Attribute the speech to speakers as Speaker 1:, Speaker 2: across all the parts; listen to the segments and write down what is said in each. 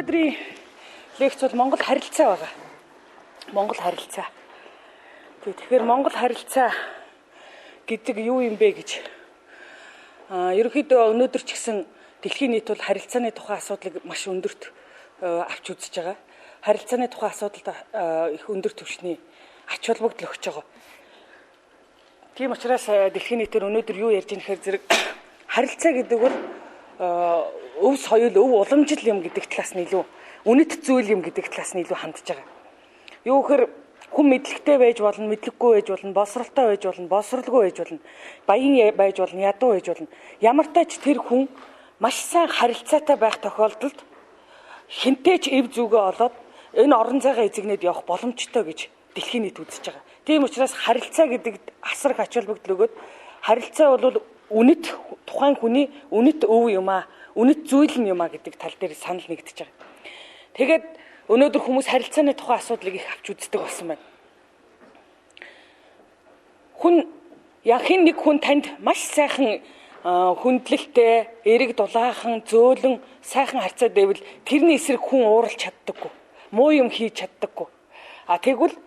Speaker 1: Өнөөдрийн лекц бол Монгол харилцаа байгаа. Монгол харилцаа. Тэгэхээр Монгол харилцаа гэдэг юу юм бэ гэж ерөнхийдөө өнөөдөр ч гэсэн дэлхийн нийт бол харилцааны тухай асуудлыг маш өндөрт авч үзэж байгаа. Харилцааны тухай асуудалд их өндөр түвшний ач холбогдол өгч байгаа. Тийм учраас дэлхийн нийтээр өнөөдөр юу ярьж байгаа гэхээр зэрэг харилцаа гэдэг бол өв соёл, өв уламжил юм гэдэг талаас нь илүү үнэт зүйл юм гэдэг талаас нь илүү хандж байгаа. Юу гэхээр хүн мэдлэгтэй байж болно, мэдлэггүй байж болно, боловсралтай байж болно, боловсралгүй байж болно, баян байж болно, ядуу байж болно. Ямар тач тэр хүн маш сайн харилцаатай байх тохиолдолд хинтээ ч эв зүгээ олоод энэ орон зайгаа эзэгнээд явах боломжтой гэж дэлхийн нийт үзэж байгаа. Тийм учраас харилцаа гэдэг асар их ач холбогдол өгөөд харилцаа бол үнэт тухайн хүний үнэт өв юм аа, үнэт зүйл юм аа гэдэг тал дээр санал нэгдэж байгаа. Тэгээд өнөөдөр хүмүүс харилцааны тухай асуудлыг их авч үздэг болсон байна. Хин нэг хүн танд маш сайхан хүндлэлтэй, эрэг дулаахан, зөөлөн, сайхан харьцаа дэвэл тэрний эсрэг хүн ууралж чаддаггүй. Муу юм хийж чаддаггүй. Тэгвэл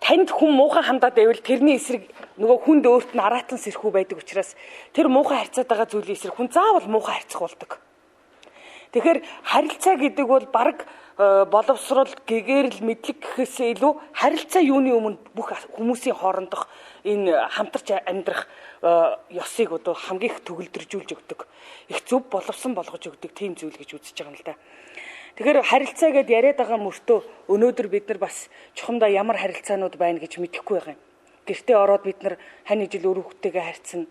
Speaker 1: танд хүн муухай хандаад байвал тэрний эсрэг нөгөө хүнд өөрт нь аратан сэрхүү байдаг учраас тэр муухай харьцаад байгаа зүйлийн эсрэг хүн заавал муухай харьцах болдог. Тэгэхээр харилцаа гэдэг бол баг боловсрол, гэгэрэл, мэдлэг гэхээсээ илүү харилцаа юуны өмнө бүх хүмүүсийн хоорондох энэ хамтарч амьдрах ёсыг одоо хамгийн их төгөлдржүүлж өгдөг. Их зөв боловсон болгож өгдөг тийм зүйл гэж үзэж байгаа юм л да. Тэгэхээр харилцаа гэдээ яриад байгаа мөртөө өнөөдөр бид нар бас чухамдаа ямар харилцаанууд байна гэж мэдэхгүй байгаа юм. Гэртээ ороод бид нар хань ижил өр хүүхдтэйгээ харьцсан,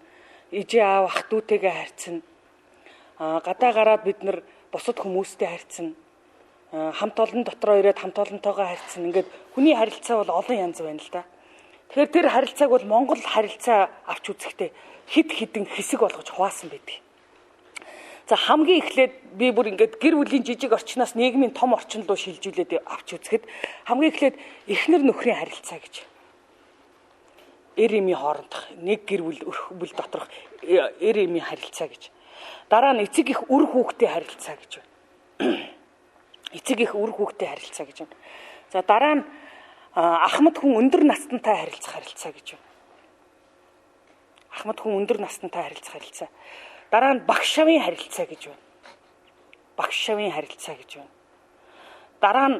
Speaker 1: ижээ аав ах дүүтэйгээ харьцсан. Гадаа гараад бид нар бусад хүмүүстэй харьцсан. Хамт олон дотроо ирээд хамт олонтойгоо харьцсан. Ингээд хүний харилцаа бол олон янз байна л да. Тэгэхээр тэр харилцааг бол Монгол харилцаа авч үзэхдээ хид хідэн хэсэг болгож хуваасан байдаг. За хамгийн эхлээд би бүр ингээд гэр бүлийн жижиг орчноос нийгмийн том орчин руу шилжүүлээд авч үзэхэд хамгийн эхлээд эхнэр нөхрийн харилцаа гэж. Эр эмийн хоорондох нэг гэр бүл доторх эр эмийн харилцаа гэж. Дараа нь эцэг их үр хүүхдийн харилцаа гэж байна. Эцэг их үр хүүхдийн харилцаа гэж байна. За дараа нь ахмад хүн өндөр настантай харилцах харилцаа гэж байна. Ахмад хүн өндөр настантай харилцах харилцаа. Дараа нь багш шавын харилцаа гэж байна. Багш шавын харилцаа гэж байна. Дараа нь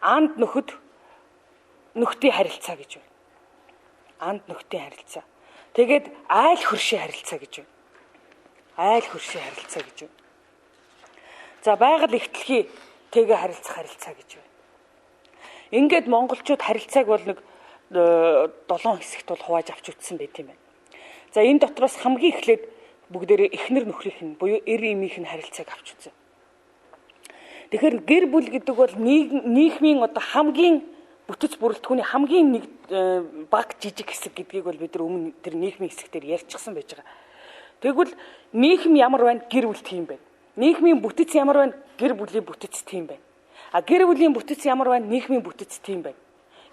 Speaker 1: анд нөхдийн харилцаа гэж байна. Анд нөхдийн харилцаа. Тэгээд айл хөршийн харилцаа гэж байна. Айл хөршийн харилцаа гэж байна. За байгаль ихтлэхийтэйгээ харилцах харилцаа гэж байна. Ингээд монголчууд харилцааг бол нэг 7 хэсэгт бол хувааж авч үзсэн байт юм байна. За энэ дотроос хамгийн эхлээд бүгдээрээ эхнэр нөхрийнх нь буюу эр эмийнх нь харилцааг авч үзсэн. Тэгэхээр гэр бүл гэдэг бол нийгмийн одоо хамгийн бүтэц бүрэлдэхүүний хамгийн нэг баг жижиг хэсэг гэдгийг бол бид нар өмнө тэр нийгмийн хэсгээр ярьчихсан байж байгаа. Тэгвэл нийгэм ямар байна? Гэр бүл тийм байна. Нийгмийн бүтэц ямар байна? Гэр бүлийн бүтэц тийм байна. Гэр бүлийн бүтэц ямар байна? Нийгмийн бүтэц тийм байна.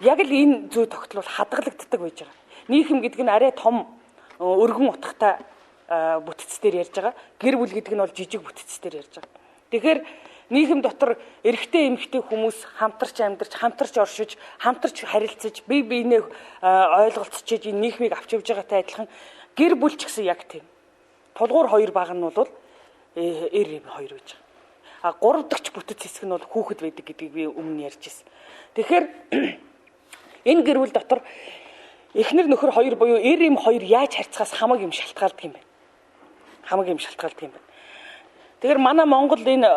Speaker 1: Яг л энэ зүй тогтол хадгалагддаг байж байгаа. Нийгэм гэдэг нь арай том өргөн утгатай бүтцээр ярьж байгаа. Гэр бүл гэдэг нь бол жижиг бүтцээр ярьж байгаа. Тэгэхээр нийгэм дотор эрэгтэй эмэгтэй хүмүүс хамтарч амьдарч, хамтарч оршиж, хамтарч харилцаж, бие биенээ ойлголцож энэ нийгмийг авч явж байгаатай адилхан гэр бүл ч гэсэн яг тийм. Тулгуур хоёр баг нь бол эр эм хоёр байж байгаа. Гурав дахь бүтэц хэсэг нь бол хүүхэд байдаг гэдгийг би өмнө ярьж ирсэн. Тэгэхээр энэ гэр бүл дотор эхнэр нөхөр хоёр буюу эр эм хоёр яаж харьцахаас хамаг юм шалтгаалдаг юм байна. Хамаг юм шалтгаалдаг юм байна. Тэгэхээр манай Монгол энэ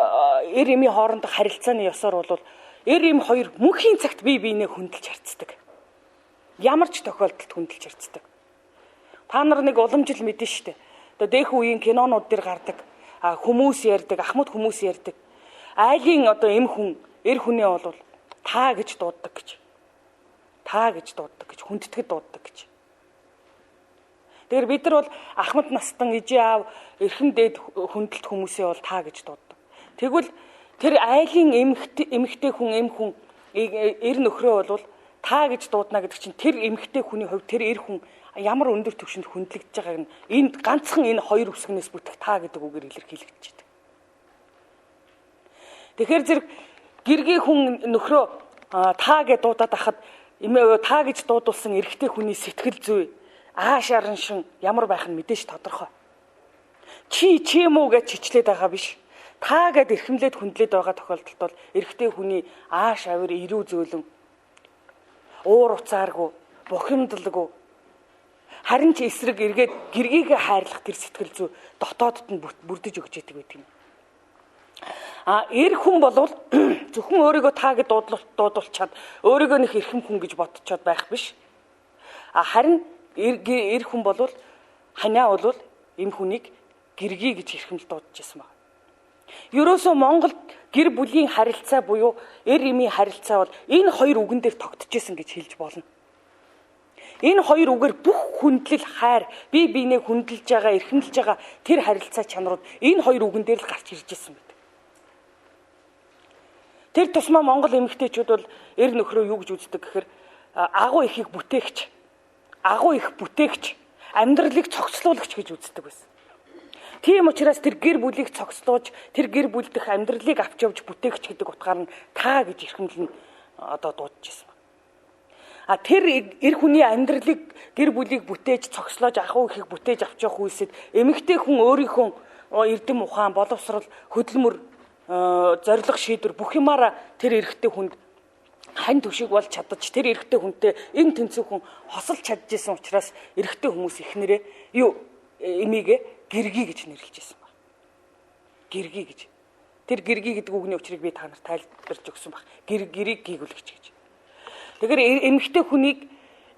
Speaker 1: эр эмийн хоорондох харилцааны ёсоор бол эр эм хоёр мөнхийн цагт бие биенээ хөндлөж харьцдаг. Ямар ч тохиолдолд хөндлөж харьцдаг. Та нар нэг уламжил мэдэн штэ. Одоо дэх үеийн кинонууд дээр гардаг хүмүүс ярьдаг, ахмад хүмүүс ярьдаг. Айлын одоо эм хүн, эр хүнээ бол та гэж дууддаг гэж. Та гэж дууддаг гэж, хүндэтгэд дууддаг гэж. Тэгэхээр бид нар бол ахмад настан ижээ аав эрхэм дээд хүндэлт хүмүүсээ бол та гэж дууддаг. Тэгвэл тэр айлын эмэгтэй хүн, эм хүн, эр нөхрөө бол та гэж дуудана гэдэг чинь тэр эмэгтэй хүний хувьд тэр эр хүн ямар өндөр түвшинд хүндлэгдэж байгааг нь энд ганцхан энэ хоёр үсгнээс бүтэх та гэдэг үгээр илэрхийлэгдэж байна. Тэгэхээр зэрэг гэргийн хүн нөхрөө таа гэж дуудаад ахад таа гэж дуудулсан эрэгтэй хүний сэтгэл зүй ааш араншин ямар байх нь мэдээж тодорхой. Чи юм уу гэж чичлээд байгаа биш. Таа гэд эрхэмлээд хүндлээд байгаа тохиолдолд бол эрэгтэй хүний ааш авир ирүү зөөлөн уур уцааргүй, бухимдалгүй харин ч эсрэг эргээд гэргийгээ хайрлах тэр сэтгэл зүй дотоодд нь бүрдэж өгч яадаг байдаг юм. Эр хүн болвол зөвхөн өөрийгөө таа гэд дуудулчаад өөрийгөө нэг эрхэм хүн гэж бодцоод байх биш. Харин эр хүн болвол ханиа болвол энэ хүнийг гэргий гэж эрхэмл дуудаж байсан байна. Ерөөсөө Монголд гэр бүлийн харилцаа буюу эр эмийн харилцаа бол энэ хоёр үгэн дээр тогтчихсэн гэж хэлж болно. Энэ хоёр үгээр бүх хүндлэл, хайр, бие биенээ хүндэлж байгаа, эрхэмлж байгаа тэр харилцаа чанарууд энэ хоёр үгэн дээр л гарч ирж байсан байдаг. Тэр тусмаа Монгол эмэгтэйчүүд бол эр нөхрөө юу гэж үздэг гэхээр агуу их бүтээгч, амьдралыг цогцлуулагч гэж үздэг байсан. Тийм учраас тэр гэр бүлийг цогцлууж, тэр гэр бүл дэх амьдралыг авч явж бүтээгч гэдэг утгаар нь таа гэж эрхэмлэн дуудаж байсан. Тэр эр хүний амьдралыг гэр бүлийг бүтээж цогцлоож ахуй ихийг бүтээж авч явах үйлсэд эмэгтэй хүн өөрийнхөө эрдэм ухаан, боловсрал, хөдөлмөр, зориг шийдвэр бүх юмараа тэр эрэгтэй хүнд хань түшиг болж чадаж тэр эрэгтэй хүнтэй энэ тэнцвэрхэн хосолж чадчихсан учраас эрэгтэй хүмүүс ихнэрээ эмийгээ гэргий гэж нэрлэж байсан баг. Гэргий гэж. Тэр гэргий гэдэг үгний учрыг би та нарт тайлбарж өгсөн баг. Гэрийг гийгүүлэгч гэж. Тэгэхээр эмэгтэй хүнийг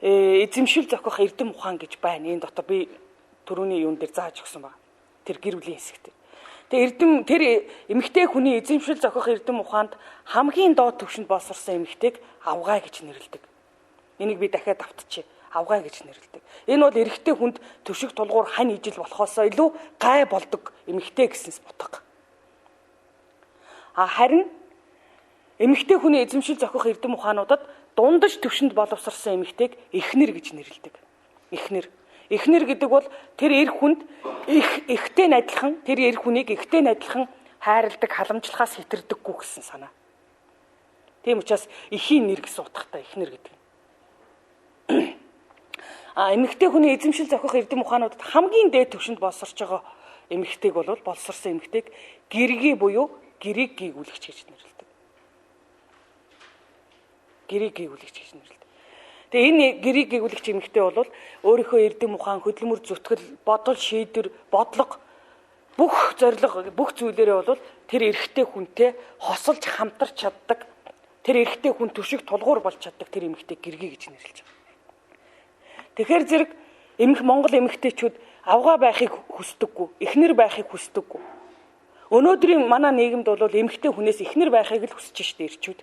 Speaker 1: эзэмшил зохих эрдэм ухаан гэж байна. Энэ дотор би түрүүний юун дээр зааж өгсөн баг. Тэр гэр бүлийн хэсэгт. Тэр эмэгтэй хүний эзэмшил зохих эрдэм ухаанд хамгийн доод түвшинд боловсрсон эмэгтэйг авгай гэж нэрлэдэг. Энийг би дахиад давтчихъя. Авгай гэж нэрлэдэг. Энэ бол эрэгтэй хүнд төшиг тулгуур хань ижил болохоос илүү гай болдог эмэгтэй гэсэнс утга. Харин эмэгтэй хүний эзэмшил зохих эрдэм ухаануудад дундаж түвшинд боловсрсон эмэгтэйг эхнэр гэж нэрлэдэг. Эхнэр гэдэг бол тэр эр хүнд ихтэй адилхан, тэр эр хүнийг ихтэй адилхан хайрладаг, халамжлахаас хэтэрдэггүй гэсэн санаа. Тийм учраас эхийн нэр гэсэн утгатай эхнэр гэдэг. Эмэгтэй хүний эзэмшил зохих эрдэм ухаануудад хамгийн дээд түвшинд боловсрч байгаа эмэгтэйг бол боловсрсон эмэгтэйг гэргий буюу гэрийг гийгүүлэгч гэж нэрлэдэг. Гэрийг гийгүүлэгч гэж нэрлэдэг. Тэгээ энэ гэрийг гийгүүлэгч эмэгтэй бол өөрийнхөө эрдэм ухаан, хөдөлмөр, зүтгэл, бодол, шийдвэр, бодлого бүх зорилго, бүх зүйлээрээ бол тэр эрэгтэй хүнтэй хосолж хамтарч чаддаг, тэр эрэгтэй хүн төшиг тулгуур болж чаддаг тэр эмэгтэй гэргий гэж нэрлэж байгаа. Тэгэхээр зэрэг Монгол эмэгтэйчүүд авгаа байхыг хүсдэггүй, эхнэр байхыг хүсдэггүй. Өнөөдрийн манай нийгэмд бол эмэгтэй хүнээс эхнэр байхыг л хүсэж штэ ирчүүд.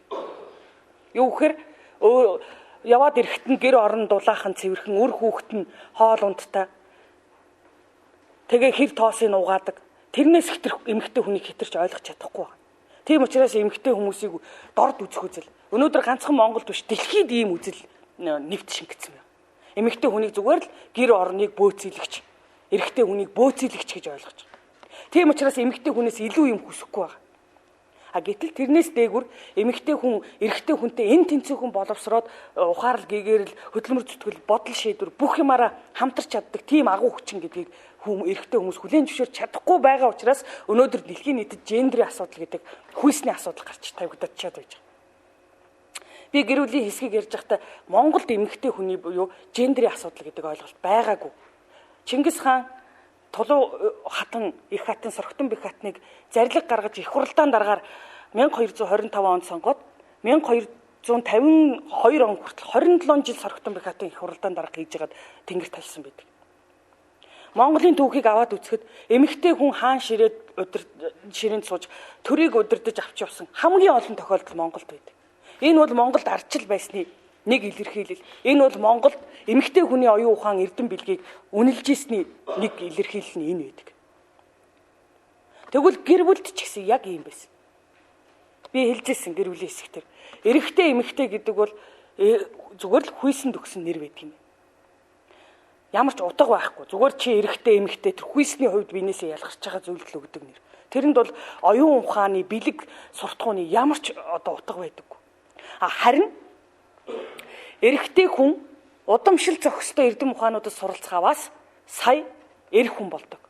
Speaker 1: Юу гэхээр яваад ирэхэд нь гэр орон дулаахан цэвэрхэн, үр хүүхэд нь хоол ундтай. Тэгээ хэр тоосыг угаадаг. Тэрнээс эмэгтэй хүнийг хэтэрч ойлгох чадахгүй байна. Тийм учраас эмэгтэй хүмүүсийг дорд үзэх үзэл. Өнөөдөр ганцхан Монголд биш, дэлхийд ийм үзэл нэвт шингэсэн байна. Эмэгтэй хүнийг зүгээр л гэр орныг бөөцөөлөгч, эрэгтэй хүнийг бөөцөөлөгч гэж ойлгож байгаа. Тийм учраас эмэгтэй хүнээс илүү юм хүсэхгүй байна. Гэтэл тэрнээс дээгүр эмэгтэй хүн эрэгтэй хүнтэй энэ тэнцвэрхэн боловсроод ухаарл гээгэрэл хөдөлмөр зүтгэл бодол шийдвэр бүх юмараа хамтарч чаддаг тийм агуу хүчин гэдгийг эрэгтэй хүмүүс хүлээн зөвшөөрч чадахгүй байгаа учраас өнөөдөр дэлхийн нийтэд гендерийн асуудал гэдэг хүйсний асуудал гарч тавигдчихад байж байгаа. Би гэр бүлийн хэсгийг ярьж байхдаа Монголд эмэгтэй хүний буюу гендерийн асуудал гэдэг ойлголт байгаагүй. Чингис хаан Тулуу хатан, их хатан, сорогтон бэх хатныг зарлиг гаргаж их хурлаан дараагаар 1225 онд сонгоод 1252 он хүртэл 27 жил сорогтон бэх хатын их хурлаан дарга хийж яагаад тэнгэр талсан байдаг. Монголын түүхийг аваад үзэхэд эмэгтэй хүн хаан ширээнд сууж төрийг удирдах авч явсан хамгийн олон тохиолдол Монголд байдаг. Энэ бол Монголд ардчил байсны нэг илэрхийлэл. Энэ бол Монголд эмэгтэй хүний оюун ухаан эрдэм билгийг үнэлж ийсний нэг илэрхийлэл нь энэ байдаг. Тэгвэл гэр бүлд ч гэсэн яг ийм байсан. Би хэлжсэн гэр бүлийн хэсэгтэр. Эрэгтэй эмэгтэй гэдэг бол зүгээр л хүйсэнд өгсөн нэр байдаг юм. Ямар ч утга байхгүй. Зүгээр чи эрэгтэй эмэгтэй тэр хүйсний хувьд биенээсээ ялгарч байгаа зүйлд л өгдөг нэр. Тэрэнд бол оюун ухааны бэлэг суртахууны ямар ч одоо утга байдаггүй. Харин эрэгтэй хүн удамшил зохистой эрдэм ухаануудад суралцахаас сая эрх хүн болдог.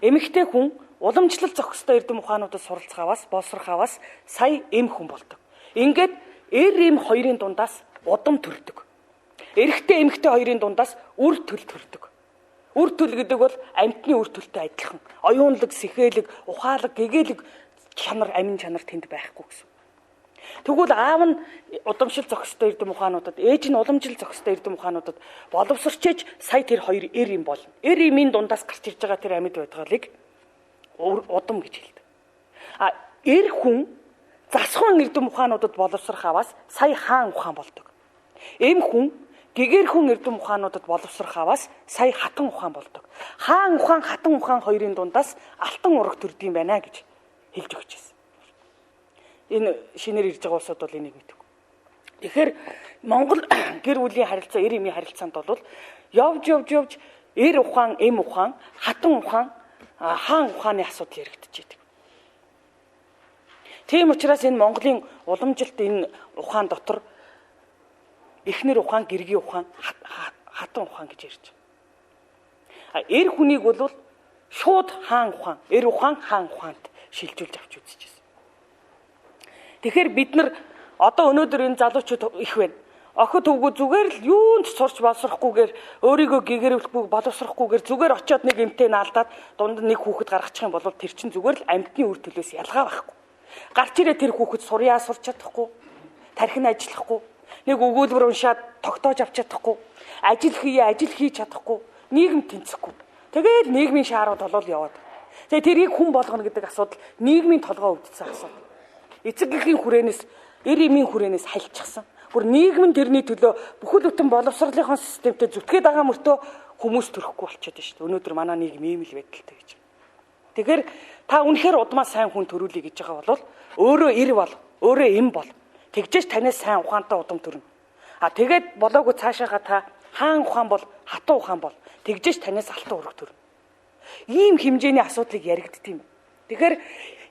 Speaker 1: Эмэгтэй хүн уламжлал зохистой эрдэм ухаануудад суралцахаас боловсрохоос сая эм хүн болдог. Ингээд эм хоёрын дундаас удам төрдөг. Эрэгтэй эмэгтэй хоёрын дундаас үр төл төрдөг. Үр төл гэдэг бол амьтны үр төлтэй адилхан. Оюунлаг, сэхээлэг, ухаалаг, гэгээлэг чанар, амин чанар тэнд байхгүй гэсэн. Тэгвэл аав нь удамшил зохистой эрдэм ухаануудад, ээж нь уламжил зохистой эрдэм ухаануудад боловсрчиж сая тэр хоёр эм болно. Эмийн дундаас гарч ирж байгаа тэр амьд байдгалыг удам гэж хэлдэг. Эр хүн засхуун эрдэм ухаануудад боловсрохоос сая хаан ухаан болдог. Эм хүн гэгэр хүн эрдэм ухаануудад боловсрохоос сая хатан ухаан болдог. Хаан ухаан, хатан ухаан хоёрын дундаас алтан ураг төрдөг юм байна гэж хэлж өгч байсан. Энэ шинээр ирж байгаа улсууд бол энийг мэддэг. Тэгэхээр Монгол гэр бүлийн харилцаа, эр эмийн харилцаанд бол явж эр ухаан, эм ухаан, хатан ухаан, хаан ухааны асуудал яригдж байдаг. Тийм учраас энэ Монголын уламжилт энэ ухаан дотор эхнэр ухаан, гэргийн ухаан, хатан ухаан гэж ярьж байна. Эр хүнийг бол шууд хаан ухаан, эр ухаан, хаан ухаанд шилжүүлж авч үзэж байна. Тэгэхээр бид нар одоо өнөөдөр энэ залуучууд их байна. Охид өвгөө зүгээр л юунд сурч боловсрохгүйгээр өөрийгөө гэгэрүүлэхгүй боловсрохгүйгээр зүгээр очиод нэг эмтэй наалдаад дунд нэг хүүхэд гаргачих юм бол тэр чинь зүгээр л амьтны үр төлөөс ялгаа байхгүй. Гарч ирээ тэр хүүхэд сурьяа сурч чадахгүй, тархин ажиллахгүй, нэг өгүүлбэр уншаад тогтоож авч чадахгүй, ажил хийж чадахгүй, нийгэм тэнцэхгүй. Тэгээд нийгмийн шаарууд болол яваад. Тэгээд тэрийг хүн болгоно гэдэг асуудал нийгмийн толгой өвдсөн асуудал. Эцэг эхийн хүрээнээс, эр эмийн хүрээнээс хальчихсан. Бүр нийгэм нь тэрний төлөө бүхэл бүтэн боловсролынхон системтэй зүтгээд байгаа мөртөө хүмүүс төрөхгүй болчиход байна шүү дээ. Өнөөдөр манай нийгэм ийм л байдалтай гэж. Тэгэхээр та үнэхээр удмаа сайн хүн төрүүлье гэж байгаа бол өөрөө эр бол, өөрөө эм бол. Тэгжээч танаас сайн ухаантай удам төрнө. Тэгээд болоогүй цаашаага та хаан ухаан бол, хатан ухаан бол. Тэгжээч танаас алтан ураг төрнө. Ийм хэмжээний асуудлыг яригддаг юм. Тэгэхээр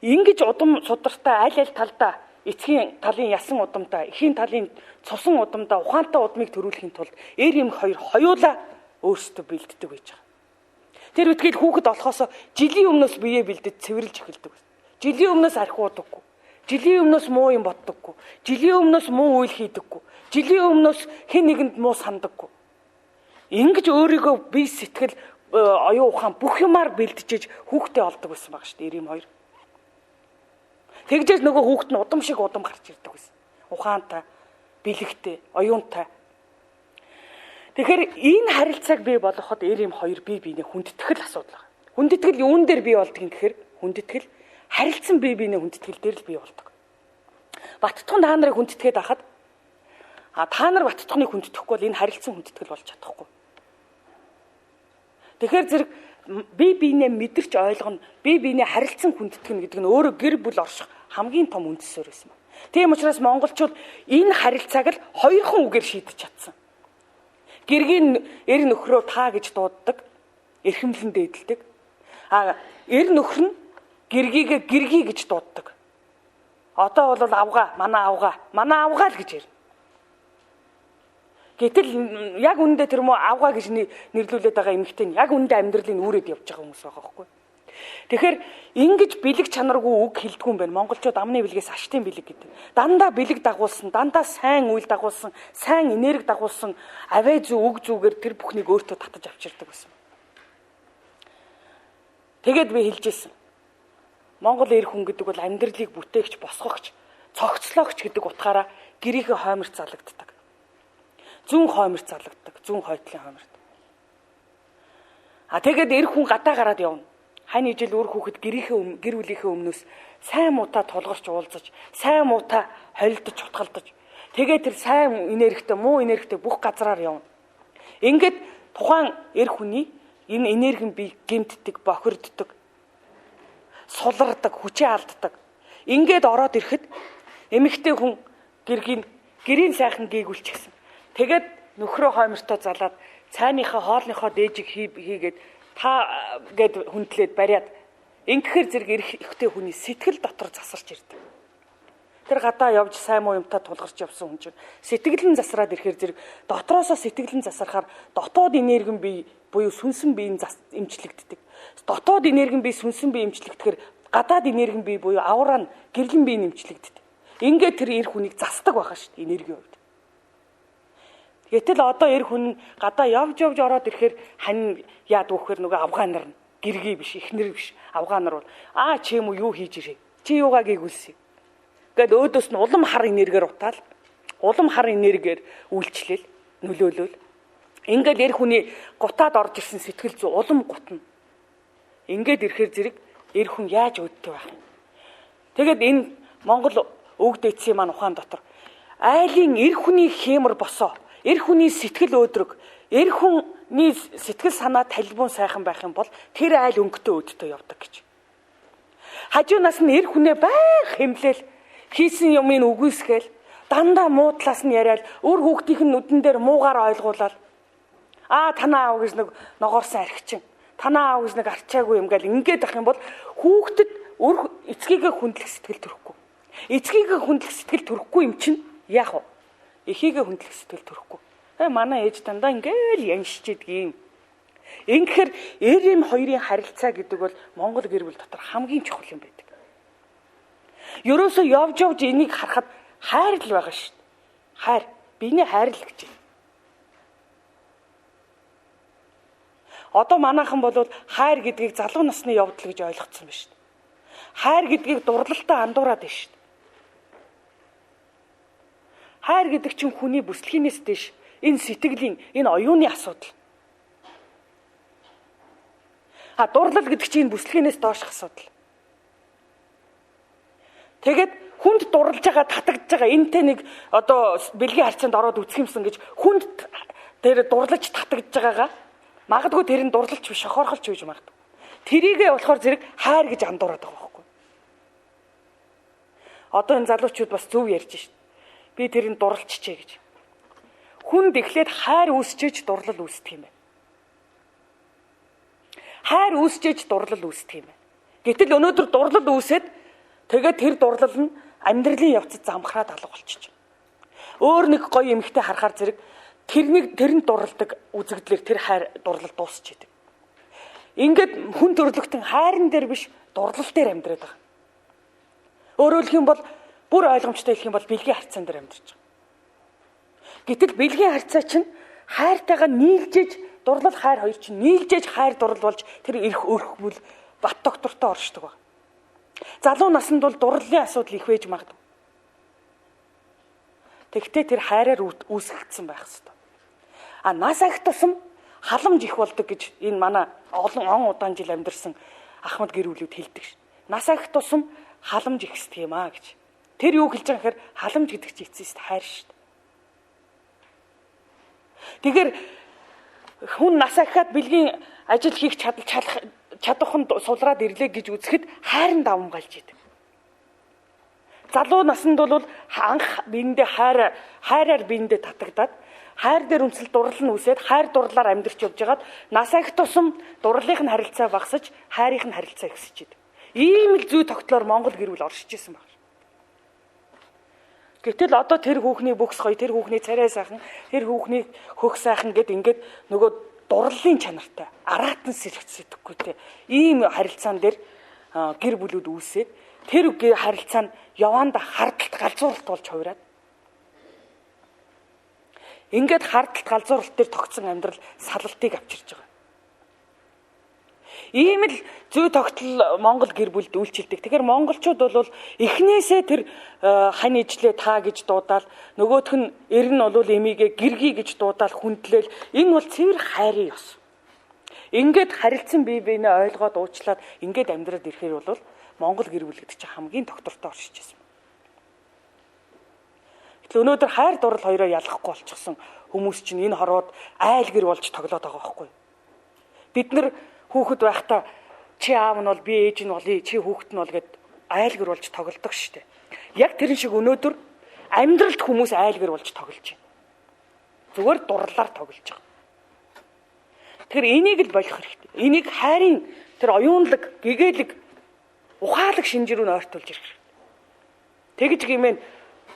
Speaker 1: ингэж удам судартай аль талдаа эцгийн талын ясан удамтай, эхийн талын цусан удамтай, ухаантай удмыг төрүүлэхийн тулд эр эм хоёр хоёулаа өөрсдөө бэлддэг байж байгаа. Тэр үтгэл хүүхэд олохоос жилийн өмнөөс биеэ бэлдэж цэвэрлж эхэлдэг. Жилийн өмнөөс архиудаггүй. Жилийн өмнөөс муу юм боддоггүй. Жилийн өмнөөс муу үйл хийдэггүй. Жилийн өмнөөс хэн нэгэнд муу сандаггүй. Ингэж өөрийгөө бие сэтгэл оюун ухаан бүх юмар бэлдчихэж хүүхдээ олдог байсан баг шүү дээ эр эм хоёр. Тэгжээс нөгөө хүүхэд нь удам шиг удам гарч ирдэг байсан. Ухаантай, бэлэгтэй, оюунтай. Тэгэхээр энэ харилцааг бий болгоход эр эм хоёр бие биенээ хүндэтгэл асуудал байна. Хүндэтгэл юун дээр бий болдгийг гэхээр хүндэтгэл харилцан бие биенээ хүндэтгэл дээр л бий болдог. Баттхан та нарыг хүндэтгээд байхад та нар баттхныг хүндэтгэхгүй бол энэ харилцан хүндэтгэл болж чадахгүй. Тэгэхээр зэрэг бие биенээ мэдэрч ойлгоно, бие биенээ харилцан хүндэтгэнэ гэдэг нь өөрөө гэр бүл орших хамгийн том үндсээр байсан байна. Тийм учраас монголчууд энэ харилцааг л хоёрхан үгээр шийдэж чадсан. Гэргийн эр нөхрөө та гэж дууддаг, эрхэмлэн дээдэлдэг. Эр нөхөр нь гэргийгээ гэргий гэж дууддаг. Одоо бол манай авгаа л гэж ярина. Гэтэл яг үүндээ тэр мө авгаа гэж нэрлүүлээд байгаа эмэгтэй нь яг үүндээ амьдралын үүрээд явж байгаа хүмүүс байгаа байхгүй. Тэгэхээр ингэж бэлэг чанаргүй үг хэлдэггүй юм байна. Монголчууд амны бэлгээс аштын бэлэг гэдэг. Дандаа бэлэг дагуулсан, дандаа сайн үйл дагуулсан, сайн энерги дагуулсан авээ зүү үг зүүгээр тэр бүхнийг өөртөө татаж авчирдаг байсан. Тэгээд би хэлжсэн. Монгол эр хүн гэдэг бол амьдралыг бүтээгч, босгогч, цогцлоогч гэдэг утгаараа гэрийнхээ хойморт залагддаг. Зүүн хойморт залагддаг, зүүн хойтлын хойморт. Тэгээд эр хүн гадаа гараад явна. Хань ижил өөр хүүхэд гэр бүлийнхээ өмнөөс сайн муутай тулгарч уулзаж, сайн муутай холилдож, чутгалдаж. Тэгээд тэр сайн энергитэй, муу энергитэй бүх газраар явна. Ингээд тухайн эр хүний энэ энерги бие гэмтдэг, бохирддаг, сулардаг, хүчээ алддаг. Ингээд ороод ирэхэд эмэгтэй хүн гэрийн сайхан гээгүүлчихсэн. Тэгээд нөхрөө хоймортой залаад цайныхаа хоолныхоо дээжийг хийгээд та гэд хүндлээд бариад Ингэхээр зэрэг эрх ихтэй хүний сэтгэл дотор засарч ирдэг. Тэр гадаа явж сайн муу юмтай тулгарч явсан хүн чинь сэтгэл нь засраад ирэхээр зэрэг дотроосоо сэтгэл нь засархаар дотоод энерги бий буюу сүнсэн бие нь эмчлэгддэг. Дотоод энерги бие сүнсэн бие эмчлэгдэхээр гадаад энерги бие буюу аураа нь гэрлэн бие нэмчлэгддэг. Ингээд тэр эрх хүнийг засдаг байгаа шүү дээ энергийн хувьд. Гэтэл одоо эрх хүн гадаа явж ороод ирэхээр хань яад вөхөр нөгөө авгаанар нь гэргий биш ихнэр биш авгаанар бол чи юм уу юу хийж ирээ чи юугаа гээгүүлсэн гэд өөдөөс нь улам хар энергиэр утаал улам хар энергиэр үйлчлэл нөлөөлөл ингээд эрх хүний гутаад орж ирсэн сэтгэл зүй улам гутна. Ингээд ирэхээр зэрэг эрх хүн яаж өөдтэй байх юм. Тэгэд энэ Монгол өвөг дээдсийн маань ухаан дотор айлын эрх хүний хэмэр босоо эрх хүний сэтгэл өөдрөг эрх хүний сэтгэл санаа талбун сайхан байх юм бол тэр айл өнгөтэй өөдтэй явдаг гэж. Хажуунаас нь эрх хүнээ байг хэмлэл хийсэн юмыг үгүйсгээл дандаа муудлаас нь яриад өөр хүүхдийн нүдэн дээр муугаар ойлгуулаад танаа аав гэж нэг ногоорсон архичин танаа аав гэж нэг арчаагүй юм гээл ингээд ах юм бол хүүхдэд өөр эцгийгээ хүндлэх сэтгэл төрөхгүй. Эцгийгээ хүндлэх сэтгэл төрөхгүй юм чинь яах вэ? Эхийгээ хүндлэх сэтгэл төрөхгүй. Манай ээж дандаа ингээл яншиж идэгюм. Ингэхээр эрэм хоёрын харилцаа гэдэг бол Монгол гэр бүл дотор хамгийн чухал юм байдаг. Ерөөсөө явж энийг харахад хайр л байгаа шүү дээ. Хайр. Биний хайр л гэж. Одоо манайхан бол хайр гэдгийг залуу насны явдал гэж ойлгоцсон байна шүү дээ. Хайр гэдгийг дурлалтаа андуураад байна шүү дээ. Хайр гэдэг чинь хүний бүслэхийнээс дэш энэ сэтгэлийн энэ оюуны асуудал. Дурлал гэдэг чинь бүслэхийнээс доошх асуудал. Тэгээд хүнд дурлж байгаа татагдж байгаа энтэй нэг одоо бэлгийн харьцаанд ороод үсэх юмсан гэж хүнд тэр дурлаж татагдж байгаагаа магадгүй тэр нь дурлалч биш шохоорхолч байж магадгүй. Тэрийгээ болохоор зэрэг хайр гэж андуураад байгаа байхгүй. Одоо энэ залуучууд бас зөв ярьж шít. Би тэрийг дурлалччээ гэж. Хүнд эхлээд хайр үүсчээж дурлал үүсдэг юм байна. Хайр үүсчээж дурлал үүсдэг юм байна. Гэтэл өнөөдөр дурлал үүсээд тэгээд тэр дурлал нь амьдралын явцад замхраад алга болчих. Өөр нэг гоё эмэгтэй харахаар зэрэг тэрэнд дурладаг үзэгдлэр тэр хайр дурлал дуусч идэг. Ингээд хүн төрлөختөн хайрн дээр биш дурлал дээр амьдраад байгаа. Өөрөөр хэлэх юм бол бүр ойлгомжтой хэлэх юм бол бэлгийн харьцаан дээр амьдарч байгаа. Гэтэл бэлгийн харьцаа чинь хайртайгаа нийлжээж дурлал хайр хоёр чинь нийлжээж хайр дурлал болж тэр эрх өрхвөл бат доктортой оршдог байна. Залуу наснд бол дурлалын асуудал их байж магадгүй. Тэгтээ тэр хайраар үүсгэгдсэн байх ёстой. Нас ахт тусам халамж их болдог гэж энэ манай олон удаан жил амьдарсан ахмад гэр бүлүүд хэлдэг ш. Нас ахт тусам халамж ихсдэг юм гэж. Тэр юу хэлж байгаа гэхээр халамж гэдэг чинь эцэст хайр ш. Тэгэхээр хүн нас ахад бэлгийн ажил хийх чадахын сулраад ирлээ гэж үзэхэд хайрын давамгаалж идэг. Залуу наснд бол анх биендээ хайраар биендээ татагдаад хайр дээр үнсэл дурлал нь үсээд хайр дурлалаар амьдарч явж байгаад нас ахт тусам дурлалын харилцаа багасж хайрын харилцаа ихсэж идэг. Ийм л зүй тогтлоор Монгол гэр бүл оршиж исэн байна. Гэтэл одоо тэр хүүхний бүхс гоё, тэр хүүхний царай сайхан, тэр хүүхний хөх сайхан гэд ингээд нөгөө дурлалын чанартай, араатан сэрэгцэдэггүйтэй ийм харилцаан дээр гэр бүлүүд үүсээд тэр харилцаа нь яваанда хардталт галзууралт болж хувираад ингээд хардталт галзууралт дээр тогтсон амьдрал салалтыг авчирж байгаа. Ийм л зүй тогтол Монгол гэр бүлд үйлчилдэг. Тэгэхээр монголчууд бол эхнээсээ тэр хань ижлээ та гэж дуудаал нөгөөх нь эр нь бол эмигээ гэргий гэж дуудаал хүндлээл энэ бол цэвэр хайрын ёс. Ингээд харилцан бие биенээ ойлгоод уучлаад ингээд амьдраад ирэхээр бол Монгол гэр бүл гэдэг чинь хамгийн доктортой оршиж ирсэн. Гэтэл өнөөдөр хайр дурлал хоёроо ялгахгүй болчихсон хүмүүс чинь энэ хорвоод айл гэр болж тоглоод байгаа байхгүй. Бид нар хүүхэд байхдаа чи аав нь бол би ээж нь болъё, чи хүүхэд нь бол гэд айл гэр болж тоглодог шүү дээ. Яг тэрэн шиг өнөөдөр амьдралд хүмүүс айл гэр болж тоглож байна. Зүгээр дурлалаар тоглож байгаа. Тэгэхээр энийг л болох хэрэгтэй. Энийг хайрын тэр оюунлаг, гэгээлэг ухаалаг шинж рүү ойртуулж ирэх. Тэгж гимээр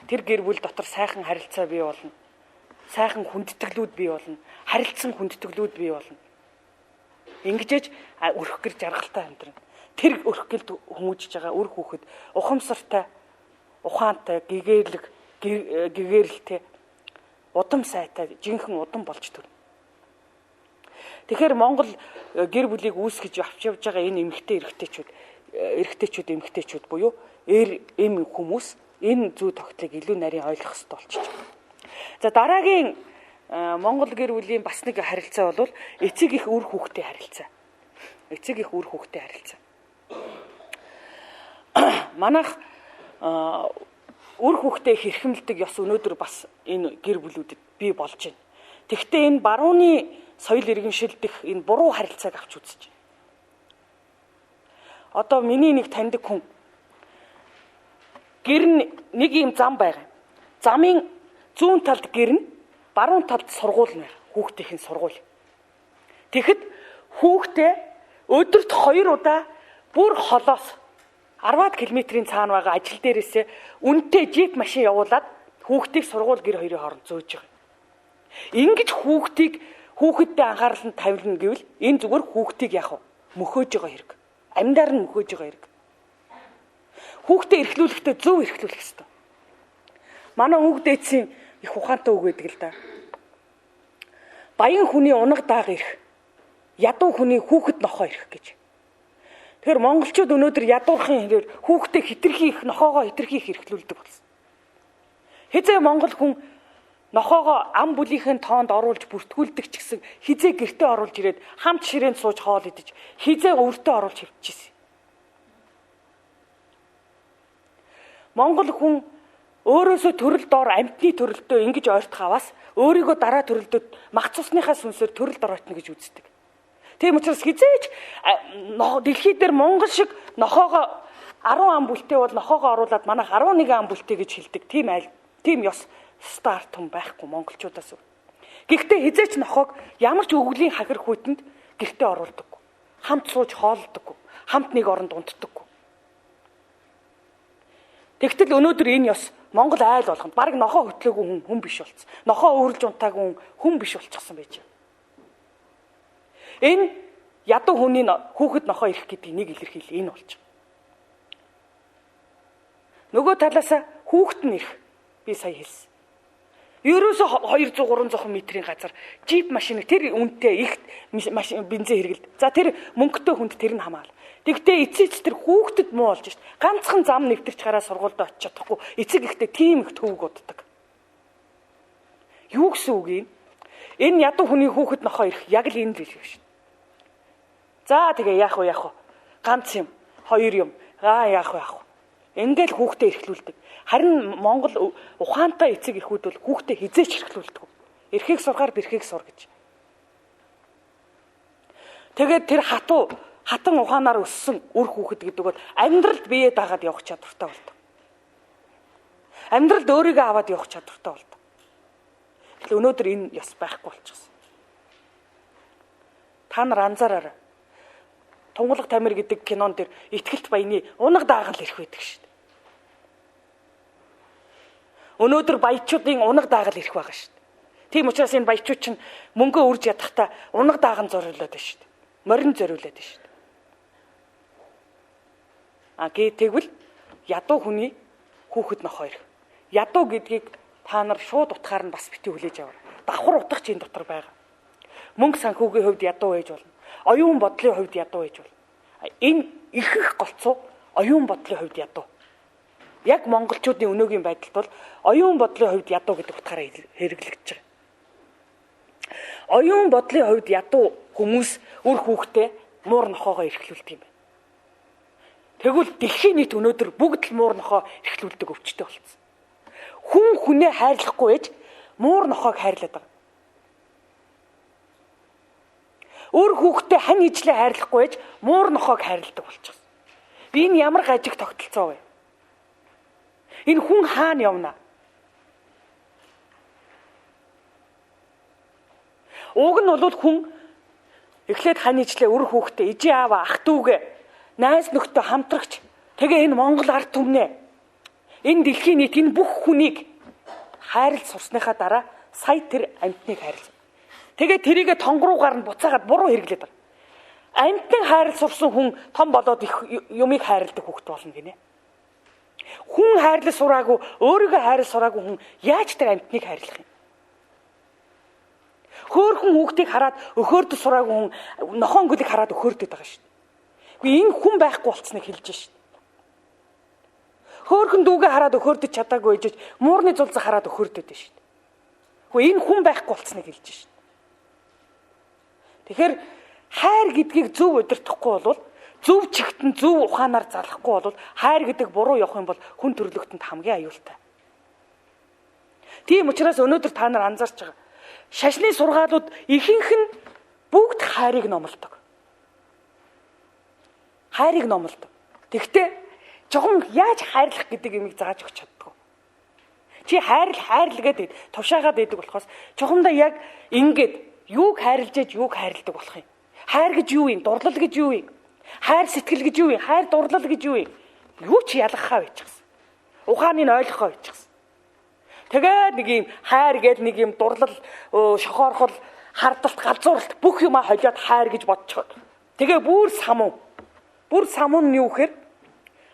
Speaker 1: тэр гэр бүл дотор сайхан харилцаа бий болно. Сайхан хүндэтгэлүүд бий болно. Харилцсан хүндэтгэлүүд бий болно. Ингэжээж өрх гэр жаргалтай амьдрна. Тэр өрх гэлд хүмүүжиж байгаа үр хүүхэд ухамсартай, ухаантай, гэгэрэлтэй, удам сайтай, жинхэнэ удам болж төрнө. Тэгэхээр Монгол гэр бүлийг үүсгэж явж байгаа энэ эмэгтэйчүүд буюу эм хүмүүс энэ зүй тогтолцоог илүү нарийн ойлгох хэрэгтэй болчихж байна. За дараагийн Монгол гэр бүлийн бас нэг харилцаа бол эцэг их үр хүүхдтэй харилцаа. Эцэг их үр хүүхдтэй харилцаа. Манайх үр хүүхдтэй хэрхэмлдэг ёс өнөөдөр бас энэ гэр бүлүүдэд бий болж байна. Тэгвэл энэ барууны соёл иргэншилдэх энэ буруу харилцааг авч үзэж байна. Одоо миний нэг таньдаг хүн гэр нэг юм зам байгаа. Замын зүүн талд гэр нь, баруун талд сургууль нь байгаа. Хүүхдийн сургууль. Тэгэхэд хүүхдээ өдөрт 2 удаа бүр холоос 10 км-ийн цаана байгаа ажил дээрээсээ үнэтэй жип машин явуулаад хүүхдийг сургууль гэр хоёрын хооронд зөөж байгаа. Ингэж хүүхэдтэй анхаарал нь тавилна гэвэл энэ зүгээр хүүхдийг яах вэ? Мөхөөж байгаа хэрэг. Амьдаар нь мөхөөж байгаа хэрэг. Хүүхдээ эрхлүүлэхдээ зөв эрхлүүлэх ёстой. Манай хүүхд эцсийн их ухаантай үг байдаг л да. Баян хүний унаг дааг ирэх. Ядуу хүний хүүхэд нохоо ирэх гэж. Тэгэхээр монголчууд өнөөдөр ядуурхан хэрээр хүүхдээ хитрхи их нохоогоо хитрхи их эрхлүүлдэг болсон. Хизээ монгол хүн нохоогоо ам бүлийнхэн тоонд оруулж бүртгүүлдэг ч гэсэн хизээ гэртээ оруулж ирээд хамт ширээнд сууж хоол идэж хизээ өвөртөө оруулж хөвчихсэн. Монгол хүн өөрөөсөө төрөл доор амьтны төрөлтөө ингэж ойртохоос өөрийгөө дараа төрөлдөд мах цусныхаа сүнсээр төрөл доройтно гэж үздэг. Тийм учраас хизээч дэлхий дээр Монгол шиг нохоогоо 10 ам бүлтэй бол нохоогоо оруулаад манайх 11 ам бүлтэй гэж хэлдэг. Тийм ёс старт том байхгүй монголчуудаас. Гэхдээ хизээч нохоог ямар ч өвгөлийн хахир хүйтэнд гэртээ оруулдаггүй. Хамт сууж хоолдоггүй. Хамт нэг оронд унтдаггүй. Тэгтэл өнөөдөр энэ ёс Монгол айл болгонд баг нохоо хөтлөөгүй хүн биш болсон. Нохоо өөрлж унтаагүй хүн биш болчихсон байж. Энэ ядуу хүний хүүхэд нохоо ирэх гэдэг нэг илэрхийлэл энэ болж байгаа. Нөгөө талаас хүүхэд нь ирэх би сая хэлсэн. Ерөөсө 200-300 метрийн газар жип машин тэр үнэтэй их машин бензин хэрэгэлд. За тэр мөнгөтэй хүнд тэр нь хамаал. Тэгтээ эцэг тэр хүүхдэд муу болж шít. Ганцхан зам нэвтэрч гараа сургуульд очиж чадахгүй. Эцэг ихтэй тийм их төвөг уддаг. Юу гэсэн үг юм? Энэ ядуу хүний хүүхэд нохоо ирэх яг л энэ л хэлэх шít. За тэгээ яах вэ? Ганц юм, 2 юм. Яах вэ? Ингээл хүүхдээ эрхлүүлдэг. Харин Монгол ухаантай эцэг эхүүд бол хүүхдээ хизээч эрхлүүлдэг. Эрхийг сургаар бэрхийг сур гэж. Тэгээд тэр хатан ухаанаар өссөн үр хүүхэд гэдэг бол амьдралд бие даагаад явах чадвартай болдог. Амьдралд өөрийгөө аваад явах чадвартай болдог. Тэгэхээр өнөөдөр энэ ёс байхгүй болчихсон. Та нар анзаараарай. Тунгалаг тамир гэдэг кинон дээр итгэлт баяны унаг даагал ирэх байдаг шүү дээ. Өнөөдөр баячуудын унаг даагал ирэх байгаа шүү дээ. Тийм учраас энэ баячууд чинь мөнгөө үрж ядахтаа унаг дааган зориулаад байна шүү дээ. Морин зориулаад байна шүү дээ. Тэгвэл ядуу хүний хүүхэд нохоо ирэх. Ядуу гэдгийг та нар шууд утгаар нь бас битгий хүлээж аваа. Давхар утгач энэ дотор байгаа. Мөнгө санхүүгийн хувьд ядуу байж болно. Оюун бодлын хувьд ядуу байж болно. Энэ их голцоо оюун бодлын хувьд ядуу. Яг монголчуудын өнөөгийн байдалд бол оюун бодлын хувьд ядуу гэдэг утгаараа хэрэглэгдэж байгаа. Оюун бодлын хувьд ядуу хүмүүс үр хүүхдээ муур нохоогоо эрхлүүлдэг юм байна. Тэгвэл дэлхийн нийт өнөөдөр бүгд л муур нохоо эрхлүүлдэг өвчтөй болсон. Хүн хүнээ хайрлахгүй ээж муур нохоог хайрлаад байгаа. Өөр хүүхдээ хань ижлээ хайрлахгүй ээж муур нохоог хайрладаг болчихсон. Энэ ямар гажиг тогтолцоо вэ? Энэ хүн хаана явна? Уг нь бол хүн эхлээд хань ижлээ өр хүүхдээ ижээ аава ах дүүгээ найз нөхдөд хамтрагч Тэгээ энэ Монгол ард түмнээ энэ дэлхийн нийт энэ бүх хүнийг хайрлж сурсныхаа дараа сая тэр амьтныг хайрлав. Тэгээ тэрийгэ тонгоруугаар нь буцаагаад буруу хэрэглээд байна. Амьтныг хайрлж сурсан хүн том болоод их юмыг хайрладаг хүүхэд болно гинэ. Хүн хайрлаж сураагүй, өөрийгөө хайрлаж сураагүй хүн яаж тэр амьтныг хайрлах юм? Хөөхөн хүүхдийг хараад өхөөрдөж сураагүй хүн нохоон гүлийг хараад өхөөрдөж байгаа шүү дээ. Гэхдээ энэ хүн байхгүй болцсныг хэлж шүү дээ. Хөөхөн дүүгээ хараад өхөөрдөж чадаагүй ээжж муурны зулцаа хараад өхөөрдөж дээ шүү дээ. Гэхдээ энэ хүн байхгүй болцсныг хэлж шүү дээ. Тэгэхээр хайр гэдгийг зөв удирдахгүй бол зөв чигтэн зөв ухаанаар залахгүй бол хайр гэдэг буруу явах юм бол хүн төрлөختөнд хамгийн аюултай. Тийм учраас өнөөдөр та нар анзаарч байгаа. Шашны сургаалууд ихэнх нь бүгд хайрыг номлодог. Хайрыг номлодог. Тэгвэл жоохон яаж хайрлах гэдэг юмыг зааж өгч чаддгүй. Чи хайрл гэдэг тушаагаад байдаг болохоос чухамдаа яг ингээд юуг хайрлаж ээж юуг хайрладаг болох юм. Хайр гэж юу юм? Дурлал гэж юу юм? Хайр сэтгэл гэж юу юм? Хайр дурлал гэж юу юм? Юу ч ялгахаа байчихсан. Ухааныг ойлгохоо байчихсан. Тэгээд нэг юм хайр гэдэг нэг юм дурлал, шохоорхол, хардалт, галзууралт бүх юмаа холиод хайр гэж бодчиход. Тэгээ бүр самун нь юу гэхээр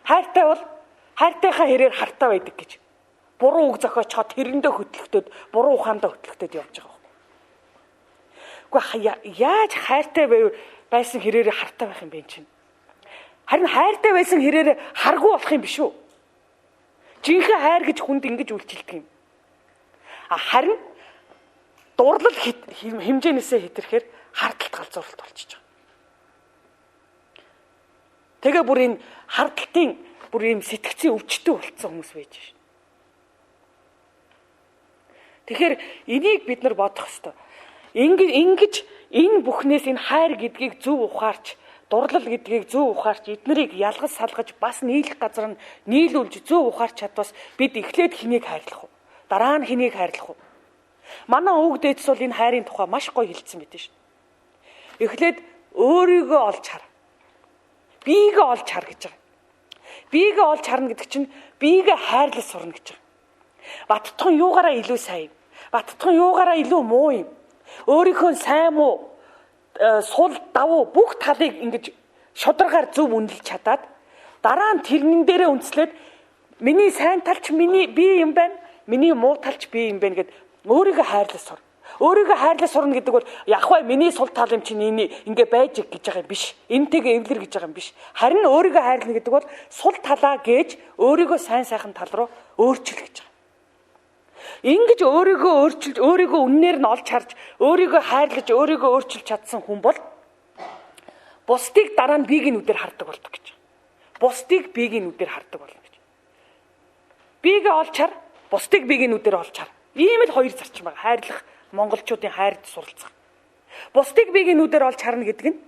Speaker 1: хайртай бол хайртайхаа хэрээр хартаа байдаг гэж. Буруу үг зохиочход тэрэндээ хөтлөгдөд, буруу ухаандаа хөтлөгдөд явж байгаа. Гэхдээ яаж хайртай байсан хэрээр хартаа байх юм бэ чинь? Харин хайртай байсан хэрээр харгу болох юм биш үү? Жинхэнэ хайр гэж хүнд ингэж үйлчилдэг юм. Харин дурлал хэмжээнээсээ хэтэрхээр хардталт галзууралт болчихж байгаа. Тэгээ бүр энэ хардталтын бүр юм сэтгцийн өвчтөй болцсон хүмүүс байж шин. Тэгэхээр энийг бид нар бодох ёстой. Ингэж энэ бүхнээс энэ хайр гэдгийг зөв ухаарч, дурлал гэдгийг зөв ухаарч, эднэрийг ялгаж салгаж бас нийлэх газар нь нийлүүлж зөв ухаарч чадвас бид эхлээд хэнийг хайрлах вэ? Дараа нь хэнийг хайрлах вэ? Манай өвөг дээдс бол энэ хайрын тухай маш гоё хэлсэн байт шин. Эхлээд өөрийгөө олж хар. Биегээ олж хар гэж байгаа. Биегээ олж харна гэдэг чинь биегээ хайрлаж сурна гэж байгаа. Баттхан юугаараа илүү сайн юм? Баттхан юугаараа илүү муу юм? Өөрийнхөө сайн муу, сул давуу бүх талыг ингэж шударгаар зөв үнэлж чадаад дараа нь тэрнэн дээрээ үндэслээд миний сайн талч би юм байна, миний муу талч би юм байна гэд өөрийгөө хайрлаж сур. Өөрийгөө хайрлаж сурна гэдэг бол яг бай миний сул тал юм чинь ингээ байж гэж байгаа юм биш. Энтэйгээ эвлэр гэж байгаа юм биш. Харин өөрийгөө хайрлна гэдэг бол сул талаа гэж өөрийгөө сайн сайхан тал руу өөрчил гэж байгаа. Ингэж өөрийгөө өөрчилж, өөрийгөө үннээр нь олж харж, өөрийгөө хайрлаж, өөрийгөө өөрчилж чадсан хүн бол бусдыг дараа нь биеийн нүдээр хардаг болдог гэж. Бусдыг биеийн нүдээр хардаг болно гэж. Биегээ олж хар, бусдыг биеийн нүдээр олж хар. Ийм л хоёр зарчим байна. Хайрлах монголчуудын хайрд суралцах. Бусдыг биеийн нүдээр олж харна гэдэг нь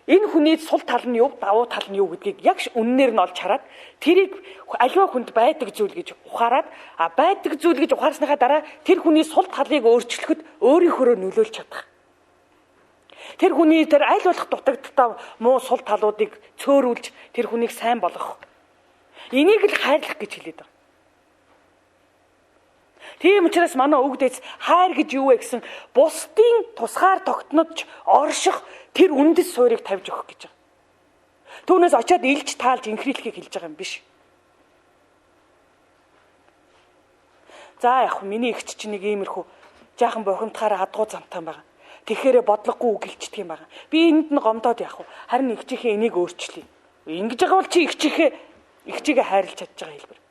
Speaker 1: энэ хүний сул тал нь юу, давуу тал нь юу гэдгийг яг үннээр нь олж хараад тэрийг аливаа хүнд байдаг зүйл гэж ухаарад байдаг зүйл гэж ухаарсныхаа дараа тэр хүний сул талыг өөрчлөхөд өөрийнхөө нөлөөлж чадах. Тэр хүний тэр аль болох дутагдaltaа муу сул талуудыг цөөрүүлж тэр хүнийг сайн болгох. Энийг л хайрлах гэж хэлээд байгаа. Тийм учраас манай өвгдөөс хайр гэж юу вэ гэсэн бусдын тусгаар тогтнож орших тэр үндэс суурийг тавьж өгөх гэж байгаа. Түүнээс очиод илж таалж инхрийлэхийг хэлж байгаа юм биш. За яг миний ихч чинь нэг иймэрхүү жаахан бохимдохоор адгуу замтаан байгаа. Тэгэхээр бодлогогүй үг хэлчихдэг юм байгаа. Би энд нь гомдоод явах уу? Харин ихчийнхээ энийг өөрчлөе. Ингэж байгаа бол чи ихчигээ хайрлаж чадж байгаа хэлбэр.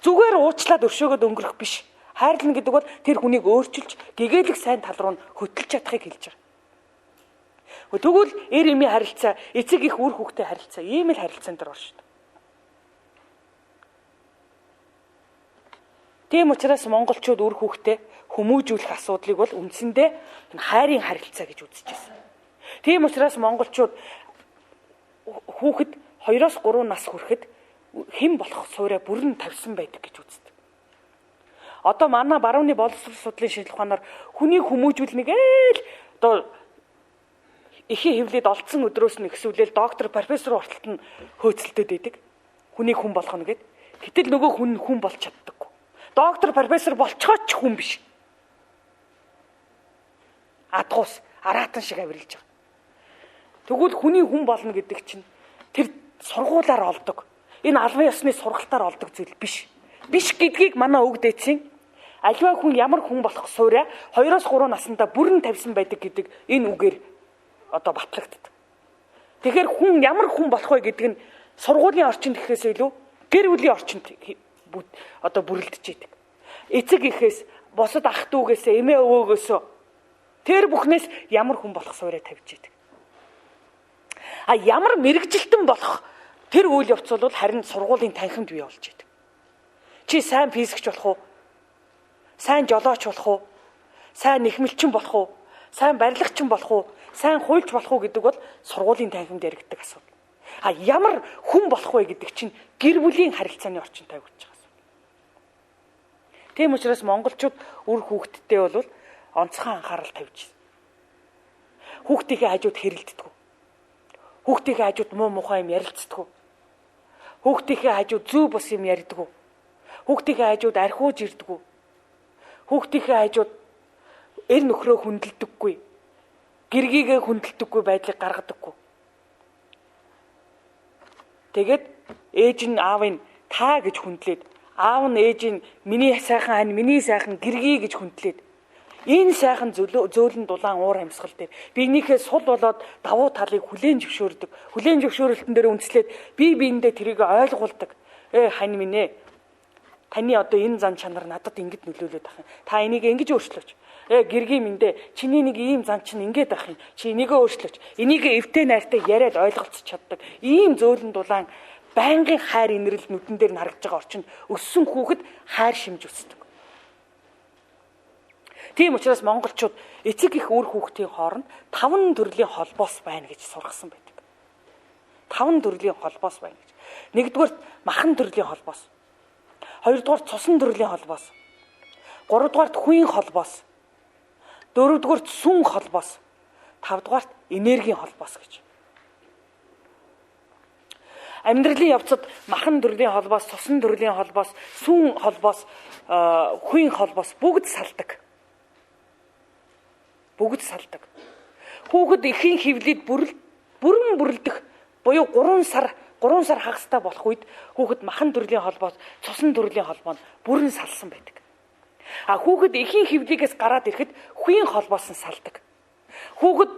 Speaker 1: Зүгээр уучлаад өршөөгөөд өнгөрөх биш. Хайрлна гэдэг бол тэр хүнийг өөрчилж гэгээлэг сайн тал руу хөтлөж чадахыг хэлж байгаа. Тэгвэл эр эмийн харилцаа, эцэг их үр хүүхдтэй харилцаа, ийм л харилцаан дээр орно шүү дээ. Тийм учраас монголчууд үр хүүхдтэй хүмүүжүүлэх асуудлыг бол үндсэндээ хайрын харилцаа гэж үзэж байна. Тийм учраас монголчууд хүүхэд 2-3 нас хүрэхэд хэн болох суурэ бүрэн тавьсан байдаг гэж үздэг. Одоо манай барууны боловсрол судлалын шинжилгээ ухаанаар хүний хүмүүжүүлнэг одоо эхийн хөвлөд олдсон өдрөөс нь ихсүүлэл доктор, профессор хүртэлт нь хөөцөлдөд байдаг. Хүнийг хүн болгоно гэд. Гэтэл нөгөө хүн болж чаддаггүй. Доктор, профессор болцохооч хүн биш. Адгуус, араатан шиг авирлж байгаа. Тэгвэл хүний хүн болно гэдэг чинь тэр сургуулаар олдог. Энэ албан ёсны сургалтаар олдог зүйл биш. Биш гэдгийг манай өвөг дээдсийн аливаа хүн ямар хүн болох суурьа 2-3 наснда бүрэн тавьсан байдаг гэдэг энэ үгээр одоо батлагддаг. Тэгэхээр хүн ямар хүн болох вэ гэдэг нь сургуулийн орчинд гэхээс илүү гэр бүлийн орчинд одоо бүрэлдэж идэг. Эцэг эхээс, босод ах дүүгээсээ, эмээ өвөөгөөсөө тэр бүхнээс ямар хүн болох суурьа тавьж идэг. Ямар мэрэгжилтэн болох тэр үйл явц бол харин сургуулийн танхимд бий болж идэг. Чи сайн физикч болох уу? Сайн жолооч болох уу? Сайн нэхмэлчин болох уу? Сайн барилгачин болох уу? Сайн хуульч болох уу гэдэг бол сургуулийн танхимд яригддаг асуудал. Ямар хүн болох вэ гэдэг чинь гэр бүлийн харилцааны орчинд тавьж байгаа асуудал. Тийм учраас монголчууд үр хүүхдтэй бол онцгой анхаарал тавьж байна. Хүүхдийнхээ хажууд хэрэлддэг. Хүүхдийнхээ хажууд муу мухай юм ярилцдаг. Хүүхдийнхээ хажууд зүү бус юм ярьдаг. Хүүхдийнхээ хажууд архиуж ирдэг. Хүүхдийнхээ хажууд эр нөхрөө хүндэлдэггүй. Гэргийгээ хүндэлдэггүй байдлыг гаргадаггүй. Тэгээд ээж нь аавын та гэж хүндлээд, аав нь ээж нь миний сайхан ань, миний сайхан гэргий гэж хүндлээд, энэ сайхан зөөлөн дулаан уур амьсгал дээр биенийхээ сул болоод давуу талыг хүлээн зөвшөөрдөг. Хүлээн зөвшөөрөлтөн дээр үндэслээд биендээ тэрийг ойлгуулдаг. Хань минь ээ. Таны одоо энэ зан чанар надад ингэж нөлөөлөд ах юм. Та энийг ингэж өөрчлөөч. Гэргий минь дээ. Чиний нэг ийм зан чинь ингэж ах юм. Чи энийгээ өөрчлөөч. Энийг эвтэй найртай яриад ойлголцож чаддаг. Ийм зөөлөн дулаан байнгын хайр инрэл нүдэн дээр харагдж байгаа орчинд өссөн хүүхэд хайр шимж өсдөг. Тийм учраас монголчууд эцэг их үр хүүхдийн хооронд 5 төрлийн холбоос байна гэж сургасан байдаг. 5 төрлийн холбоос байна гэж. Нэгдүгээр махан төрлийн холбоос. Хоёрдугаар цусан төрлийн холбоос. Гуравдугаар хүийн холбоос. Дөрөвдүгээр сүн холбоос. Тавдугаар энергийн холбоос гэж. Амьдралын явцад махан төрлийн холбоос, цусан төрлийн холбоос, сүн холбоос, хүийн холбоос бүгд салдаг. Бүгд салдаг. Хүүхэд эхийн хөвлөд бүрэн бүрлдэх буюу 3 сар хагастай болох үед хүүхэд махан төрлийн холбоос, цусан төрлийн холбоонд бүрэн салсан байдаг. Хүүхэд эхийн хөвлөгөөс гараад ирэхэд хүийн холбоос нь салдаг. Хүүхэд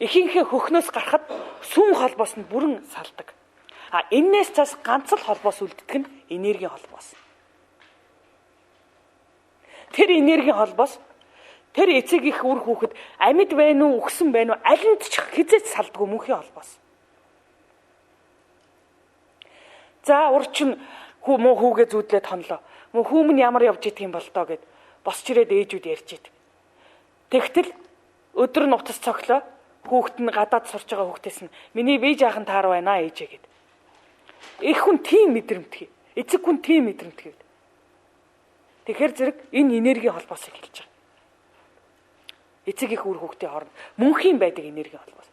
Speaker 1: эхийнхээ хөхнөөс гарахад сүн холбоос нь бүрэн салдаг. Энээс цаас ганц л холбоос үлддэг нь энергийн холбоос. Тэр энергийн холбоос тэр эцэг их үр хүүхэд амьд байна уу, үхсэн байна уу, аль нь ч хизээч салдгүй мөнхийн холбоос. За урчин муу хүүгээ зүүдлээд хонлоо. Муу хүү минь ямар явж идэх юм бол доо гэд босч ирээд ээжүүд ярьж идэг. Тэгтэл өдөр нь утас цоглоо хүүхэд нь гадаад сурч байгаа хүүхдээс нь миний бие жаахан таар байна ээжээ гэд. Эх хүн тийм мэдрэмтгий. Эцэг хүн тийм мэдрэмтгий. Тэгэхээр зэрэг энэ энергийн холбоосыг хэлж байгаа. Эцэг их үр хүүхдийн хооронд мөнхийн байдаг энергийн холбоос.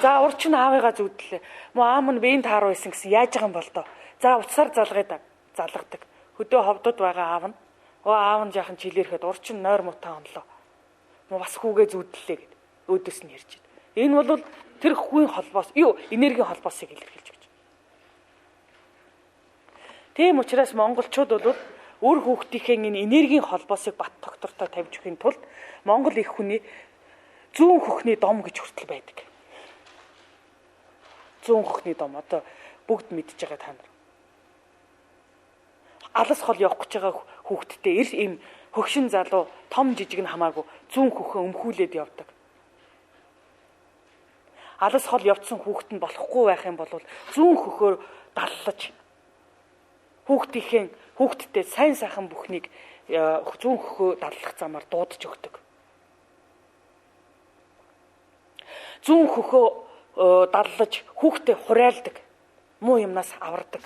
Speaker 1: За урчин аавыгаа зүүдлээ. Муу аам нь биеийн тааруу байсан гэсэн яаж байгаа юм бол доо. За утсаар залгадаг. Хөдөө ховдод байгаа аав нь аав нь жаахан чилээрхэд урчин нойр мутаа онлоо. Муу бас хүүгээ зүүдлээ гэд өөдөөс нь ярьж байна. Энэ бол тэр хүүгийн холбоос, энергийн холбоосыг илэрхийлж байгаа. Тийм учраас монголчууд бол үр хүүхдийнхээ энэ энергийн холбоосыг бат доктортой тавьж өгөхийн тулд монгол их хүний зүүн хөхний дом гэж хүртэл байдаг. Зүүн хөхний дом одоо бүгд мэдж байгаа та нар. Алас хол явах гэж байгаа хүүхдтэй ийм хөгшин залуу том жижиг нь хамаагүй зүүн хөхөө өмхүүлээд явдаг. Алас хол явцсан хүүхэд нь болохгүй байх юм бол зүүн хөхөөр даллаж хүүхдтэй сайн сайхан бүхнийг зүүн хөхөө даллах замаар дуудаж өгдөг. Зүүн хөхөө даллаж хүүхдээ хураалдаг. Муу юмнаас авардаг.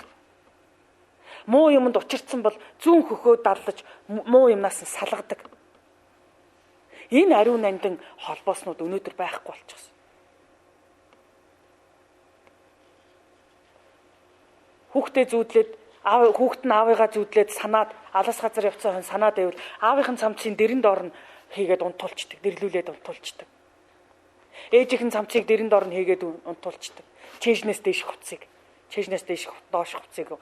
Speaker 1: Муу юмд учирцсан бол зүүн хөхөө даллаж муу юмнаас нь салгадаг. Энэ ариун нандин холбооснууд өнөөдөр байхгүй болчихсон. Хүүхдээ зүүдлээд хүүхэд нь аавыгаа зүүдлээд санаад алас газар явцсан хүн санаад байвал аавынхын цамцын дэрэн доор нь хийгээд унтуулчдаг, дэрлүүлээд унтуулчдаг. Ээжийнхэн цамцыг дэрэн доор нь хийгээд унтуулчдаг. Чэжнээс дээш хувцсыг, чэжнээс дээш доош хувцсыг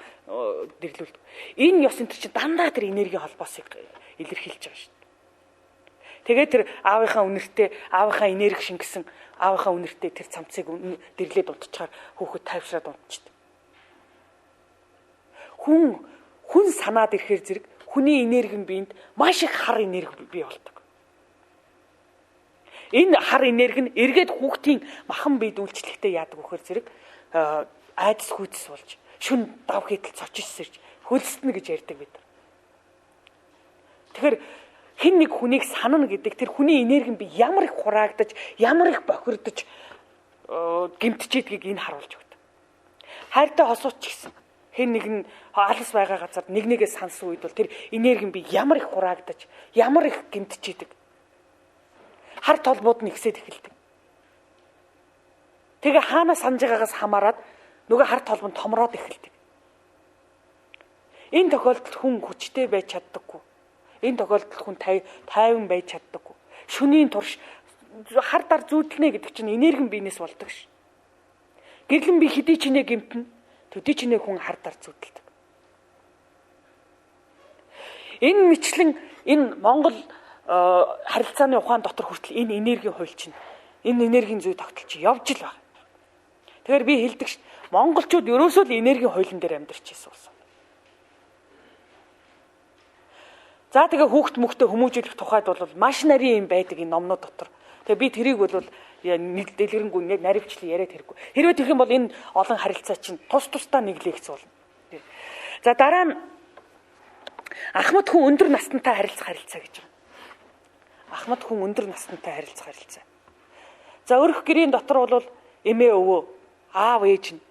Speaker 1: дэрлүүлдэг. Энэ ёс энэ чинь дандаа тэр энергийн холбоосыг илэрхийлж байгаа шүү дээ. Тэгээд тэр аавынхаа үнэртээ, аавынхаа энерги шингэсэн аавынхаа үнэртээ тэр цамцыг дэрлээд унтчихаар хүүхэд тайвшраад унтчихдаг. Хүн санаад ирэхээр зэрэг хүний энерги нь биед маш их хар энерги бий болдог. Энэ хар энерги нь эргээд хүүхдийн махан биед үйлчлэхдээ яадаг вөхөр зэрэг айдас хүйдэс болж шүн дав хийтэл цочиж сэрж хөлснө гэж ярьдаг бид. Тэгэхээр хэн нэг хүнийг санана гэдэг тэр хүний энерги нь би ямар их хураагдаж, ямар их бохирдож гэмтчиедгийг энэ харуулж өгдөг. Хайртай хосууч гэсэн хэн нэг нь алс байгаа газар нэгнийгээ сансан үед бол тэр энерги нь би ямар их хураагдаж, ямар их гэмтчиедэг. Хар толбууд нь ихсээд эхэлдэг. Тэгээ хаана санаж байгаагаас хамаарад нөгөө хар толбон томроод эхэлдэг. Энэ тохиолдолд хүн хүчтэй байж чаддаггүй. Энэ тохиолдолд хүн тайван байж чаддаггүй. Шөнийн турш хар дар зүүдлэнэ гэдэг чинь энерги нь биенээс болдог ш. Гэрлэн би хэдий ч нэ гэмтэн, төдий ч нэ хүн хар дар зүүдэлдэг. Энэ мэтлэн энэ Монгол харилцааны ухаан дотор хүртэл энэ энергийн хууль чинь, энэ энергийн зүй тогтол чинь явж л байна. Тэгэхээр би хэлдэг ш. Монголчууд ерөөсөө л энергийн хуулийн дээр амьдарч ирсэн улс. За тэгээ хүүхд мөхтө хүмүүжүүлэх тухайд бол маш нарийн юм байдаг энэ номнууд дотор. Тэгээ би тэрийг бол нэг дэлгэрэнгүй наривчлан яриад хэрэггүй. Хэрвээ тэгэх юм бол энэ олон харилцаа чинь тус тусдаа нэглэгдэж болно. За дараа нь ахмад хүн өндөр настантай харилцах харилцаа гэж байна. Ахмад хүн өндөр настантай харилцах харилцаа. За өрх гэрийн дотор бол эмээ өвөө, аав ээж нь.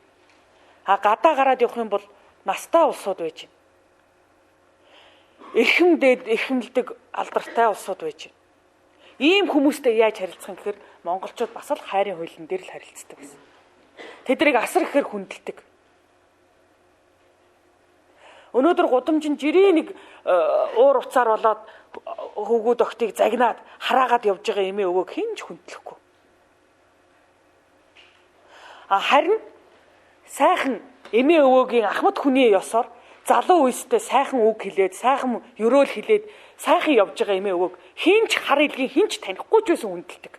Speaker 1: Гадаа гараад явах юм бол настай улсууд байж байна. Эрхэмлдэг алдартай улсууд байж байна. Ийм хүмүүстэй яаж харилцах юм гэхээр монголчууд бас л хайрын хуулийн дээр л харилцдаг гэсэн. Тэдрийг асар ихээр хүндэлдэг. Өнөөдөр гудамжин жирийн нэг уур уцаар болоод хөвгүүд охтыг загнаад хараагаад явж байгаа эмээ өвөөг хэн ч хүндлэхгүй. Харин сайхан эмээ өвөөгийн ахмад хүний ёсоор залуу үестэй сайхан үг хэлээд, сайхан ёроол хэлээд, сайхан явж байгаа эмээ өвөөг хинч хар илгийн хинч танихгүй ч байсан хүндэлдэг.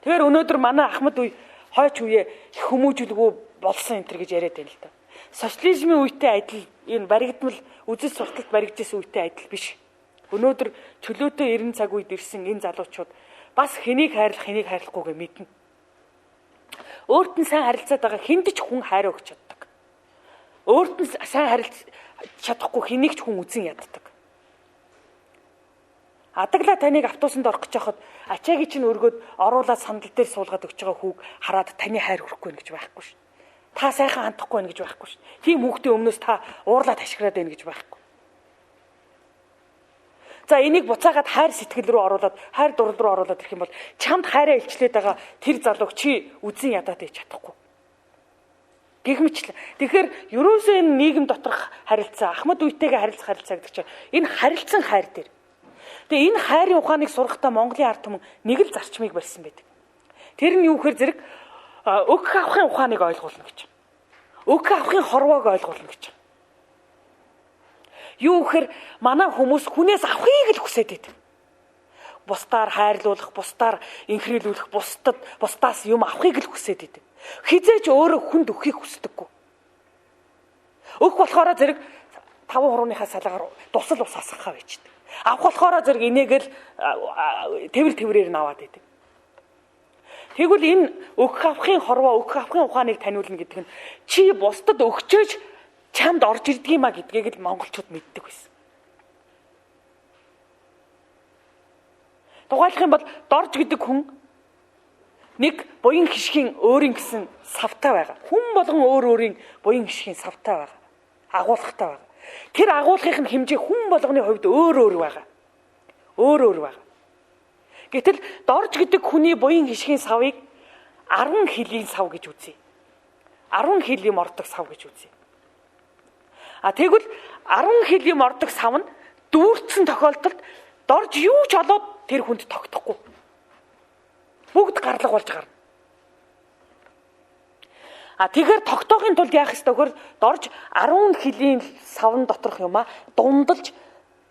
Speaker 1: Тэгэхээр өнөөдөр манай ахмад үе хойч үе хүмүүжүүлгүй болсон энэ төр гэж яриад байна л да. Социализмын үетэй адил энэ баригдмал үзэл сурталт баригдсан үетэй адил биш. Өнөөдөр чөлөөтэй 90 цаг үед ирсэн энэ залуучууд бас хэнийг хайрлах, хэнийг хайрлахгүйгээ мэднэ. Өөрт нь сайн харилцаад байгаа хүнд ч хүн хайр өгч чаддаг. Өөрт нь сайн харилцаж чадахгүй хэнийг ч хүн үзэн яддаг. Адаглаа таныг автобусанд орох гэж байхад ачаагийн чинь өргөд оруулаад сандал дээр суулгаад өгч байгаа хүүг хараад таны хайр хүрхгүй нэ гэж байхгүй шин. Та сайхан хандахгүй нэ гэж байхгүй шин. Тийм хүүхдийн өмнөөс та уурлаад ашиглаад байна гэж байхгүй. За энийг буцаагаад хайр сэтгэл рүү оруулаад, хайр дурал руу оруулаад ирэх юм бол чамд хайраа илчлээд байгаа тэр залууг чи үзэн ядаад ич чадахгүй. Гэгмэчлэн. Тэгэхээр ерөөсөө энэ нийгэм доторх харилцаа, ахмад үетэйгээ харилцах харилцаа гэдэг чинь энэ харилцан хайр дээр. Тэгээ энэ хайрын ухааныг сурахтаа Монголын ард түмэн нэг л зарчмыг барьсан байдаг. Тэр нь юу гэхээр зэрэг өгөх авахын ухааныг ойлгуулна гэж. Өгөх авахын хорвоог ойлгуулна гэж. Юу гэхээр манай хүмүүс хүнээс авахыг л хүсээд байдаг. Бусдаар хайрлуулах, бусдаар инхрийлүүлэх, бусдаас юм авахыг л хүсээд байдаг. Хизээч өөрөө хүнд өгөхийг хүсдэггүй. Өгөх болохоор зэрэг 5 хурууныхаа салгаар дусал ус асгахаа байждаг. Авах болохоор зэрэг инээгээл тэвэр-тэврээр нь аваад байдаг. Тэгвэл энэ өгөх авахын хорвоо, өгөх авахын ухааныг таниулна гэдэг нь чи бусдад өгчөөж чамд орж ирдэг юма гэдгийг л монголчууд мэддэг байсан. Тухайлах юм бол дорж гэдэг хүн нэг буян хишгийн өөрийн гэсэн савтай байгаа. Хүн болгон өөр өөрийн буян хишгийн савтай байгаа. Агуулгатай байгаа. Тэр агуулгын хэмжээ хүн болгоны хувьд өөр өөр байгаа. Өөр өөр байгаа. Гэтэл дорж гэдэг хүний буян хишгийн савыг 10 хилийн сав гэж үзье. 10 хил юм ордог сав гэж үзье. Тэгвэл 10 хил юм ордог сав нь дүүрсэн тохиолдолд дорж юу ч олоод тэр хүнд тогтохгүй. Бүгд гарлага болж гарна. Тэгэхээр тогтоохын тулд яах ёстой вэ? Дорж 10 хилийн савн доторх юм дундалж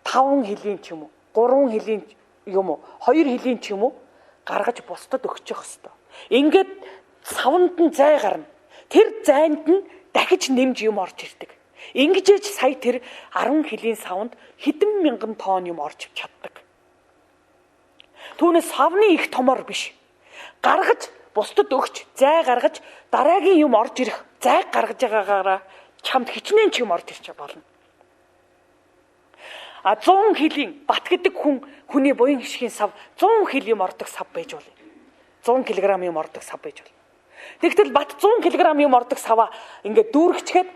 Speaker 1: 5 хилийн ч юм уу, 3 хилийн юм уу, 2 хилийн ч юм уу гаргаж бусдад өгчих ёстой. Ингээд савнд нь зай гарна. Тэр зайд нь дахиж нэмж юм орж ирдэг. Ингэжээч сая тэр 10 хилийн савнд хэдэн мянган тонн юм орж чаддаг. Түүнээс савны их томор биш. Гаргаж бусдад өгч, зай гаргаж дараагийн юм орж ирэх, зай гаргаж байгаагаараа чамд хичнээн ч юм орж ирч болно. 100 хилийн бат гэдэг хүний буян хишгийн сав 100 хил юм ордог сав байж болно. 100 кг юм ордог сав байж болно. Тэгтэл бат 100 кг юм ордог саваа ингээд дүүргчгээд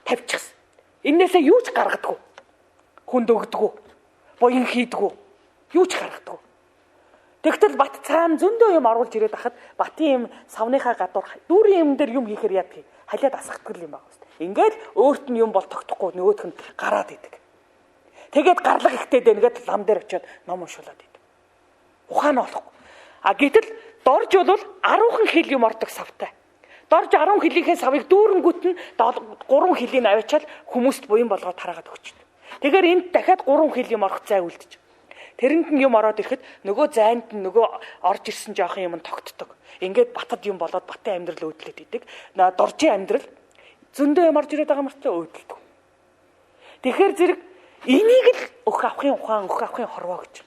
Speaker 1: тавьчихсан. Эннээсээ юу ч гаргадаггүй. Хүнд өгдөггүй. Буян хийдэггүй. Юу ч гаргадаггүй. Тэгтэл бат цаана зөндөө юм оруулж ирээд ахад батын юм савныхаа гадуур дүүрэн юм дээр юм хийхээр яадаг. Халиад асгадаг юм байна. Ингээд өөрт нь юм бол тогтохгүй нөгөөх нь гараад идэг. Тэгээд гарлага ихтэй дэнгээд лам дээр очиод ном уншуулад идэв. Ухаан олохгүй. Гэтэл дорж бол 10 хил юм ордог савтай. Дорж 10 хилийнхээ савыг дүүрэнгүүт нь 3 хилийн аваачаал хүмүүст буян болгоод тараагаад өгчдөг. Тэгэхээр энд дахиад 3 хил юм орох зай үлдэж. Тэрэнд нь юм ороод ирэхэд нөгөө зайнд нь нөгөө орж ирсэн жоохон юм тогтдог. Ингээд батад юм болоод батын амьдрал өөдлөд идэг. Доржийн амьдрал зөндөө юм орж ирээд байгаа мөртлөө өөдөлдөг. Тэгэхээр зэрэг энийг л өх авахын ухаан, өх авахын хорвоо гэж.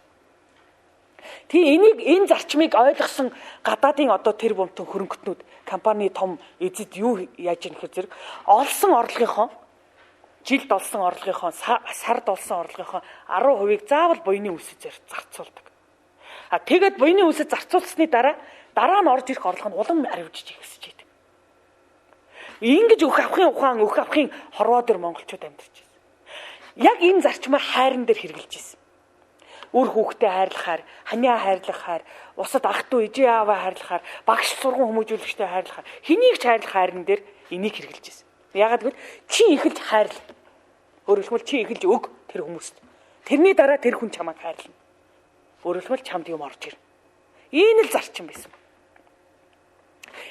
Speaker 1: Энэ зарчмыг ойлгосон гадаадын тэр бомтон хөрөнгөтнүүд компани том эзэд юу яаж ийм хэрэг олсон орлогынхоо жилд олсон орлогынхоо сард олсон орлогынхоо 10% заавал буйны үсэд зарцуулдаг. Тэгээд буйны үсэд зарцуулсны дараа нь орж ирэх орлого нь улам аривжиж ихсэж идэг. Ингэж өх авахын ухаан, өх авахын хорвоо дээр монголчууд амьдарч байна. Яг энэ зарчмаа хайран дээр хэрэгжилж байна. Үр хүүхдэд хайрлахаар, ханиа хайрлахаар, усад ах トゥ ижээ ааваа хайрлахаар, багш сургууль хүмүүжүүлэгчтэй хайрлахаар, хэнийг ч хайрлах хайран дээр энийг хэрэгжилж байна. Яагаад гэвэл чи ихэлж хайрл. Өөрөөр хэлбэл чи ихэлж өг тэр хүмүүст. Тэрний дараа тэр хүн чамайг хайрлна. Өөрөөр хэлбэл чамд юм орж ирнэ. Энэ л зарчим байсан.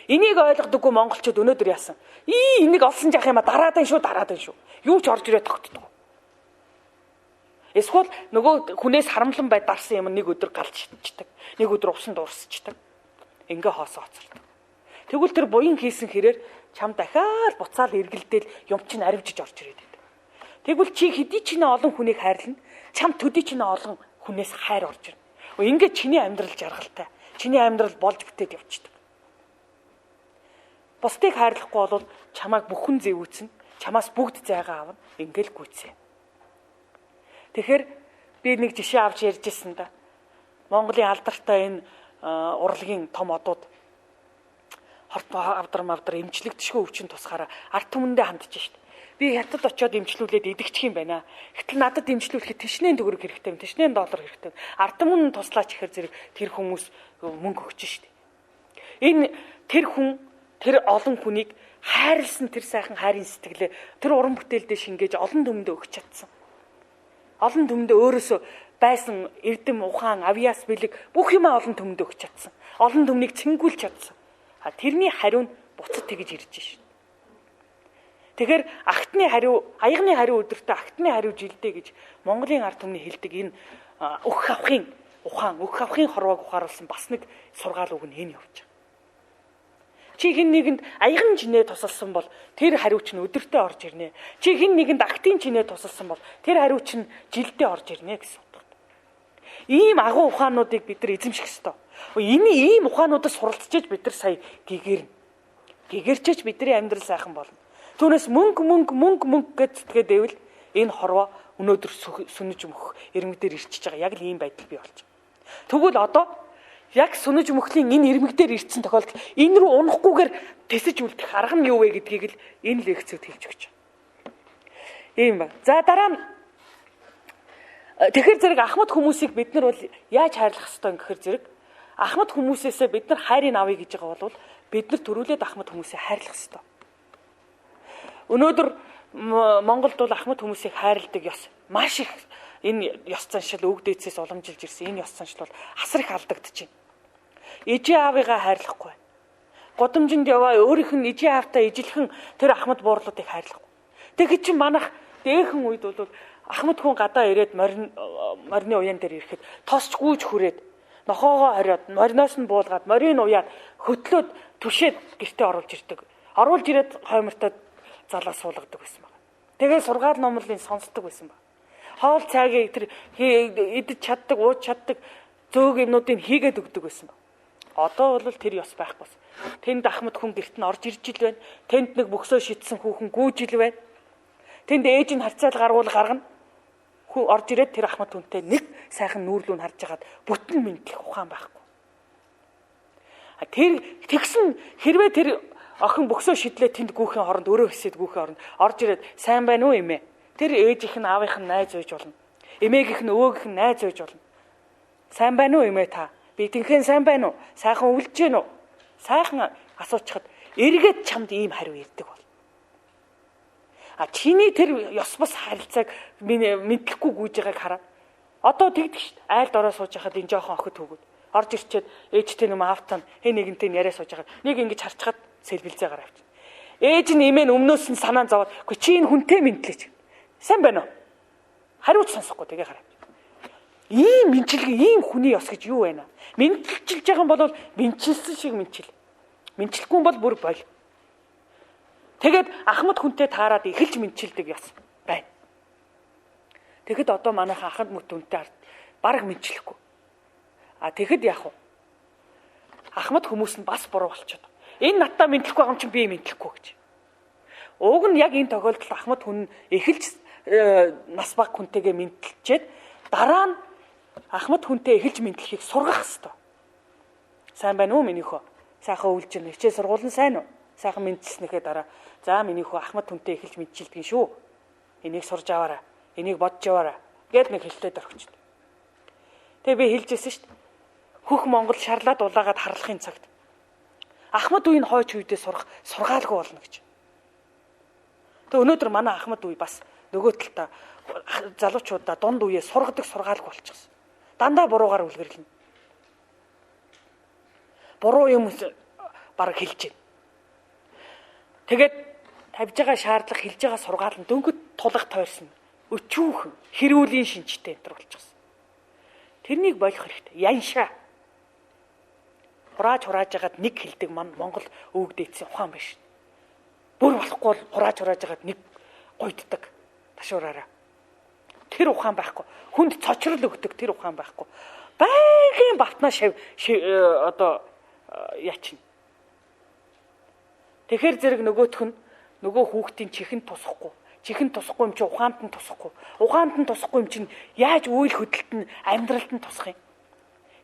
Speaker 1: Энийг ойлгодоггүй монголчууд өнөөдөр яасан? Энийг олсон жах юм дараадан шүү. Юу ч орж ирээ тогтдоггүй. Эсвэл нөгөө хүнээс харамлан бай дарсан юм нэг өдөр галж шидчихдэг. Нэг өдөр усанд уурсчихдаг. Ингээ хоосоо хоцордог. Тэгвэл тэр буян хийсэн хэрээр чам дахиад буцаал эргэлдээл юм чинь аривжиж орж ирээд байдаг. Тэгвэл чи хэдий ч нэ олон хүнийг хайрлна. Чам төдий ч нэ олон хүнээс хайр орж ирнэ. Ингээ чиний амьдрал жаргалтай. Чиний амьдрал болж бүтээд явчихдаг. Бусдыг хайрлахгүй бол чамайг бүхэн зэвүүцэн, чамаас бүгд зайгаа авна. Ингээл гүйцээ. Тэгэхээр би нэг жишээ авч ярьж ирсэн да. Монголын алдартай энэ урлагийн том одууд хортон авдар эмчлэгдэшгүй өвчин тусахаараа ард түмэндээ хандж шít. Би хятад очиод эмчлүүлээд идэгчих юм байна. Гэтэл надад эмчлүүлэхэд тишнээн төгрөг хэрэгтэй, тишнээн доллар хэрэгтэй. Ард түмэн туслаач гэхээр зэрэг тэр хүмүүс мөнгө өгч шít. Энэ тэр хүн тэр олон хүнийг хайрлсан тэр сайхан хайрын сэтгэлээ тэр уран бүтээлдээ шингээж олон түмэндээ өгч чадсан. Олон түмэндээ өөрөөсөө байсан эрдэм ухаан, авьяас бэлэг бүх юмаа олон түмэндээ өгч чадсан. Олон түмнийг цэнгүүлж чадсан. Тэрний хариу нь буцад тэгж ирж шít. Тэгэхээр аягны хариу өдөртөө агтны хариу жилдээ гэж Монголын ард түмний хэлдэг энэ өх авахын ухаан, өх авахын хорвоог ухааруулсан бас нэг сургаал үг нь энэ явж байгаа. Чи хэн нэгэнд аяган чинээ тусалсан бол тэр хариу чинь өдөртөө орж ирнэ. Чи хэн нэгэнд агтын чинээ тусалсан бол тэр хариу чинь жилдээ орж ирнэ гэсэн утгатай. Ийм агуу ухаануудыг бид нар эзэмших ёстой. Ийм ухаануудаас суралцж бид нар сая гэгэрнэ. Гэгэрчээч бидний амьдрал сайхан болно. Түүнээс мөнгө гэж зэтгээд байвал энэ хорвоо өнөөдөр сүнэж мөх ирмэг дээр ирчиж байгаа. Яг л ийм байдал бий болж байгаа. Тэгвэл одоо яг сүнэж мөхлийн энэ ирмэг дээр ирсэн тохиолдолд энэ рүү унахгүйгээр тэсэж үлдэх арга нь юу вэ гэдгийг л энэ лекцэд хэлж өгч байна. Ийм ба. За дараа нь тэгэхээр зэрэг ахмад хүмүүсийг бид нар бол яаж хайрлах ёстой гэхээр зэрэг ахмад хүмүүсээсээ бид нар хайрыг авъя гэж байгаа бол бид нар төрүүлээд ахмад хүмүүсээ хайрлах ёстой. өнөөдөр Монголд бол ахмад хүмүүсийг хайрладаг ёс маш их энэ ёс заншил өвөг дээдсээс уламжилж ирсэн энэ ёс заншил бол асар их алдагдчихэв. Ижээ аавыгаа хайрлахгүй. Годомжинд яваа өөрийнх нь ижээ аавтаа ижилхэн тэр ахмад буурлуудыг хайрлахгүй. Тэгэхэд чинь манайх дээхэн үед бол ахмад хүн гадаа ирээд морины уян дээр ирэхэд тосч гүйж хүрээд нохоогоо хориод мориноос нь буулгаад морийн уяад хөтлөөд түшээд гэртээ оруулж ирдэг. Оруулж ирээд хоймортоо залаа суулгадаг байсан байна. Тэгээ сургаал номлын сонсдог байсан байна. Хоол цайгийг тэр идэж чаддаг, ууж чаддаг зөөг юмнуудыг хийгээд өгдөг байсан байна. Одоо бол тэр ёс байхгүй. Тэнд ахмад хүн гэрт нь орж ирж ил байна. Тэнд нэг бөксөө шидсэн хүүхэн гүйж ил байна. Тэнд ээж нь харцаал гаргана. Хүн орж ирээд тэр ахмад хүнтэй нэг сайхан нүүрлүүн харж хагаад бүтэн мэдлэх ухаан байхгүй. Тэр тэгсэн хэрвээ тэр охин бөксөө шидлээ тэнд гүүхийн оронд өөрөө хэсэд гүүхийн оронд орж ирээд сайн байна уу эмээ? Тэр ээжийнх нь аавынх нь найз үйж болно. Эмээгийнх нь өвөөгийнх нь найз үйж болно. Сайн байна уу эмээ та? Би тэнхэн сайн байна уу? Сайхан өвлж гэнэ үү? Сайхан асуучихад эргээд чамд ийм хариу ирдэг бол. Чиний тэр ёс бус харилцааг мэдлэхгүй гүйж байгааг хараад одоо тэгдэг шүү дээ. Айлд ороо сууж байхад энэ жоохон охид хөвгүүд орж ирчээд ээжтэй юм аавтаа хэн нэгэнтэй яриа сууж байхад нэг ингэж харчгаад сэлбэлзээ гараа авчих. Ээж нь имэн өмнөөс нь санаа зовоод "Гүй чи энэ хүнтэй мэдлээч. Сайн байна уу?" Хариуц сонсохгүй тэгээ гараа. Ийм мэнчилгээ, ийм хүний ёс гэж юу байна? Мэнчилж байгаа юм бол мэнчилсэн шиг мэнчил. Мэнчилэхгүй бол бүр боль. Тэгэд ахмад хүнтэй таарад эхэлж мэнчилдэг ёс байна. Тэгэд одоо манайхан ахмад хүнтэй бараг мэнчилэхгүй. Тэгэд яах вэ? Ахмад хүмүүс нь бас буруу болчиход. Энэ надтай мэдлэхгүй байгаа юм чинь би мэдлэхгүй гэж. Уг нь яг энэ тохиолдолд ахмад хүн эхэлж нас баг хүнтэйгээ мэдлчихэд дараа нь ахмад хүнтэй эхэлж мэдлэхийг сургах хэрэгтэй. Сайн байна уу минийхөө? Сайхан өвлж байна. Хичээл сургууль нь сайн уу? Сайхан мэдчихснэхээ дараа за минийхөө ахмад хүнтэй эхэлж мэдчилдэг шүү. Энийг сурж аваарай. Энийг бодж яваарай. Гэт нэг хэлтээд орчихд. Тэгээ би хэлжсэн шүү дээ. Хөх Монгол шарлаад улаагаад харлахын цагт ахмад үеийн хойч үедээ сургаалгүй болно гэж. Тэгээ өнөөдөр манай ахмад үе бас нөгөө талдаа залуучуудаа дунд үеэ сургадаг сургаалгүй болчихсон. Дандаа буруугаар үлгэрлэнэ. Буруу юм бараг хэлж байна. Тэгээд тавьж байгаа шаардлага хэлж байгаа сургаал нь дөнгөж тулах тойрсон. Өчүүхэн хэрүүлийн шинжтэй энэ болчихсон. Тэрнийг болох хэрэгтэй. Яншаа. Хурааж байгаад нэг хэлдэг Монгол өвөг дээдсийн ухаан биш. Бүр болохгүй бол хурааж байгаад нэг гойддаг. Ташуураараа. Тэр ухаан байхгүй. Хүнд цочрол өгдөг тэр ухаан байхгүй. Байнгын балтнаа одоо яачин. Тэгэхэр зэрэг нөгөөх нь нөгөө хүүхдийн чихэнд тусахгүй. Чихэнд тусахгүй юм чи ухаанд нь тусахгүй. Ухаанд нь тусахгүй юм чинь яаж үйл хөдлөлт нь амьдралд нь тусах юм?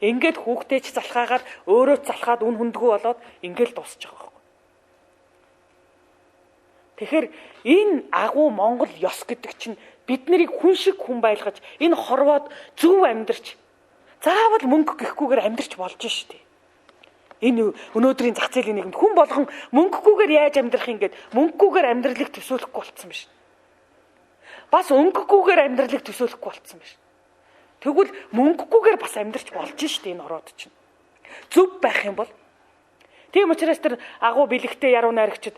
Speaker 1: Ингээд хүүхдээч залхаагаад өөрөө залхаад үн хүндгүү болоод ингээд дуусчих واخ. Тэгэхээр энэ агуу Монгол ёс гэдэг чинь бид нарыг хүн шиг хүн байлгаж энэ хорвоод зөв амьдарч заавал мөнгө гэхгүйгээр амьдарч болж штэ. Энэ өнөөдрийн зах зээлийн нийгэмд хүн болгон мөнгөгүйгээр яаж амьдрах юм гээд мөнгөгүйгээр амьдралыг төсөөлөхгүй болцсон байна. Бас өнгөгүйгээр амьдралыг төсөөлөхгүй болцсон байна. Тэгвэл мөнгөгүйгээр бас амьдрч болж штэ энэ ороод чинь. Зөв байх юм бол тийм учраас тэр агуу бэлэгтэй яруу найрагчид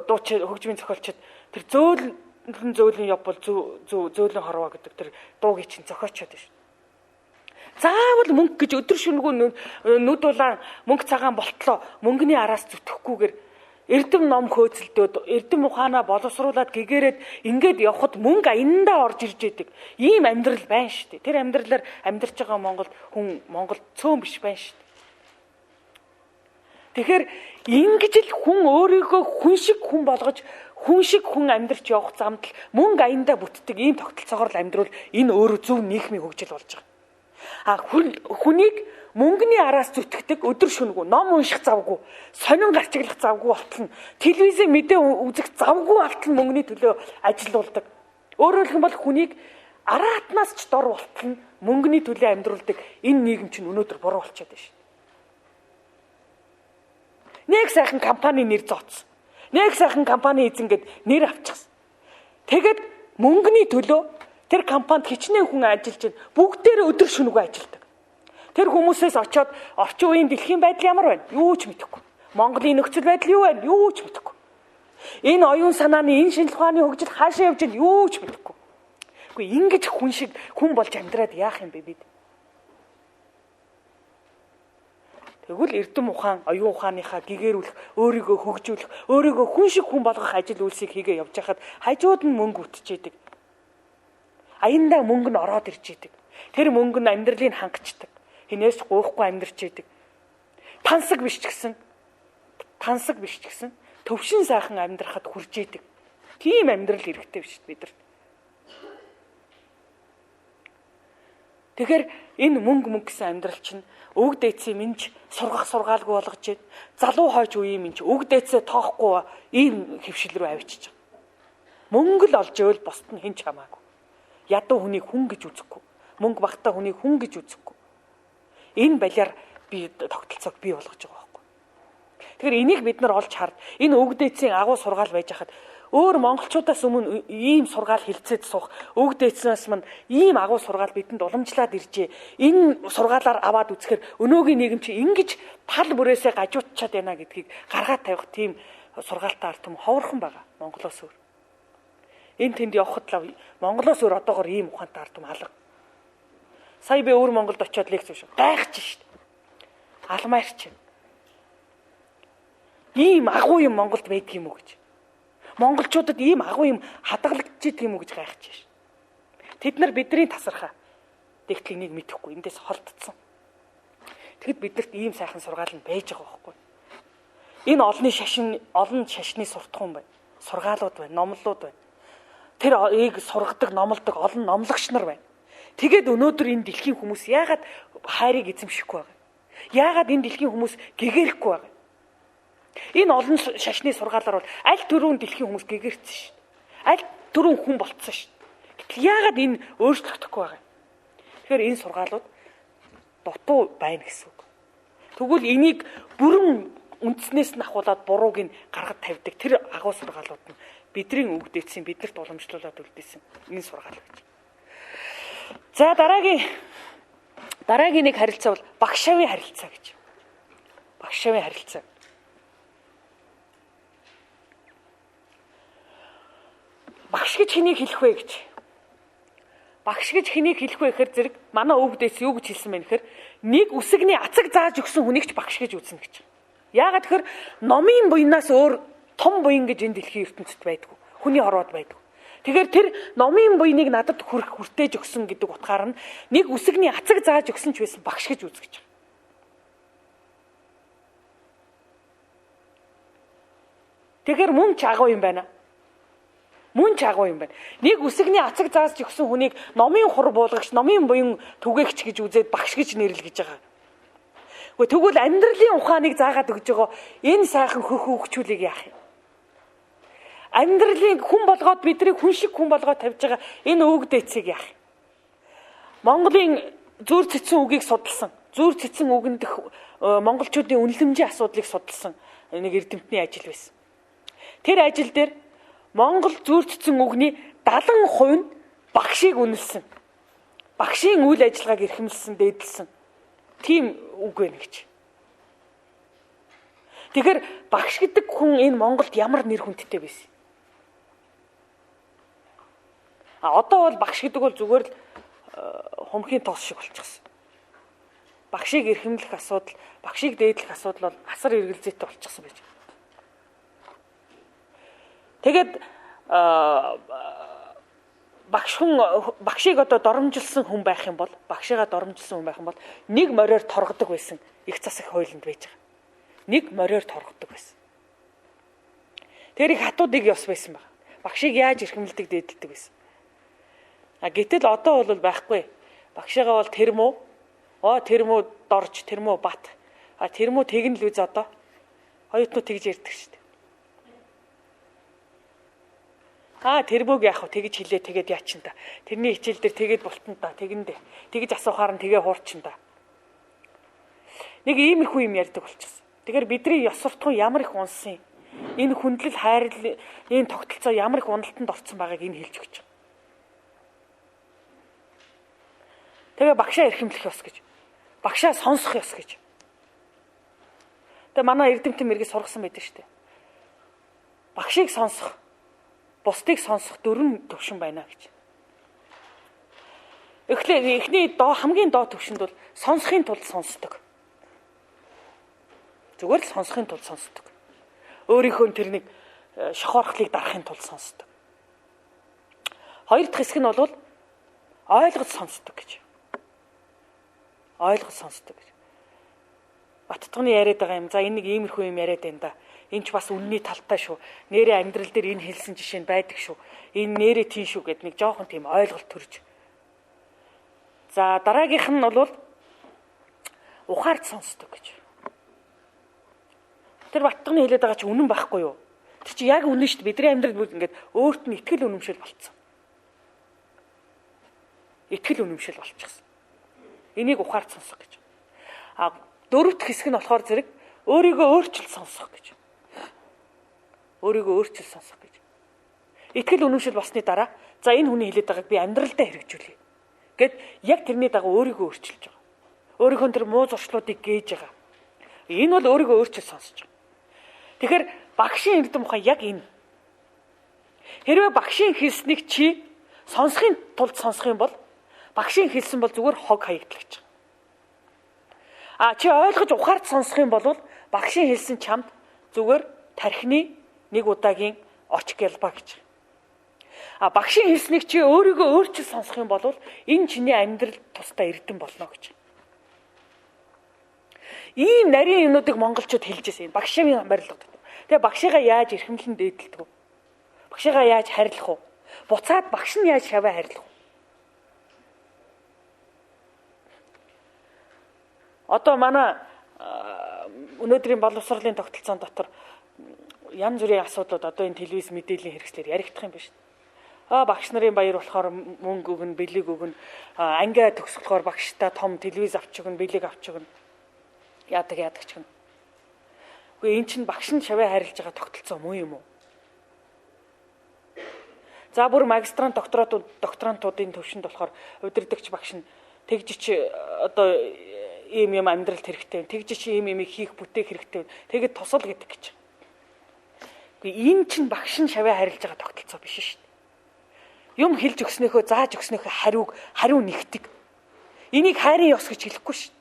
Speaker 1: дууч хөгжмийн зохиолчид тэр зөөлөн явбал зөөлөн хорвоо гэдэг тэр дуугийн чинь зохиочод байна. Заавал мөнгө гэж өдөр шөнөгүй нүд улаан мөнгө цагаан болтлоо мөнгөний араас зүтгэхгүйгээр эрдэм ном хөөцөлдөөд эрдэм ухаанаа боловсруулад гэгээрээд ингээд явхад мөнгө аяндаа орж ирж идэг ийм амьдрал байна шүү дээ. Тэр амьдралаар амьдарч байгаа Монгол цөөн биш байна шүү дээ. Тэгэхээр ингэж л хүн өөрийгөө хүн шиг хүн болгож хүн шиг хүн амьдрч явах замд л мөнгө аяндаа бүтдэг ийм тогтолцоогоор л амьдрал энэ өөрөө зөв нийгмийн хөгжил болж байгаа. Хүнийг мөнгөний араас зүтгэдэг өдөр шөнөгүй ном унших завгүй сонин гарчиглах завгүй болтол нь телевизэн мэдээ үзэх завгүй болтол нь мөнгөний төлөө ажилуулдаг. Өөрөөр хэлбэл хүнийг араатнаас ч дор болтол нь мөнгөний төлөө амьдруулдаг энэ нийгэм чинь өнөөдөр буруу болчиход байна шүү. Нэг сайхан компани нэр зооцсон. Нэг сайхан компани эзэнгээд нэр авчихсан. Тэгэд мөнгөний төлөө тэр компанид хичнээн хүн ажиллаж байна. Бүгдээр өдөр шөнөгүй ажилладаг. Тэр хүмүүсээс очиод орчин үеийн дэлхийн байдал ямар байна? Юу ч мэдэхгүй. Монголын нөхцөл байдал юу байна? Юу ч мэдэхгүй. Энэ оюун санааны, энэ шинжлэх ухааны хөгжил хаашаа явж байна? Юу ч мэдэхгүй. Үгүй ингэж хүн шиг хүн болж амьдраад яах юм бэ бид? Тэгвэл эрдэм ухаан, оюун ухааныхаа гэгэрүүлэх, өөрийгөө хөгжүүлэх, өөрийгөө хүн шиг хүн болгох ажил үйлсийг хийгээ явж хахад хажууд нь мөнгө үтчихэдэг. Аяндаа мөнгө нь ороод ирж идэг. Тэр мөнгө нь амьдралыг хангачдаг. Хинээс гоохгүй амьдарч идэг. Тансаг биш ч гэсэн төвшин сайхан амьдрахад хүрж идэг. Тийм амьдрал хэрэгтэй биш бидэрт. Тэгэхээр энэ мөнгө гэсэн амьдрал чинь өвөг дээдсийн минь сургах сургаалгүй болгож байна. Залуу хойч үеийн минь өвөг дээдсээ тоохгүй ийм хөвшил рүү авчиж байгаа. Мөнгө л олж ивэл босд нь хэн ч хамаагүй. Ядуу хүнийг хүн гэж үзэхгүй. Мөнгө багтаа хүнийг хүн гэж үзэхгүй. Энэ балиар би тогтолцоог бий болгож байгаа байхгүй. Тэгэхээр энийг бид нар олж хард. Энэ өвөг дээдсийн агуу сургаал байж хахад өөр монголчуудаас өмнө ийм сургаал хилцээд суух, өвөг дээдснээс мань ийм агуу сургаал бидэнд уламжлаад иржээ. Энэ сургаалаар аваад үзэхээр өнөөгийн нийгэм чи ингэж тал бүрээсээ гажуутчаад байна гэдгийг гаргаад тавих тийм сургаалтай ард түмэн ховорхон байгаа Монголоос өөр. Энэ тэнд явхад л Монголоос өөр одоогоор ийм ухаантай ард түмэн алга. Сая би өөр Монголд очиод лекц уншив. Гайхаж шít. Алмаарч. Ийм агуу юм Монголд байдаг юм уу гэж. Монголчуудад ийм агуу юм хадгалагдчих юм уу гэж гайхаж шít. Тэд нар бидний тасархаа. Тэгтэл энийг мэдэхгүй. Эндээс холдсон. Тэгэд бидэрт ийм сайхан сургаал нь байж байгаа байхгүй. Энэ олон шашны суртахуун байна. Сургаалууд байна, номлууд байна. Тэр ээг сургадаг, номлодог олон номлогч нар байна. Тэгээд өнөөдөр энэ дэлхийн хүмүүс яагаад хайрыг эзэмшихгүй байгаа? Яагаад энэ дэлхийн хүмүүс гэгэрхгүй байгаа? Энэ олон шашны сургаалаар бол аль түрүүн дэлхийн хүмүүс гэгэрсэн шүү дээ. Аль түрүүн хүн болцсон шүү дээ. Гэтэл яагаад энэ өөрчлөгдөхгүй байгаа? Тэгэхээр энэ сургаалууд дутуу байна гэсэн үг. Тэгвэл энийг бүрэн үндснээс нь ахуулаад бурууг нь гаргад тавьдаг тэр агуу сургаалууд нь бидний өвөг дээдсийн биднэрт уламжлуулаад үлдээсэн энэ сургаал гэж. За дараагийн нэг харилцаа бол багшаавын харилцаа гэж. Багшаавын харилцаа. Багш гэж хэнийг хэлэх вэ гэж. Багш гэж хэнийг хэлэх вэ гэхээр зэрэг манай өвөг дээдс юу гэж хэлсэн бэ гэхээр нэг үсэгний ацаг зааж өгсөн хүнийг ч багш гэж үзнэ гэж. Яагаад тэгэхээр номын буйнаас өөр том буян гэж энэ дэлхийн ертөнцид байдгүй. Хүний хорвоод байдгүй. Тэгэхээр тэр номын буйныг надад хүртээж өгсөн гэдэг утгаар нь нэг үсэгний ацаг зааж өгсөн ч байсан багш гэж үзэж байгаа. Тэгэхээр мөн ч агуу юм байна. Мөн ч агуу юм байна. Нэг үсэгний ацаг зааж өгсөн хүнийг номын хур буулгагч, номын буян түгээгч гэж үзээд багш гэж нэрлэж байгаа. Тэгвэл амьдралын ухааныг заагаад өгж байгаа энэ сайхан хөгжүүлийг яах юм? Амьдралын хүн болгоод биднийг хүн шиг хүн болгоод тавьж байгаа энэ өвөг дээдсийг яах юм? Монголын зүр цэцэн үгийг судалсан, зүр цэцэн үгэнд монголчуудын үнэлэмжийн асуудлыг судалсан нэг эрдэмтний ажил байсан. Тэр ажил дээр Монгол зүр цэцэн үгний 70% нь багшийг үнэлсэн. Багшийн үйл ажиллагааг эрхэмлсэн, дээдлсэн. Тийм үг байна гэж. Тэгэхээр багш гэдэг хүн энэ Монголд ямар нэр хүндтэй байсан? Одоо бол багш гэдэг бол зүгээр л хумхийн тоос шиг болчихсон. Багшийг эрхэмлэх асуудал, багшийг дээдлэх асуудал бол асар эргэлзээтэй болчихсон байж. Тэгээд багшийг одоо доромжилсан хүн байх юм бол, багшигаа доромжилсан хүн байх юм бол нэг мориор торгодог байсан их засаг хуулинд байж байгаа. Нэг мориор торгодог байсан. Тэр их хатуудыг ёс байсан байна. Багшийг яаж эрхэмлдэг дээдэлдэг байсан. Гэтэл одоо бол байхгүй. Багшигаа бол тэр муу дорж, тэр муу бат. Тэр муу тэгнэ л үз одоо. Хоёртноо тэгж ярьдаг шүү дээ. Тэр мөг яах вэ? Тэгж хэлээ тэгээд яачин та. Тэрний хичээл дээр тэгээд болтон та. Тэгэндээ. Тэгж асуухаар нь тэгээ хуурчин та. Нэг иймэрхүү юм ярьдаг болчихсон. Тэгэхээр бидний ёс суртахуун ямар их унсан юм. Энэ хүндлэл хайрлал энэ тогтолцоо ямар их уналтанд орсон байгааг энэ хэлж өгч байгаа. Тэгээ багшаа эрхэмлэх ёс гэж. Багшаа сонсох ёс гэж. Тэгээ манай эрдэмтэн мэргийг сургасан байдаг шүү дээ. Багшийг сонсох, бусдыг сонсох дөрвөн төвшин байна гэж. Эхний хамгийн доод төвшөнд бол сонсохын тулд сонсдог. Зүгээр л сонсохын тулд сонсдог. Өөрийнхөө тэр нэг шохоорхлыг дарахын тулд сонсдог. Хоёр дахь хэсэг нь бол ойлгож сонсдог гэж. Ойлгож сонсдог гэж. Баттганы яриад байгаа юм. За энэ нэг иймэрхүү юм яриад байна да. Энэ ч бас үнний талтай шүү. Нэрээ амьдрал дээр энэ хэлсэн жишээ нь байдаг шүү. Энэ нэрээ тийм шүү гэд нэг жоохон тийм ойлголт төрж. За дараагийнх нь бол ухаард сонсдог гэж. Тэр баттганы хэлээд байгаа чи үнэн байхгүй юу? Тэр чи яг үнэн шүү дээ. Бидний амьдрал бүр ингээд өөрт нь итгэл үнэмшил болцсон. Итгэл үнэмшил болчихсон. Энийг ухаард сонсох гэж. Дөрөв дэх хэсэг нь болохоор зэрэг өөрийгөө өөрчил сонсох гэж. Өөрийгөө өөрчил сонсох гэж. Итгэл үнэмшил болсны дараа за энэ хүний хэлээд байгааг би амьдралдаа хэрэгжүүлье гэд яг тэрний дагуу өөрийгөө өөрчилж байгаа. Өөрийнхөө тэр муу зуршлуудыг гээж байгаа. Энэ бол өөрийгөө өөрчил сонсож байгаа. Тэгэхээр багшийн эрдэм ухаан яг энэ. Хэрвээ багшийн хэлснийг чи сонсохын тулд сонсох юм бол багшийн хэлсэн бол зүгээр хог хаягдлагч. Чи ойлгож ухаард сонсох юм бол багшийн хэлсэн чамд зүгээр тархины нэг удаагийн оч гэлба гэж. Багшийн хэлснийг чи өөрийгөө өөрчил сонсох юм бол энэ чиний амьдрал тусдаа эрдэм болно гэж. Ийм нарийн юмнуудыг монголчууд хэлж ирсэн. Багшийн барилга. Тэгээ багшигаа яаж эрхэмлэн дээдэлдэг вэ? Багшигаа яаж харилцах вэ? Буцаад багш нь яаж шаваа харилцах вэ? Одоо манай өнөөдрийн боловсролын тогтолцоон дотор янз бүрийн асуудлууд одоо энэ телевиз мэдээллийн хэрэгслэр яригдах юм байна шүү дээ. Багш нарын баяр болохоор мөнгө өгнө, бэлэг өгнө. Ангиа төгсгөхөөр багштай том телевиз авч өгнө, бэлэг авч өгнө. Яадаг ч гэнэ. Үгүй эн чинь багш нь шаваа харилцаж байгаа тогтолцоо муу юм уу? За бүр магистрант докторантуудын төвшөнд болохоор удирдагч багш нь тэгжич одоо ийм юм амьдралд хэрэгтэй. Тэгжич ийм юм хийх бүтээх хэрэгтэй. Тэгэд тусал гэдэг гэж. Үгүй энэ чинь багш нь шаваа харилцаж байгаа тогтолцоо биш шүү дээ. Юм хэлж өгснөөхөө зааж өгснөөхөө хариу нэгдэг. Энийг хайрын ёс гэж хэлэхгүй шүү.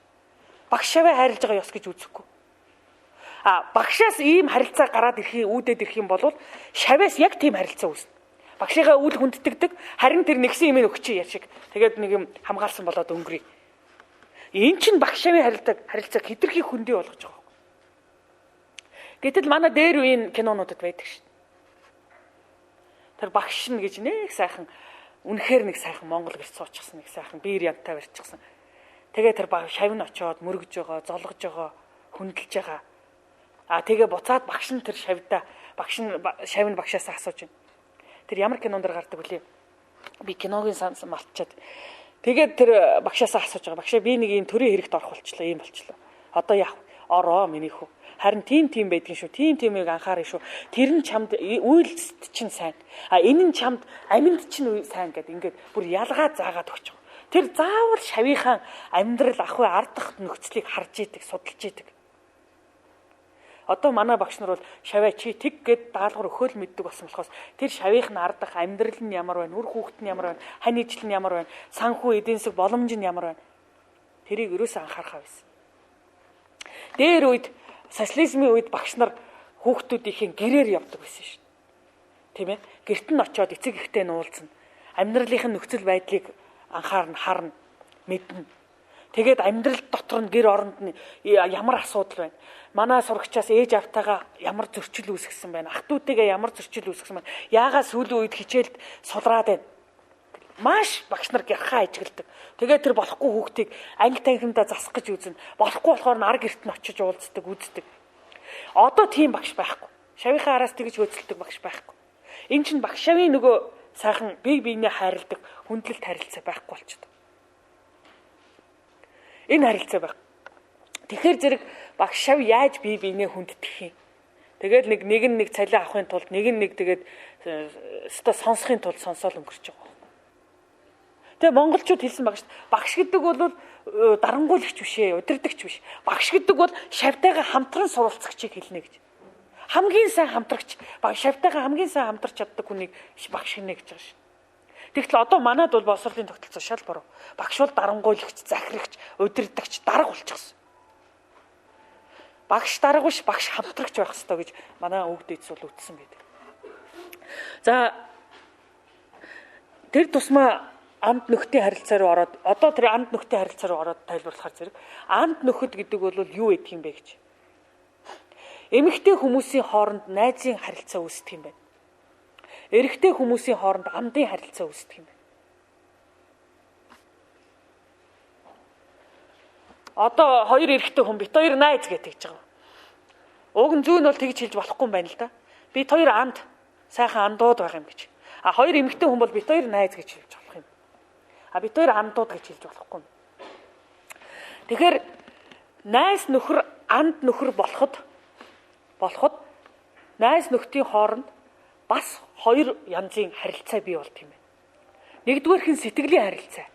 Speaker 1: Багш шаваа хайрлаж байгаа ёс гэж үзэхгүй. Багшаас ийм харилцаа гараад үүдээд ирэх юм бол шаваас яг тийм харилцаа үүснэ. Багшигаа үл хүнддэгдэг, харин тэр нэгсэн юм өгчий яа шиг. Тэгээд нэг юм хамгаалсан болоод өнгөрье. Энэ чинь багш шавын харилцааг хэтэрхий хөндөй болгож байгаа. Гэтэл манай дээр үеийн кинонуудад байдаг шүү. Тэр багш нь гэж нэг сайхан үнэхээр нэг сайхан Монгол гэж суучихсан нэг сайхан биер янтай барьчихсан. Тэгээ тэр шавь нь очиод мөргөж байгаа, золгож байгаа, хүндэлж байгаа. Тэгээ буцаад багш нь тэр шавьдаа шавь нь багшаас асууж байна. Тэр ямар кинонд гардаг вүлээ? Би киногийн сан мартчихад. Тэгээд тэр багшаас асууж байгаа. Багшаа би нэг юм төрийн хэрэгт орох болчлоо, ийм болчлоо. Одоо яах вэ? Ороо миний хүү. Харин тийм байдгийн шүү. Тиймийг анхаарах шүү. Тэр нь чамд үйлдэст чинь сайн. Энэ нь чамд аминд чинь сайн гэд ингээд бүр ялгаа заагаад өгч байгаа. Тэр заавал шавийнхаа амьдрал ахуй ардах нөхцөлийг харж идэг, судалж идэг. Одоо манай багш нар бол шаваа чи тэг гэд даалгавар өгөөл мэддэг болсон болохоос тэр шавийнх нь ардах амьдрал нь ямар байна, үр хүүхэд нь ямар байна, хань ижил нь ямар байна, санхүү эдийн засаг боломж нь ямар байна. Тэрийг ерөөсөө анхаарахаа байсан. Дээр үед социализмын үед багш нар хүүхдүүдийн гэрээр явдаг байсан шүү дээ. Тийм ээ? Гэрт нь очиод эцэг ихтэй нуулзна. Амьдралынх нь нөхцөл байдлыг анхаарна, харна, мэднэ. Тэгээд амьдрал дотор нь гэр оронд нь ямар асуудал байна. Манай сурагчаас ээж автайгаа ямар зөрчил үүсгэсэн байна. Ах дүүтэйгээ ямар зөрчил үүсгэсэн байна. Яагаад сүүлийн үед хичээлд сулраад байна. Маш багш нар гярхаа ажигладаг. Тэгээд тэр болохгүй хүүхдийг анги танхимдаа засах гэж үзнэ. Болохгүй болохоор нар гэрт нь очиж уулздаг, үздэг. Одоо тийм багш байхгүй. Шавийнхаа араас тэгж хөөцөлдөг багш байхгүй. Энэ чинь багш шавийн нөгөө сайхан бие биенээ хайрладаг, хүндлэлт харилцаа байхгүй болчихдог. Энэ харилцаа байх. Тэгэхээр зэрэг багш шав яаж бие биенээ хүнддэх юм? Тэгээд нэг цалин авахын тулд нэг тэгээд өстой сонсохын тулд сонсоол өнгөрч байгаа. Тэгээ монголчууд хэлсэн байгаа шүү дээ. Багш гэдэг бол дарангуйлагч биш ээ, удирдагч биш. Багш гэдэг бол шавтайгаа хамтран суралцагчийг хэлнэ гэж. Хамгийн сайн хамтрагч, шавтайгаа хамгийн сайн хамтарч чаддаг хүнийг багш гинэ гэж байгаа шүү. Тэгтэл одоо манайд бол боловсролын тогтолцоо шал буруу. Багш бол дарангуйлагч, захирагч, удирдагч, дарга болчихсон. Багш дарга биш, багш хамтрагч байх хэрэгтэй гэж манай өвд эдс бол үтсэн байдаг. За тэр тусмаа амд нөхдийн харилцаа руу ороод одоо тэр амд нөхдийн харилцаа руу ороод тайлбарлахаар зэрэг амд нөхөд гэдэг бол юу гэдэг юм бэ гэж. Эмэгтэй хүмүүсийн хооронд найзын харилцаа үүсдэг юм байна. Эрэгтэй хүмүүсийн хооронд амдын харилцаа үүсдэг юм байна. Одоо хоёр эрэгтэй хүн бит хоёр найз гэж тэгж байгаа. Уг нь зүүн бол тэгж хэлж болохгүй юм байна л да. Бит хоёр амд сайхан андууд байгаа юм гэж. А хоёр эмэгтэй хүн бол бит хоёр найз гэж хэлж болох юм. А бит хоёр амдууд гэж хэлж болохгүй юм. Тэгэхээр найз нөхөр амд нөхөр болоход найз нөхдийн хооронд бас хоёр янзын харилцаа бий болт юм байна. Нэгдүгээрх нь сэтгэлийн харилцаа.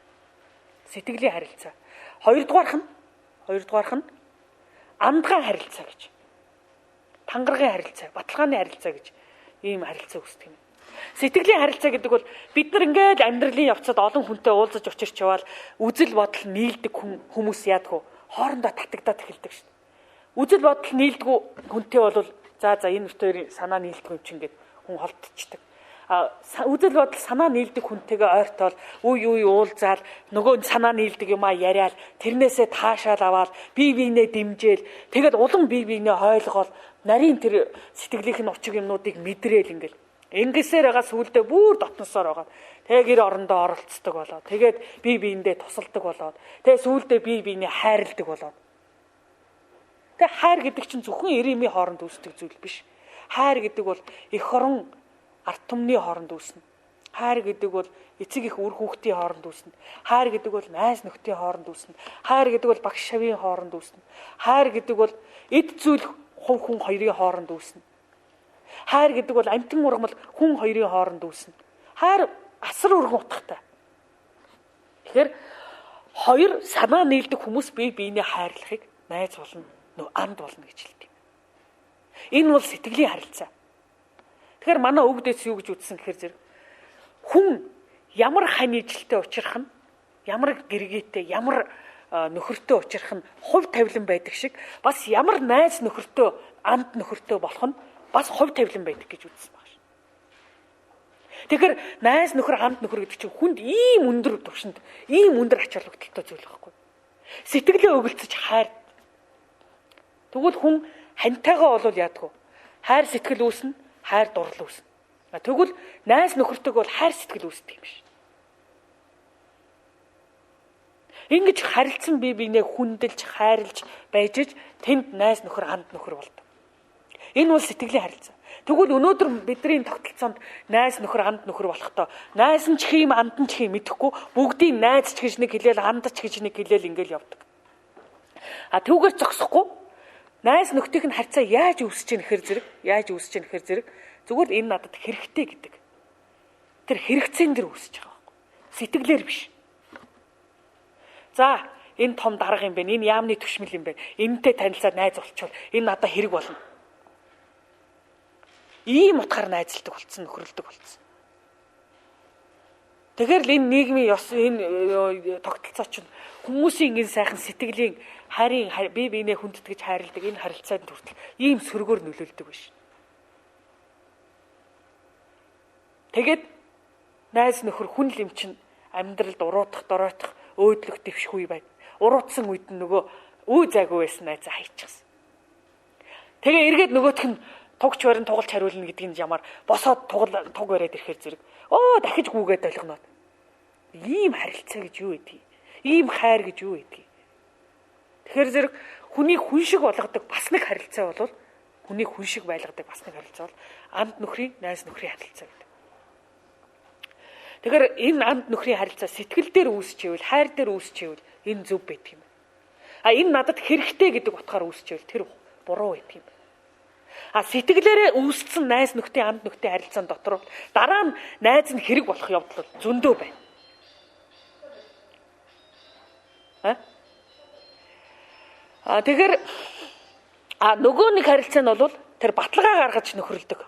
Speaker 1: Сэтгэлийн харилцаа. Хоёрдугаарх нь амдгаан харилцаа гэж. Тангаргийн харилцаа, баталгааны харилцаа гэж ийм харилцаа үүсдэг юм. Сэтгэлийн харилцаа гэдэг бол бид нар ингээд амьдралын явцад олон хүнтэй уулзаж учирч явал үзэл бодол нийлдэг хүмүүс яадаг вэ? Хоорондоо татагдаад эхэлдэг шүү дээ. Үзэл бодол нийлдэггүй хүнтэй бол за энэ хоёрын санаа нийлдэг юм чинь ингээд хүн холдчихдаг. Үзэл бодол санаа нийлдэг хүнтэйгээ ойртол үе уулзаал нөгөө санаа нийлдэг юмаа яриад тэрнээсээ таашаал аваад бие биенээ дэмжээл тэгээд улам бие биенээ ойлгоол нарийн тэр сэтгэлийнх нь учиг юмнуудыг мэдрээл ингээл ингэсээр байгаа сүулдэ бүр дотносоор байгаа. Тэгээ гэр орондоо оролцдог болоо. Тэгээд бие биендээ тусалдаг болоо. Тэгээ сүулдэ бие биенээ хайрладаг болоо. Тэгээ хайр гэдэг чинь зөвхөн эрийн хооронд үүсдэг зүйл биш. Хайр гэдэг бол эх орон ард түмний хооронд үүснэ. Хайр гэдэг бол эцэг их үр хүүхдийн хооронд үүснэ. Хайр гэдэг бол найз нөхдийн хооронд үүснэ. Хайр гэдэг бол багш шавийн хооронд үүснэ. Хайр гэдэг бол эд зүйл хувь хүн хоёрын хооронд үүснэ. Хайр гэдэг бол амтэн ургамал хүн хоёрын хооронд үүснэ. Хайр асар өргөн утгатай. Тэгэхээр хоёр санаа нийлдэг хүмүүс бие биенээ хайрлахыг найз болно, амд болно гэж хэлдэг юм. Энэ бол сэтгэлийн харилцаа. Тэгэхээр манай өвгдөөс юу гэж үздсэн гэхээр зэрэг хүн ямар хань ижилтэй учрах нь, ямар гэргээтэй, ямар нөхөртэй учрах нь хувь тавилан байдаг шиг бас ямар найз нөхөртэй, амд нөхөртэй болох нь бас хувь тавилан байдаг гэж үздсэн байна. Тэгэхээр найз нөхөр, амд нөхөр гэдэг чинь хүнд ийм өндөр түвшинд, ийм өндөр ач холбогдолтой зүйл байхгүй. Сэтгэлээ өгөлцөж хайр. Тэгвэл хүн хантайгаа болвол яадаг вэ? Хайр сэтгэл үүснэ, хайр дурлал үүснэ. Тэгвэл найз нөхөртэйг бол хайр сэтгэл үүсдэг юм биш. Ингэж харилцсан бие биенээ хүндэлж, хайрлж байж тэнд найз нөхөр, амд нөхөр болдог. Энэ бол сэтгэлийн харилцаа. Тэгвэл өнөөдөр бидний тогтолцоонд найз нөхөр, амд нөхөр болохдоо найз нь ч хийм, амд нь ч хийм мэдэхгүй бүгдийн найз ч гэж нэг хэлээл, амд ч гэж нэг хэлээл ингээл явдаг. Түүгээр зогсохгүй найз нөхдийн харьцаа яаж үүсэж ийн гэхээр зэрэг зүгээр энэ надад хэрэгтэй гэдэг. Тэр хэрэгцээнд дэр үүсэж байгаа байхгүй. Сэтгэлээр биш. За энэ том дарга юм байна. Энэ яамны түшмэл юм байна. Энэтэй танилцаад найз болчихвол энэ надад хэрэг болно. Ийм утгаар найзалдаг болцсон, нөхөрлөдөг болцсон. Тэгэхээр л энэ нийгмийн ёс, энэ тогтолцоо чинь хүмүүсийн энэ сайхан сэтгэлийн хайрын бие биенээ хүндэтгэж хайрладаг энэ харилцаанд хүртэл ийм сөргөөр нөлөөлдөг биш. Тэгээд найз нөхөр хүн л юм чинь амьдралд уруутах, доройтох, өөдлөх дэвших үе байна. Уруутсан үед нь нөгөө үе зайгүй байсан найзаа хайчихсан. Тэгээ эргээд нөгөөх нь тугч барин тугалж хариулна гэдэг нь ямар босоод туг бариад ирэхээр зэрэг дахиж гүгээд ойлгоноод ийм харилцаа гэж юу гэдгийг, ийм хайр гэж юу гэдгийг. Тэгэхээр зэрэг хүнийг хүн шиг болгодог бас нэг харилцаа бол хүнийг хүн шиг байлгадаг бас нэг харилцаа бол амд нөхрийн, найз нөхрийн харилцаа гэдэг. Тэгэхээр энэ амд нөхрийн харилцаа сэтгэл дээр үүсчээвэл, хайр дээр үүсчээвэл энэ зөв байдаг юм. Энэ надад хэрэгтэй гэдэг утгаар үүсчээвэл тэр буруу байдаг юм. Сэтгэлээрээ үүссэн найз нөхдийн анд нөхдийн харилцаан дотор дараа нь найз нь хэрэг болох явдал зөндөө байна. Тэгэхээр нөгөө нэг харилцаа нь бол тэр баталгаа гаргаж нөхрөлдөг.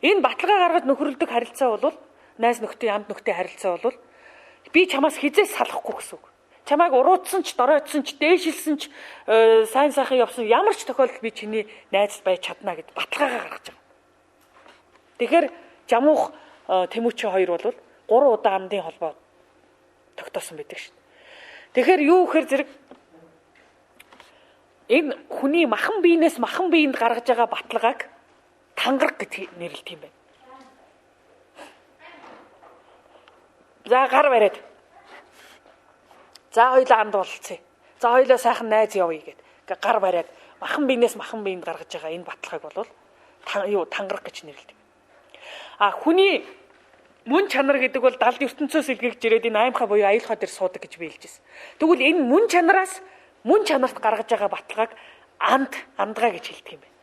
Speaker 1: Энэ баталгаа гаргаж нөхрөлдөг харилцаа бол найз нөхдийн анд нөхдийн харилцаа бол би чамаас хизээс салахгүй гэсэн үг. Чамайг уруутсан ч, доройтсон ч, дээшилсэн ч, сайн сайхан явсан ямар ч тохиолдолд би чиний найз байж чадна гэд баталгаагаа гаргаж байгаа. Тэгэхээр Жамуух Тэмүүчи хоёр бол 3 удаа амдын холбоо тогтоосон байдаг шүү. Тэгэхээр юу гэхээр зэрэг энэ хүний махан биенээс махан биеинд гаргаж байгаа баталгааг тангараг гэж нэрлэдэг юм байна. За гар бариад. За хоёулаа анд болцъё. За хоёулаа сайхан найз явъя гэд гар бариад махан биенээс махан биеинд гаргаж байгаа энэ баталгааг бол тангараг гэж нэрлэдэг. Хүний мөн чанар гэдэг бол далд ертөнцөөс илгээгж ирээд энэ аймхаа буюу аюулхай дээр суудаг гэж би хэлжсэн. Тэгвэл энэ мөн чанарт гаргаж байгаа баталгааг андгаа гэж хэлдэг юм байна.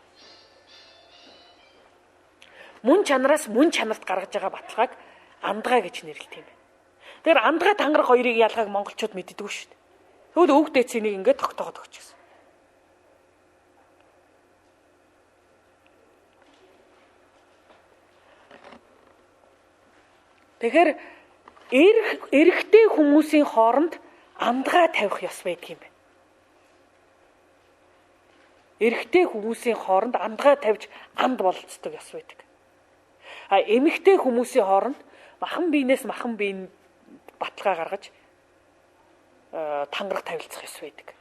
Speaker 1: Мөн чанарт гаргаж байгаа баталгааг андгаа гэж нэрлэдэг юм байна. Тэгэхээр андгаа тангараг хоёрыг ялгааг монголчууд мэддэггүй шүү дээ. Тэгвэл өвөг дээцнийг ингээд тогтоогод өгч гисэн. Тэгэхээр эрэгтэй хүмүүсийн хооронд андгаа тавих ёс байдаг юм байна. Эрэгтэй хүмүүсийн хооронд андгаа тавьж анд болцдог ёс байдаг. Эмэгтэй хүмүүсийн хооронд махан биенээс махан биеийн баталгаа гаргаж тангараг тавилцах ёс байдаг.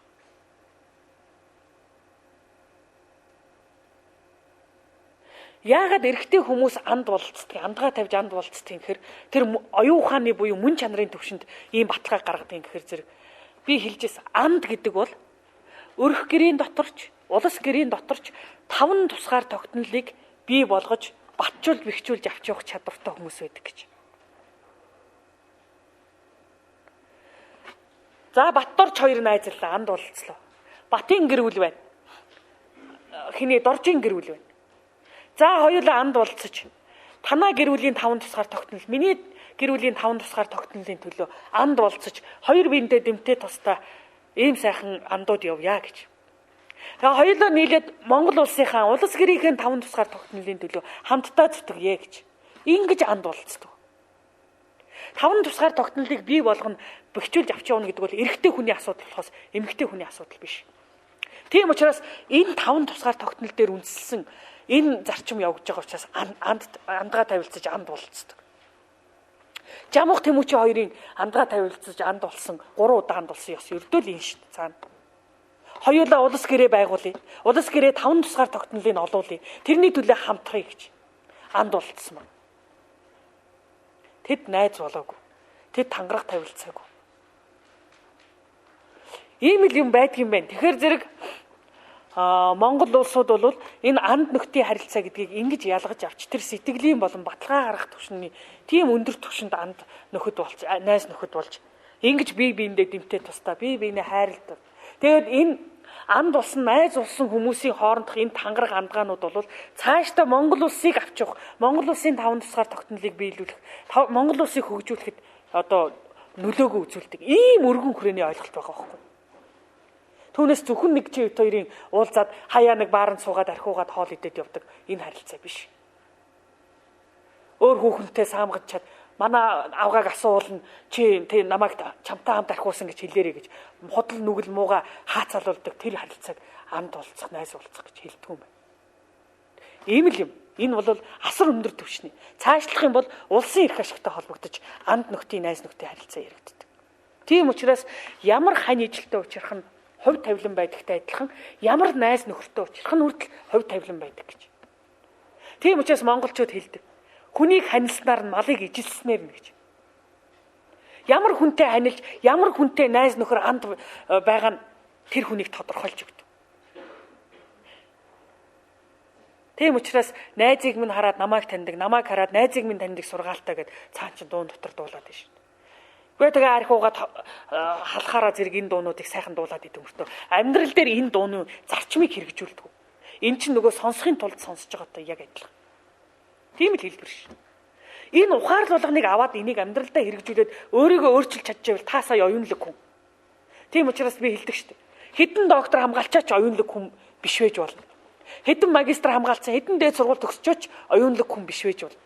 Speaker 1: Яагаад эрэгтэй хүмүүс анд болцдог, андгаа тавьж анд болцдог гэхээр тэр оюун ухааны буюу мөн чанарын төвшөнд ийм баталгаа гаргадаг гэхээр зэрэг би хэлжээс анд гэдэг бол өрх гэрийн доторч, улас гэрийн доторч 5 тусгаар тогтнолыг бий болгож батжуулж бэхжүүлж авч явах чадвартай хүмүүс байдаг гэж. За Батторч хоёр найзлаа анд болцлоо. Батын гэр бүл байна. Хиний Доржийн гэр бүл байна. За хоёулаа анд болцож танаа гэр бүлийн 5 тусгаар тогтнол, миний гэр бүлийн 5 тусгаар тогтнолын төлөө анд болцож хоёр биендээ дэмтэй тусдаа ийм сайхан андууд явъя гэж. Тэгээ хоёулаа нийлээд Монгол улсынхаа улс гэрийнхэн 5 тусгаар тогтнолын төлөө хамтдаа зүтгэе гэж. Ингэж анд болцдог. 5 тусгаар тогтнолыг бий болгоно бэхжүүлж авч явна гэдэг бол эрэгтэй хүний асуудал болохоос эмэгтэй хүний асуудал биш. Тийм учраас энэ 5 тусгаар тогтнол дээр үндэслэн энэ зарчим явагдаж байгаа учраас андгаа тавилцаж анд болцдог. Жамуух Тэмүүчи хоёрын андгаа тавилцаж анд болсон 3 удаа анд болсон ёс ердөө л энэ шүү дээ цаана. Хоёулаа улс гэрээ байгуулъя. Улс гэрээ 5 тусгаар тогтнолыг олуулъя. Тэрний төлөө хамтрахыг гэж анд болцсон байна. Тэд найз болоогүй. Тэд тангараг тавилцаагүй. Ийм л юм байдаг юм байна. Тэгэхээр зэрэг Монгол улсууд бол энэ анд нөхдийн харилцаа гэдгийг ингэж ялгаж авч тэр сэтгэлийн болон баталгаа гаргах түвшний тийм өндөр түвшинд анд нөхөд болж найз нөхөд болж ингэж бие биендээ дэмтэй тусдаа бие биенээ хайрладаг. Тэгээд энэ анд болсон найз болсон хүмүүсийн хоорондох энэ тангараг андгаанууд бол цаашдаа Монгол улсыг авч явах, Монгол улсын 5 тусгаар тогтнолыг биелүүлэх, Монгол улсыг хөгжүүлэхэд нөлөөгөө үзүүлдэг. Ийм өргөн хүрээний ойлголт байгаа байхгүй. Түүнээс зөвхөн нэг чи хоёрын уулзаад хаяа нэг бааранд суугаад архиугаад хоол идээд явдаг энэ харилцаа биш. Өөр хүүхэнтэй саамгаж чад манай авгааг асуулна чи намайг чамтай хамт архиусан гэж хэлээрэй гэж худал нүгэл мууга хаацалуулдаг тэр харилцааг анд болцох найз болцох гэж хэлдэг юм байна. Ийм л юм. Энэ бол асар өндөр түвшний. Цаашлах юм бол улсын эрх ашигтай холбогдож анд нөхдийн найз нөхдийн харилцаа яригддаг. Тийм учраас ямар хань ижилтэй учрах нь хувь тавилан байдагтай адилхан ямар найз нөхөртэй учрах нь хүртэл хувь тавилан байдаг гэж. Тийм учраас монголчууд хэлдэг. Хүнийг ханилснаар нь малыг ижилснээр нь гэж. Ямар хүнтэй ханилж, ямар хүнтэй найз нөхөр анд байгаа нь тэр хүнийг тодорхойлж өгдөг. Тийм учраас найзыг минь хараад намайг таньдаг, намайг хараад найзыг минь таньдаг сургаалтай гэд цаан чин дуун дотор дуулаад байна шүү дээ. Үгүй тэгээ архиугаад халахаараа зэрэг энэ дуунуудыг сайхан дуулаад идэв мөртөө. Амьдрал дээр энэ дууны зарчмыг хэрэгжүүлдэг. Эн чинь нөгөө сонсохын тулд сонсож байгаатай яг адилхан. Тийм л хэлбэр ш. Энэ ухаарл болгоныг аваад энийг амьдралдаа хэрэгжүүлээд өөрийгөө өөрчилж чадчихвэл та сая оюунлаг хүн. Тийм учраас би хэлдэг шүү дээ. Хэдэн доктор хамгаалчаач оюунлаг хүн биш байж болно. Хэдэн магистр хамгаалцсан, хэдэн дээд сургууль төгсчөөч оюунлаг хүн биш байж болно.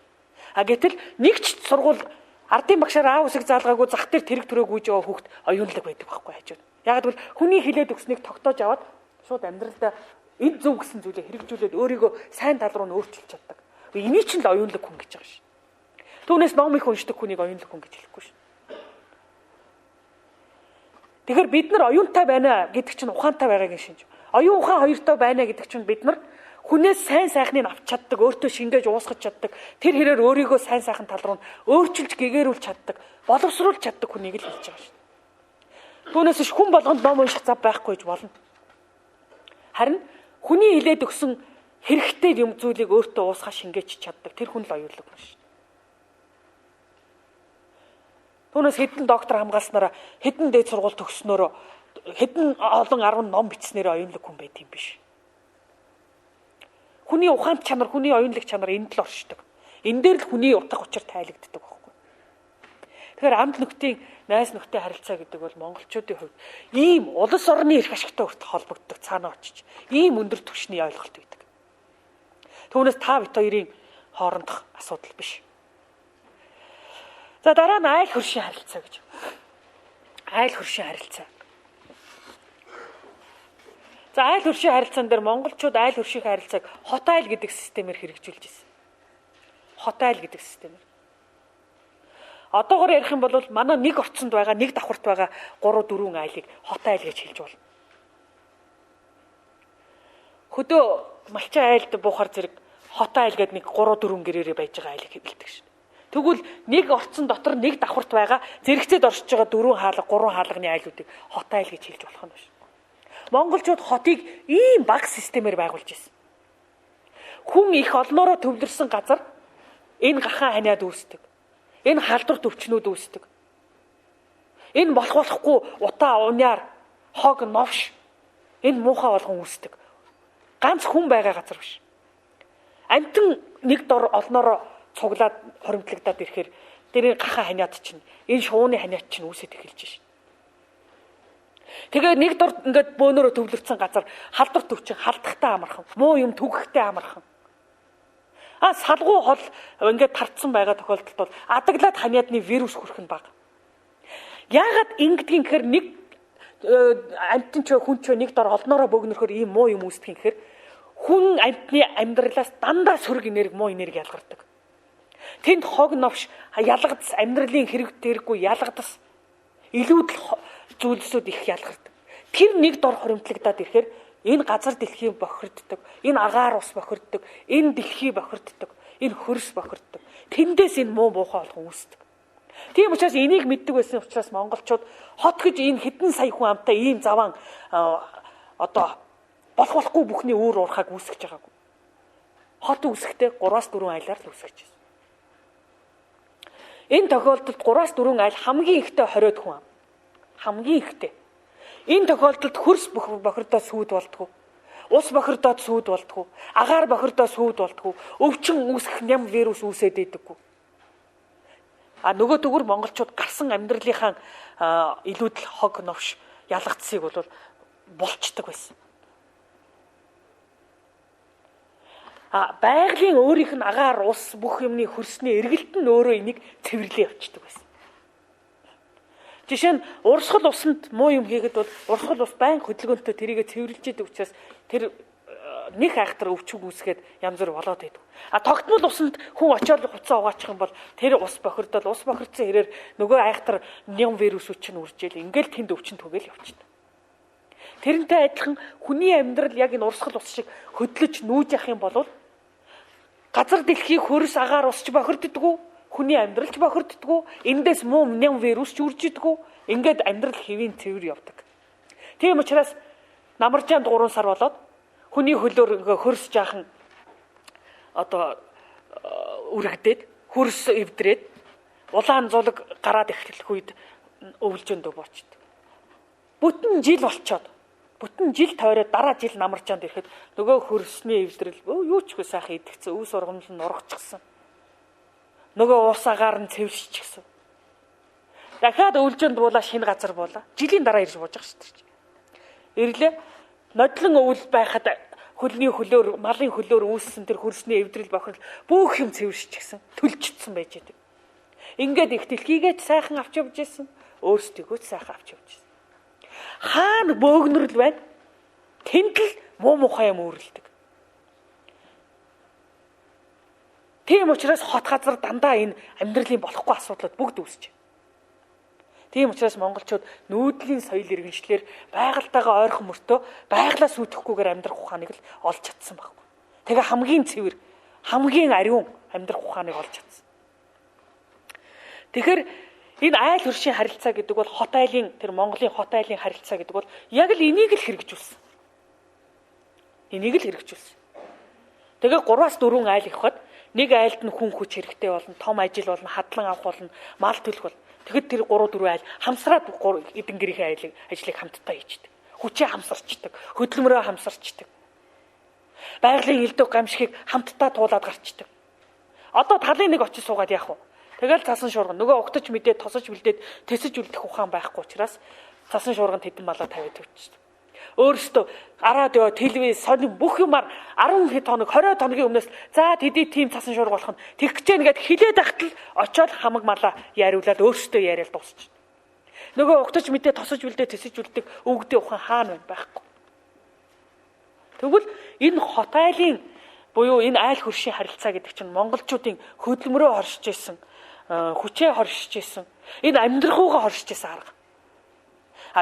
Speaker 1: А гэтэл нэг ч сургууль ардын багшаар аав үсэг заалгаагүй зах дээр тэрэг төрөөг үүж яваа хүүхд оюунлаг байдаг байхгүй хажууд. Яг гэвэл хүний хилээд өгснийг тогтоож аваад шууд амьдралдаа энэ зөв гэсэн зүйлээ хэрэгжүүлээд өөрийгөө сайн тал руу нь өөрчилж чаддаг. Эний чинь л оюунлаг хүн гэж байгаа ш. Түүнээс ном их уншдаг хүнийг оюунлаг хүн гэж хэлэхгүй ш. Тэгэхээр бид нар оюунтай байна гэдэг чинь ухаантай байгаагийн шинж. Оюун ухаан хоёртой байна гэдэг чинь бид нар хүнээс сайн сайхныг авч чаддаг, өөртөө шингээж уусгаж чаддаг, тэр хэрээр өөрийгөө сайн сайхан тал руу өөрчилж гэгэрүүлж чаддаг, боловсруулж чаддаг хүнийг л хэлж байгаа шүү. Түүнээс ш хүн болгонд ном унших зав байхгүй гэж болно. Харин хүний хилээд өгсөн хэрэгтэй юм зүйлийг өөртөө уусгаа шингээж чаддаг тэр хүн л оюунлаг хүн шүү. Түүнээс хэдэн доктор хамгаалснараа, хэдэн дээд сургууль төгснөөрөө, хэдэн олон 10 ном бичснээр оюунлаг хүн байт юм биш. Хүний ухаан чанар, хүний оюунлаг чанар энд л оршдог. Энэ дээр л хүний утга учир тайлагддаг байхгүй. Тэгэхээр амт нөхдийн найз нөхдөд харилцаа гэдэг бол монголчуудын хувьд ийм улс орны эрх ашигтай холбогддог цаанаа очиж ийм өндөр түвшний ойлголт байдаг. Түүнээс та бит хоёрын хоорондох асуудал биш. За дараа нь айл хөршийн харилцаа гэж. Айл хөршийн харилцаа. За айл хөршийн харилцаан дээр монголчууд айл хөршийн харилцааг хот айл гэдэг системээр хэрэгжүүлж ирсэн. Хот айл гэдэг системээр. Одоогоор ярих юм бол манай нэг орцонд байгаа, нэг давхарт байгаа 3 4 айлыг хот айл гэж хэлж болно. Хөдөө малчин айлд буухаар зэрэг хот айл гэдэг нэг 3 4 гэрээрээ байж байгаа айлыг хэлдэг шин. Тэгвэл нэг орцон дотор нэг давхарт байгаа зэрэгцээд оршиж байгаа 4 хаалга, 3 хаалганы айлуудыг хот айл гэж хэлж болох юм байна. Монголчууд хотыг ийм баг системээр байгуулж ирсэн. Хүн их олноороо төвлөрсөн газар энэ гахаан ханиад үүсдэг. Энэ халдвар төвчнүүд үүсдэг. Энэ болохгүй утаа уняар хог новш энэ муухай болгон үүсдэг. Ганц хүн байгаа газар биш. Амтэн нэг дор олноороо цуглаад хоримтлагдаад ирэхээр тэр гахаан ханиад чинь энэ шууны ханиад чинь үүсэж эхэлж шин. Тэгээ нэг дор ингээд бөөнөрөө төвлөрсөн газар халдвар төвчин халдахтай амархан, муу юм түгэхтэй амархан. Салгуу хол ингээд тарцсан байгаа тохиолдолд бол адаглаад ханиадны вирус хүрэх нь бага. Яагаад ингэдгийг гэхээр нэг амтэн ч хүн ч нэг дор олноороо бөөгнөрөхөр ийм муу юм үүсдэг гэхээр хүн амтны амьдралаас дандаа сөрөг энерги, муу энерги ялгардаг. Тэнд хог новш ялгадс амьдралын хэрэггүй ялгадс илүүдл зүйлсүүд их ялгардаг. Тэр нэг дор хоримтлагдаад ирэхээр энэ газар дэлхий бохирддог, энэ агаар ус бохирддог, энэ дэлхий бохирддог, энэ хөрс бохирддог. Тэндээс энэ муу буухай болгон үүсдэг. Тийм учраас энийг мэддэг байсан учраас монголчууд хот гэж энэ хэдэн сая хүн амтай ийм заван одоо болохгүй бүхний үүр уурхайг үүсгэж байгаагүй. Хот үүсэхдээ 3-4 айлаар л үүсгэж байна. Энэ тохиолдолд 3-4 айл хамгийн ихтэй 20 хүн ам. Хамгийн ихтэй. Энэ тохиолдолд хөрс бохирдоод сүйд болтгоо. Ус бохирдоод сүйд болтгоо. Агаар бохирдоод сүйд болтгоо. Өвчин үүсгэх ням вирус үүсээд идэггүй. Нөгөө төгөр монголчууд гарсан амьдралынхаа илүүдл хог новш ялгацсыг бол болчдөг байсан. Байгалийн өөрийнх нь агаар ус бүх юмны хөрсний эргэлт нь өөрөө энийг цэвэрлээ явчихдаг байсан. Жишээ нь урсгал усанд муу юм хийгээд бол урсгал ус байн хөдөлгөөнтэй тэрийгэ цэвэрлж идэг учраас тэр нэг айхтар өвчг үүсгээд янз бүр болоод байдаг. Тогтмол усанд хүн очиод хуцаа угаачих юм бол тэр ус бохирдол ус бохирдсан хэрээр нөгөө айхтар ням вирусүүд чинь үржээл ингээл тэнд өвчин түгээл явчихна. Тэрнтэй адилхан хүний амьдрал яг энэ урсгал ус шиг хөдлөж нүүж явах юм бол газар дэлхий хөрс агаар усч бохирддгүү, хүний амьдралч бохирддгүү, эндээс муу ням вирус ч үржидгүү, ингээд амьдрал хэвийн цэвэр явдаг. Тийм учраас намаржаанд 3 сар болоод хүний хөлөөр хөрс жаахан одоо үргдээд хөрс эвдрээд улаан зулаг гараад эхлэх үед өвлжөнд буучдаг. Бүтэн жил болчоод бүтэн жил тойроод дараа жил намарчаанд ирэхэд нөгөө хөрсний эвдрэл юу ч их сайхан идэгцэн өв сургамж нь ургачихсан. Нөгөө уус агаар нь цэвэршчихсэн. Дахиад өвлжөнд буулаа шинэ газар буулаа. Жилийн дараа ирж бууж байгаа шүү дээ. Ирлээ. Нодлон өвөл байхад хөлний хөлөөр, малын хөлөөр үүссэн тэр хөрсний эвдрэл бохирол бүх юм цэвэршчихсэн. Төлжчихсэн байж байгаа. Ингээд их дэлхийгээ сайхан авч явж ирсэн. Өөрсдийгөө сайхан авч явж ирсэн. Хаана бөөгнөрл байна? Тэнд л муу мухай юм өөрлөдөг. Тийм учраас хот газар дандаа энэ амьдралын болохгүй асуудлууд бүгд үүсэж байна. Тийм учраас монголчууд нүүдлийн соёл иргэншлэр байгальтайгаа ойрхон мөртөө байглаас үүдэхгүйгээр амьдрах ухааныг л олж чадсан байхгүй. Тэгээ хамгийн цэвэр, хамгийн ариун амьдрах ухааныг олж чадсан. Тэгэхээр энэ айл хөршийн харилцаа гэдэг бол хот айлын тэр Монголын хот айлын харилцаа гэдэг бол яг л энийг л хэрэгжүүлсэн. Энийг л хэрэгжүүлсэн. Тэгээ 3-4 айл иххэд нэг айлд нь хүн хүч хэрэгтэй болно, том ажил болно, хадлан авах болно, мал төлөх болно. Тэгэхэд тэр 3-4 айл хамсраад эдэн гэрийн ажлыг хамтдаа хийждэг. Хүчээ хамсарчдаг, хөдөлмөрөө хамсарчдаг. Байгалийн элдв гамшигыг хамтдаа туулаад гарчдаг. Одоо талын нэг очиж суугаад яах вэ? Тэгэл цасан шуурган нөгөө угтаж мэдээд тосож бэлдээд тэсэж үлдэх ухаан байхгүй учраас цасан шуурганд хэдэн малаа тавиад өгчтэй. Өөрөөсөө гараад яваа телевиз сони бүх юмар 10 хэд хоног 20 хоногийн өмнөөс за тэдий тим цасан шуурга болох нь тэгж гэнэ гэд хилээд ахтал очоод хамаг малаа яриулаад өөрөөсөө яриад дуусчих. Нөгөө угтаж мэдээд тосож бэлдээд тэсэж үлдэх өвгдөө ухаан хаана байна байхгүй. Тэгвэл энэ хот айлын буюу энэ айл хөршийн харилцаа гэдэг чинь монголчуудын хөдөлмөрөө хоршиж исэн хүчээ хоршиж исэн. Энэ амьдрахуугаа хоршиж исэн арга.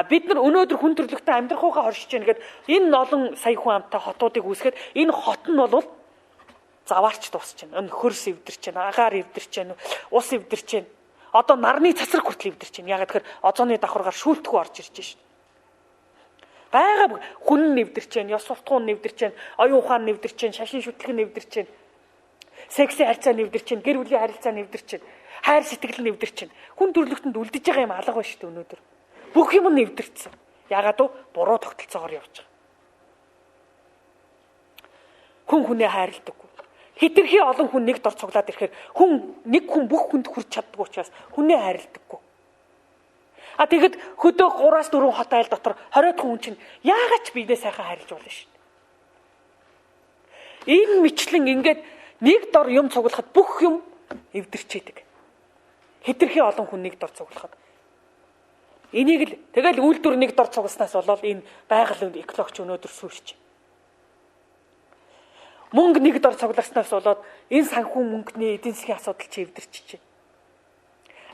Speaker 1: Бид нар өнөөдөр хүн төрлөختөө амьдрахуугаа хоршиж байна гэхэд энэ олон сая хүн амтай хотуудыг үүсгэхэд энэ хот нь бол заваарч дуусч байна. Энэ хөрс эвдэрч байна, агаар эвдэрч байна, ус эвдэрч байна. Одоо нарны цацраг хүртэл эвдэрч байна. Ягаад гэхээр озооны давхаргаар шүүлтгүү орж ирж байна. Бага хүн нэвдэрч байна, ёс суртахуун нэвдэрч байна, оюун ухаан нэвдэрч байна, шашин шүтлэг нэвдэрч байна. Секси харилцаа нэвдэрч байна, гэр бүлийн харилцаа нэвдэрч байна. Хайр сэтгэл нэвдэрч байна. Хүн төрлөختөнд үлдэж байгаа юм алга байна шүү дээ өнөөдөр. Бүх юм нэвдэрсэн. Ягаад вэ? Буруу тогтолцоогоор явж байгаа. Хүн хүнээ хайрладаггүй. Хитрхи олон хүн нэг дор цуглаад ирэхээр нэг хүн бүх хүнд хүрч чаддаг учраас хүнээ хайрладаггүй. Тэгэд хөдөө 3-4 хот айл дотор 20 хүн чинь яагаад ч бидээ сайхан харилж болно шүү дээ. Энэ мэтлэн ингээд нэг дор юм цуглахад бүх юм эвдэрчээдэг. Хитрхи олон хүн нэг дор цуглахад. Энийг л тэгэл үйлдвэр нэг дор цугласнаас болоод энэ байгаль экологч өнөөдөр сүрч. Мөнгө нэг дор цугласнаас болоод энэ санхүү мөнгөний эдийн засгийн асуудал чи эвдэрчиж байна.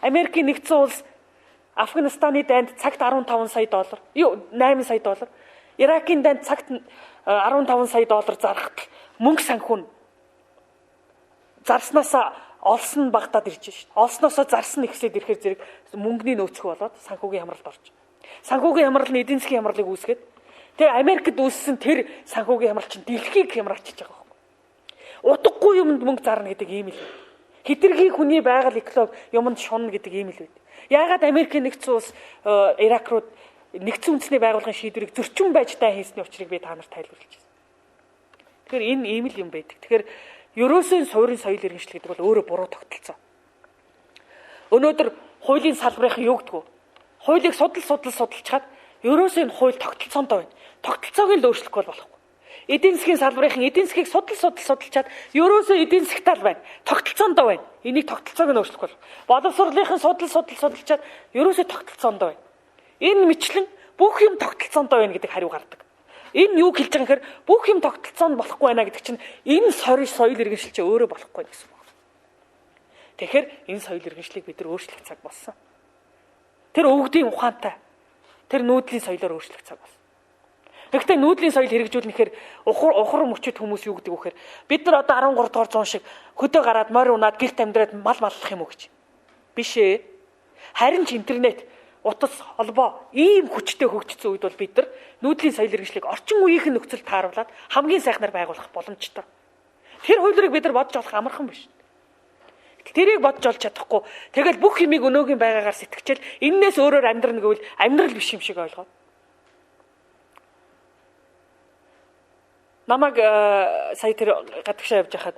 Speaker 1: Америкийн нэгдсэн улс Афганистаны дайнд цагт 15 сая доллар, 8 сая доллар, Иракийн дайнд цагт 15 сая доллар зархад мөнгө санхүү нь зарснаасаа олсон багтаад ирж шээ. Олсноосоо зарсан ихсээд ирэхээр зэрэг мөнгөний нөөцх болоод санхүүгийн хямралд орж. Санхүүгийн хямрал нь эдийн засгийн хямралыг үүсгээд тэгээ Америкт үүссэн тэр санхүүгийн хямрал чинь дэлхийг хямраачих гэж байгаа юм. Утгагүй юмд мөнгө зарна гэдэг ийм л үү. Хитрхи хүний байгаль эколог юмд шунна гэдэг ийм л үү. Яагаад Америкийн нэгдсэн улс Ирак руу нэгдсэн үндэсний байгууллагын шийдвэрийг зөрчил байж таа хийсний учрыг би та нарт тайлбарлаж байна. Тэгэхээр энэ ийм л юм байдаг. Тэгэхээр Ерөөсөө суурин соёл иргэншил гэдэг бол өөрөө буруу тогтолцоо. Өнөөдөр хуулийн салбарын юу гэдгүү? Хуулийг судалчаад ерөөсөө энэ хууль тогтолцоондоо байна. Тогтолцоог л өөрчлөхгүй болохгүй. Эдийн засгийн салбарын эдийн засгийг судалчаад ерөөсөө эдийн засгтаа л байна. Тогтолцоондоо байна. Энийг тогтолцоог нь өөрчлөхгүй болох. Боловсролынхын судалчаад ерөөсөө тогтолцоондоо байна. Энэ мэтлэн бүх юм тогтолцоондоо байна гэдэг хариу гардаг. Энэ юу хэлж байгаа гэхээр бүх юм тогтолцоонд болохгүй байна гэдэг чинь энэ соёл иргэншил чинь өөрөө болохгүй гэсэн үг. Тэгэхээр энэ соёл иргэншлийг бид нар өөрчлөх цаг болсон. Тэр өвгдийн ухаантай тэр нүүдлийн соёлоор өөрчлөх цаг болсон. Гэхдээ нүүдлийн соёл хэрэгжүүлнэхээр ухар мөчөд хүмүүс юу гэдэг вэ гэхээр бид нар одоо 13 дугаар зуун шиг хөдөө гараад морь унаад гэрт амьдраад мал маллах юм уу гэж. Биш ээ. Харин ч интернет утас холбоо ийм хүчтэй хөгжсөн үед бол бид нар нүүдлийн соёл иргэншлийг орчин үеийнхэн нөхцөл тааруулаад хамгийн сайхнаар байгуулах боломжтой. Тэр хуулийг бид нар бодож олох амархан биш. Тэрийг бодж олж чадахгүй. Тэгэл бүх юмыг өнөөгийн байгаагаар сэтгэжэл эннээс өөрөөр амьдрна гэвэл амьдрал биш юм шиг ойлгоо. Намайг сая тэр гадагшаа явж хахад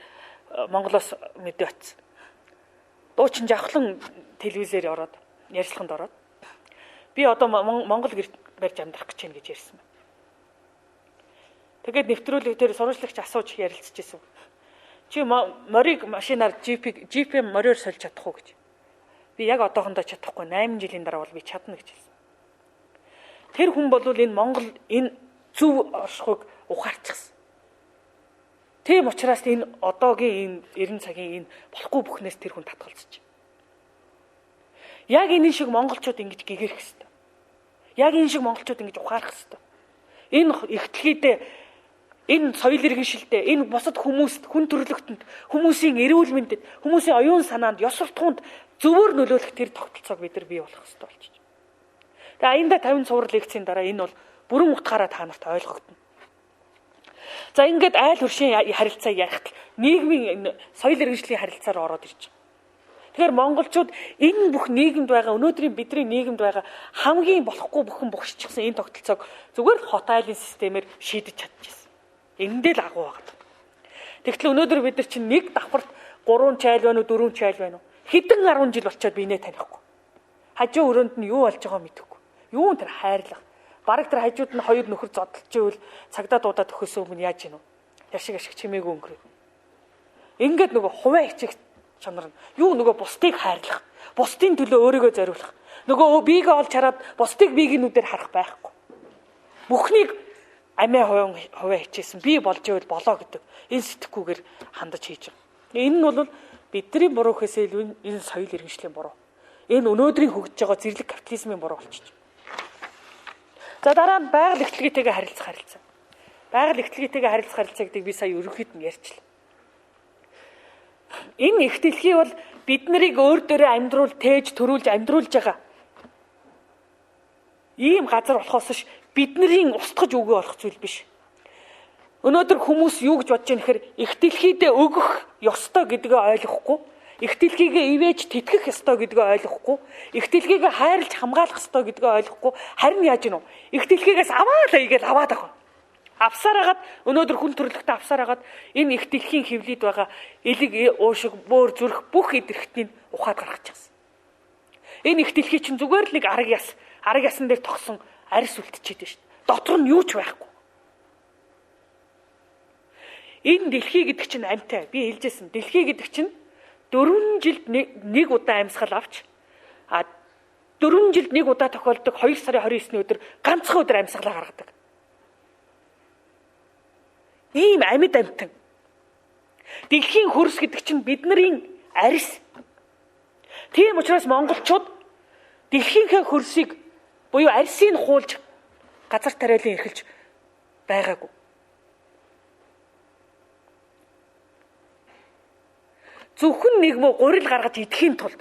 Speaker 1: Монголоос мэдээ очсон. Дуучин жавхлан телевизээр ороод ярилцлаганд ороод би одоо Монгол гэрт барьж амьдрах гэж байна гэж ярьсан байна. Тэгээд нэвтрүүлэг дээр сурвалжлагч асууж ярилцж ирсэн. Чи морийг машинаар GP мориор сольж чадах уу гэж. Би яг одоохондоо чадахгүй 8 жилийн дараа бол би чадна гэж хэлсэн. Тэр хүн бол энэ Монгол энэ зөв оршихуйг ухаарчихсан. Тийм учраас энэ одоогийн энэ 90 цагийн энэ болохгүй бүхнээс тэр хүн татгалзаж. Яг энэ шиг монголчууд ингэж гэгэрх хэвээр. Яг энэ шиг монголчууд ингэж ухаарах хэвээр. Энэ ихтлгийдээ энэ соёл иргэншилтэд энэ бусад хүмүүст хүн төрөлхтөнд хүмүүсийн эрүүл мэндэд хүмүүсийн оюун санаанд ёс суртахуунд зөвөр нөлөөлөх тэр тогтолцоог бид нар бий болох хэрэгтэй болж байна. Тэгээ аянда 50 цуврал лекцийн дараа энэ бол бүрэн утгаараа та нарт ойлгогдно. За ингээд айл хөршийн харилцаа ярихт нийгмийн соёл иргэншлийн харилцаар ороод ирж байгаа. Тэгэхээр монголчууд энэ бүх нийгэмд байгаа өнөөдрийн бидний нийгэмд байгаа хамгийн болохгүй бүхэн бухшчихсан энэ тогтолцоог зүгээр хот айлын системээр шийдэж чадчихсан. Эндээ л агуу байгаа. Тэгтэл өнөөдөр бид нар чинь нэг давхарт 3 чайл байна уу 4 чайл байна уу? Хэдэн 10 жил болчиход бинээ танихгүй. Хажуу өрөөнд нь юу болж байгааг мэдэхгүй. Юу тэр хайрлах. Бараг тэр хажууд нь хоёр нөхөр зодтолж ивэл цагдаа дуудаад өгөхөөс өмнө яаж гинөө? Яшиг чимээгүй өнгөрөө. Ингээд нөгөө хуваа хичээх чанар нь юу нөгөө бусдыг хайрлах, бусдын төлөө өөрийгөө зориулах. Нөгөө биеийг олж хараад бусдыг биеийн нүдээр харах байхгүй. Бүхнийг амиа хуваа хичээсэн би болж ивэл болоо гэдэг энэ сэтгэхгүйгээр хандаж хийж байгаа. Энэ нь бол бидний буруу гэхээс илүү энэ соёл иргэншлийн буруу. Энэ өнөөдрийн хөгжиж байгаа зэрлэг капитализмын буруу болчихж байна. За дараа нь байгаль эхлэлгээтэйгээ харилцах харилцаа. Байгаль эхлэлгээтэйгээ харилцах харилцаа гэдгийг би сая ерөнхийд нь ярьчлаа. Энэ их дэлхий бол бид нарыг өөр дөрөө тээж төрүүлж амьдруулж байгаа. Ийм газар болохоос ш бидний устгаж өгөө орох зүйл биш. Өнөөдөр хүмүүс юу гэж бодож байгаа нөхөр их дэлхийдээ өгөх ёстой гэдгээ ойлгохгүй, их дэлхийгээ ивэж тэтгэх ёстой гэдгээ ойлгохгүй, их дэлхийгээ хайрлж хамгаалах ёстой гэдгээ ойлгохгүй, харин яаж гинөө? Их дэлхийгээс аваалаа игээл аваад авах. Авсараагаад өнөөдөр хүн төрлөختөд авсараагаад энэ их дэлхийн хөвлөд байгаа элэг уушиг бөөр зүрх бүх идэрхтнийг ухаад гаргаж чадсан. Энэ их дэлхий чинь зүгээр л нэг арга ясан дээр тогсон арьс үлдчихэд байна шүү дээ. Дотор нь юу ч байхгүй. Энэ дэлхий гэдэг чинь амьтаа. Би хэлжсэн. Дэлхий гэдэг чинь 4 жилд нэг удаа амьсгал авч 4 жилд нэг удаа тохиолдог 2 сарын 29-ний өдөр ганцхан өдөр амьсгалаа гаргадаг. Ийм амьд амьтан. Дэлхийн хөрс гэдэг чинь бидний арьс. Тийм учраас монголчууд дэлхийнхээ хөрсийг буюу арьсыг хуулж газар тариалан эрхэлж байгаагүй. Зөвхөн нэг муу гурил гаргаж идэхийн тулд,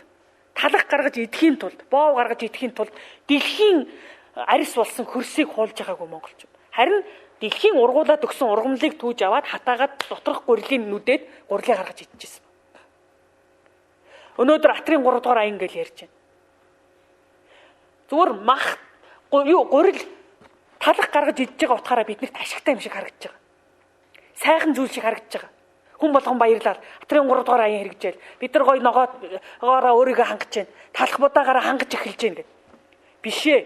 Speaker 1: талах гаргаж идэхийн тулд, боов гаргаж идэхийн тулд дэлхийн арьс болсон хөрсийг хуулж байгаагүй монголчууд. Харин дэлхийн ургуулад өгсөн ургамлыг түүж аваад хатаагаад доторх гурилын нүдээд гурилыг гаргаж идчихсэн. Өнөөдөр Атрын 3 дугаар аян гэж ярьж байна. Зүгээр мах гурил талах гаргаж идж байгаа утгаараа биднэрт ашигтай юм шиг харагдаж байгаа. Сайхан зүйл шиг харагдаж байгаа. Хүн болгон баярлал. Атрын 3 дугаар аян хэрэгжээл. Бид нар гой ногоогоороо өөрийгөө хангаж байна. Талах будаагаараа хангаж эхэлж байна гэдэг. Бишээ.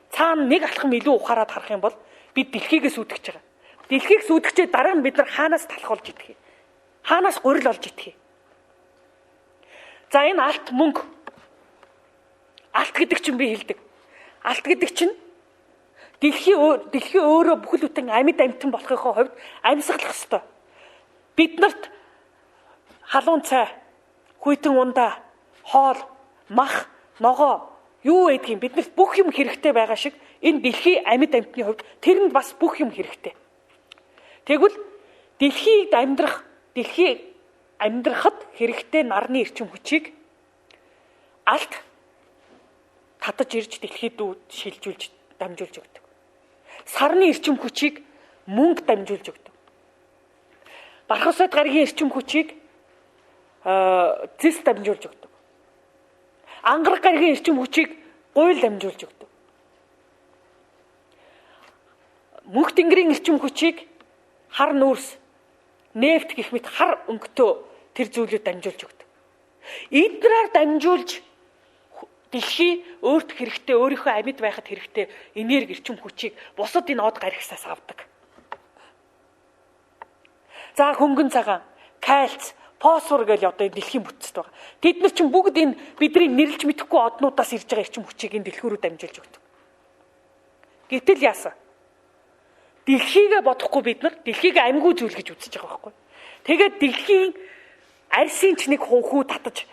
Speaker 1: Цаана нэг алхам илүү ухаарад харах юм бол бид дэлхийгээс үүдгэж байгаа. Дэлхийгээс үүдгчээ дараа нь бид нар хаанаас талах болж идэх юм? Хаанаас гурил олж идэх юм? За энэ алт мөнгө. Алт гэдэг чинь би хэлдэг. Алт гэдэг чинь дэлхий өөрөө бүхэл бүтэн амьд амьтан болохын хувьд амьсгалах ёстой. Бид нарт халуун цай, хүйтэн ундаа, хоол, мах, ногоо юу гэдгийг биднэрт бүх юм хэрэгтэй байгаа шиг энэ дэлхий амьд амьтны хувьд тэрэнд бас бүх юм хэрэгтэй. Тэгвэл дэлхийд амьдрахад хэрэгтэй нарны эрчим хүчийг алт татаж ирж дэлхийд шилжүүлж дамжуулж өгдөг. Сарны эрчим хүчийг мөнгө дамжуулж өгдөг. Бархасад гаригийн эрчим хүчийг зэс дамжуулж өгдөг. Ангараг гаригийн эрчим хүчийг гуйл дамжуулж өгдөг. Мөнх тэнгэрийн эрчим хүчийг хар нүүрс, нефт гэх мэт хар өнгөтэй тэр зүйлүүд дамжуулж өгдөг. Эднэрээр дамжуулж дэлхий өөрт хэрэгтэй, өөрийнхөө амьд байхад хэрэгтэй энерги эрчим хүчийг бусад энэ од гаригсаас авдаг. За хөнгөн цагаан, кальц, фосфор гэж одоо дэлхийн бүтцэд байгаа. Тэд нар чинь бүгд энэ бидний нэрлж мэдэхгүй однуудаас ирж байгаа эрчим хүчийг энэ дэлхий рүү дамжуулж өгдөг. Гэтэл яасан? Дэлхийгээ бодохгүй бид нар дэлхийг амьгүй зүйл гэж үзэж байгаа байхгүй. Тэгээд дэлхийн арьсын ч нэг хүү татаж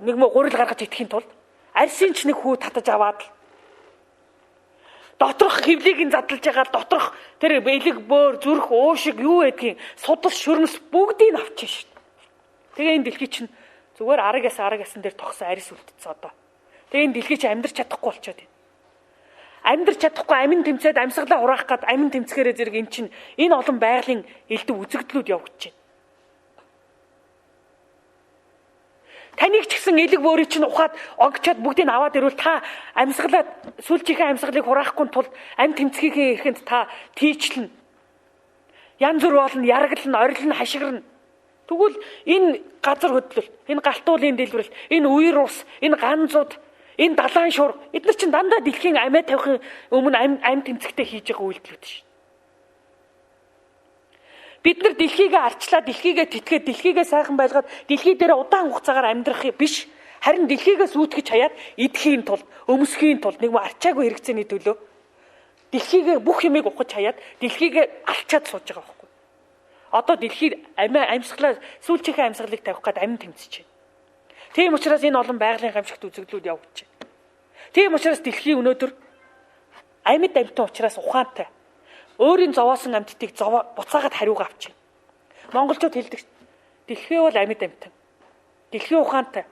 Speaker 1: нэг мө гурил гаргаж идэхийн тулд арьсын ч нэг хүү татаж аваад доторх хөвлийг нь задлж байгаа доторх тэр бэлэг бөөр зүрх уушиг юу гэдгийг судас шөрмөс бүгдийг авчих шин. Тэгээ энэ дэлхий чинь зүгээр арагасан дээр тогсон арьс үлдсэн одоо. Тэгээ энэ дэлхий чинь амьдрч чадахгүй болчиход байна. Амьдрч чадахгүй амин тэмцээд амьсгалаа хураах гээд амин тэмцгээрээ зэрэг эн чинь энэ олон байгалийн элдв үзэгдлүүд явагдаж байна. Таныг ч гэсэн элэг бөөрийг чинь ухаад огчоод бүгдийг нь аваад ирвэл та амьсгалаа сүүлчийнхээ амьсгалыг хураахгүй тулд амь тэмцгийнхээ эрэхэнд та тийчлэн. Янз бүр болно, яраглан, орилн, хашгирна. Тэгвэл энэ газар хөдлөлт, энэ галтуулын дэлбэрэлт, энэ үер ус, энэ ганзууд, энэ далайн шур эдгээр чинь дандаа дэлхийн амиа тавихын өмнө амь тэмцэгтэй хийж байгаа үйлдэлүүд шин. Бид нар дэлхийгээ арчлаа, дэлхийгээ тэтгээд, дэлхийгээ сайхан байлгаад, дэлхий дээр удаан хугацаагаар амьдрах биш. Харин дэлхийгээ сүйтгэж хаяад идэхийн тулд, өмсөхийн тулд нэг мө арчаагүй хэрэгцээний төлөө дэлхийгээ бүх юмыг ухаж хаяад, дэлхийгээ алчаад сууж байгаа байхгүй. Одоо дэлхийд амьсгалаа, сүүлчийнхээ амьсгалыг тавих гээд амин тэмцэж байна. Тийм учраас энэ олон байгалийн гамшигт үзэгдлүүд явагдаж байна. Тийм учраас дэлхий өнөөдөр амьд амьтан учраас ухаантай. Өөрийн зовоосон амьтдыг буцаагаад хариугаа авч байна. Монголчууд хэлдэг дэлхий бол амьд амьтан. Дэлхий ухаантай.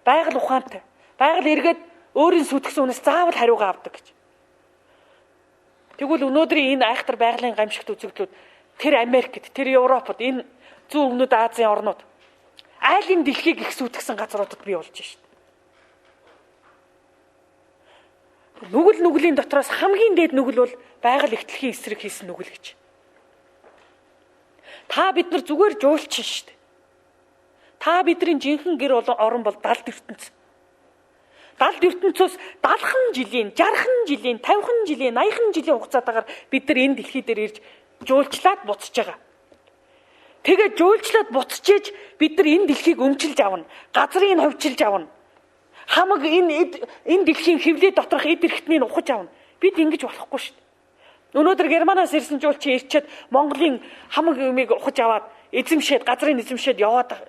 Speaker 1: Байгаль ухаантай. Байгаль эргээд өөрийн сүтгсэн үнээс заавал хариугаа авдаг гэж. Тэгвэл өнөөдрийн энэ айхтар байгалийн гамшигт үзэгдлүүд тэр Америкт, тэр Европод, энэ зүүн өмнөд Азийн орнууд айлын дэлхийг их сүтгсэн газруудад бий болж шít. Нүглийн дотроос хамгийн дээд нүгэл бол байгаль ихтлэхийн эсрэг хийсэн нүгэл гэж. Та бид нар зүгээр жуулчин шít. Та бидний жинхэнэ гэр орон бол далд ертөнц. Далд ертөнцөөс 70 жилийн, 60 жилийн, 50 жилийн, 80 жилийн хугацаатаагаар бид нар энэ дэлхий дээр ирж жуулчлаад буцаж байгаа. Тэгээд жуулчлаад буцаж иж бид нар энэ дэлхийг өмчилж авна. Газрыг нь хувьчилж авна. Хамаг энэ дэлхийн хөвлөд доторх эд эрхтнийг ухаж авна. Бид ингэж болохгүй шүү дээ. Өнөөдөр Германаас ирсэн жуулчин ирчээд Монголын хамаг юмыг ухаж аваад эзэмшээд газрын эзэмшээд яваад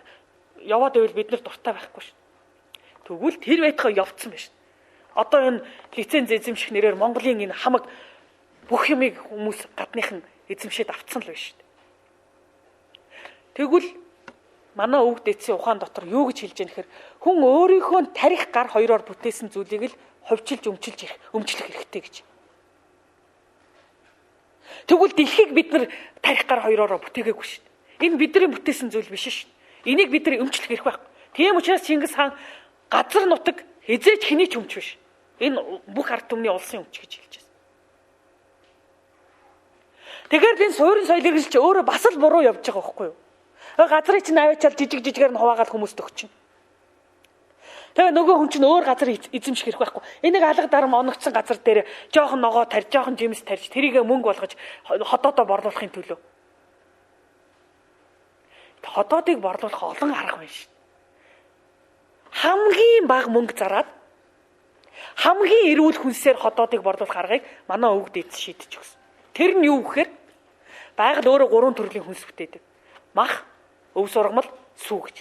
Speaker 1: байвал бид нар дуртай байхгүй шүү дээ. Тэгвэл тэр байтугай явцсан байна шүү дээ. Одоо энэ лиценз эзэмших нэрээр Монголын энэ хамаг бүх юмыг хүмүүс гадныхан эзэмшээд авцсан л байна шүү дээ. Тэгвэл манай өвөг дээдсийн ухаан дотор юу гэж хэлж яах вэ гэхээр хүн өөрийнхөө тарих гар хоёроор бүтээсэн зүйлийг л хувьчилж өмчлөх хэрэгтэй гэж. Тэгвэл дэлхийг бид нар тарих гар хоёроор бүтээгээгүй шүү дээ. Энэ бидний бүтээсэн зүйл биш шүү дээ. Энийг бид нар өмчлөх хэрэг байхгүй. Тийм учраас Чингис хаан газар нутаг хизээч хэний ч өмч биш. Энэ бүх ард түмний улсын өмч гэж хэлж байна. Тэгэхээр энэ суурин соёл хэрэгжилч өөрөө бас л буруу явж байгаа байхгүй юу? Газрыг чинь аваачаал жижигээр нь хуваагаад хүмүүст өгчин. Тэгээ нөгөө хүн чинь өөр газар эзэмших хэрэг байхгүй. Энийг алга дарам оногдсон газар дээр жоохон ногоо тарьж, жоохон жимс тарьж, тэрийг мөнгө болгож ходоодоо борлуулахын төлөө. Ходоодыг борлуулах олон арга байна шүү. Хамгийн бага мөнгө зараад хамгийн эрүүл хүнсээр ходоодыг борлуулах аргыг манай өвөг дээдс шийдэж өгсөн. Тэр нь юу гэхээр байгаль өөрөө 3 төрлийн хүнс бүтээдэг. Мах, өв сургамал, сүү гэж.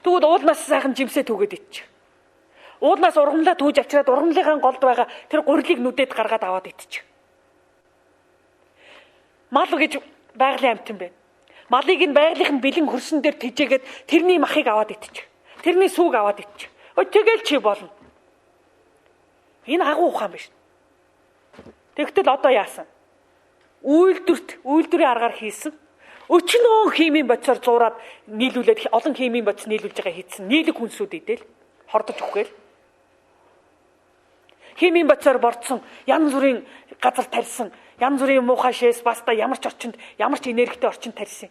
Speaker 1: Тэгвэл уулнаас сайхан жимсээ түгээд итчих. Уулнаас ургамлаа түүж авчираад ургамлынхаа голд байгаа тэр гурилыг нүдэд гаргаад аваад итчих. Мал гэж байгалийн амьтан байна. Малыг нь байгалийнхын бэлэн хөрсөн дээр тэжээгээд тэрний махыг аваад итчих. Тэрний сүүг аваад итчих. Тэгэл чи болно. Энэ агуу ухаан биш. Тэгтэл одоо яасан? Үйлдвэрийн аргаар хийсэн Өчнөө химийн бодисоор зураад нийлүүлээд олон химийн бодис нийлүүлж байгаа хийцэн нийлэг хүнсүүд идэл хордож өгөөл. Химийн бодисоор бордсон янз бүрийн газар тарьсан, янз бүрийн муухай шээс баста ямар ч орчинд, ямар ч энергитэй орчинд тарьсан.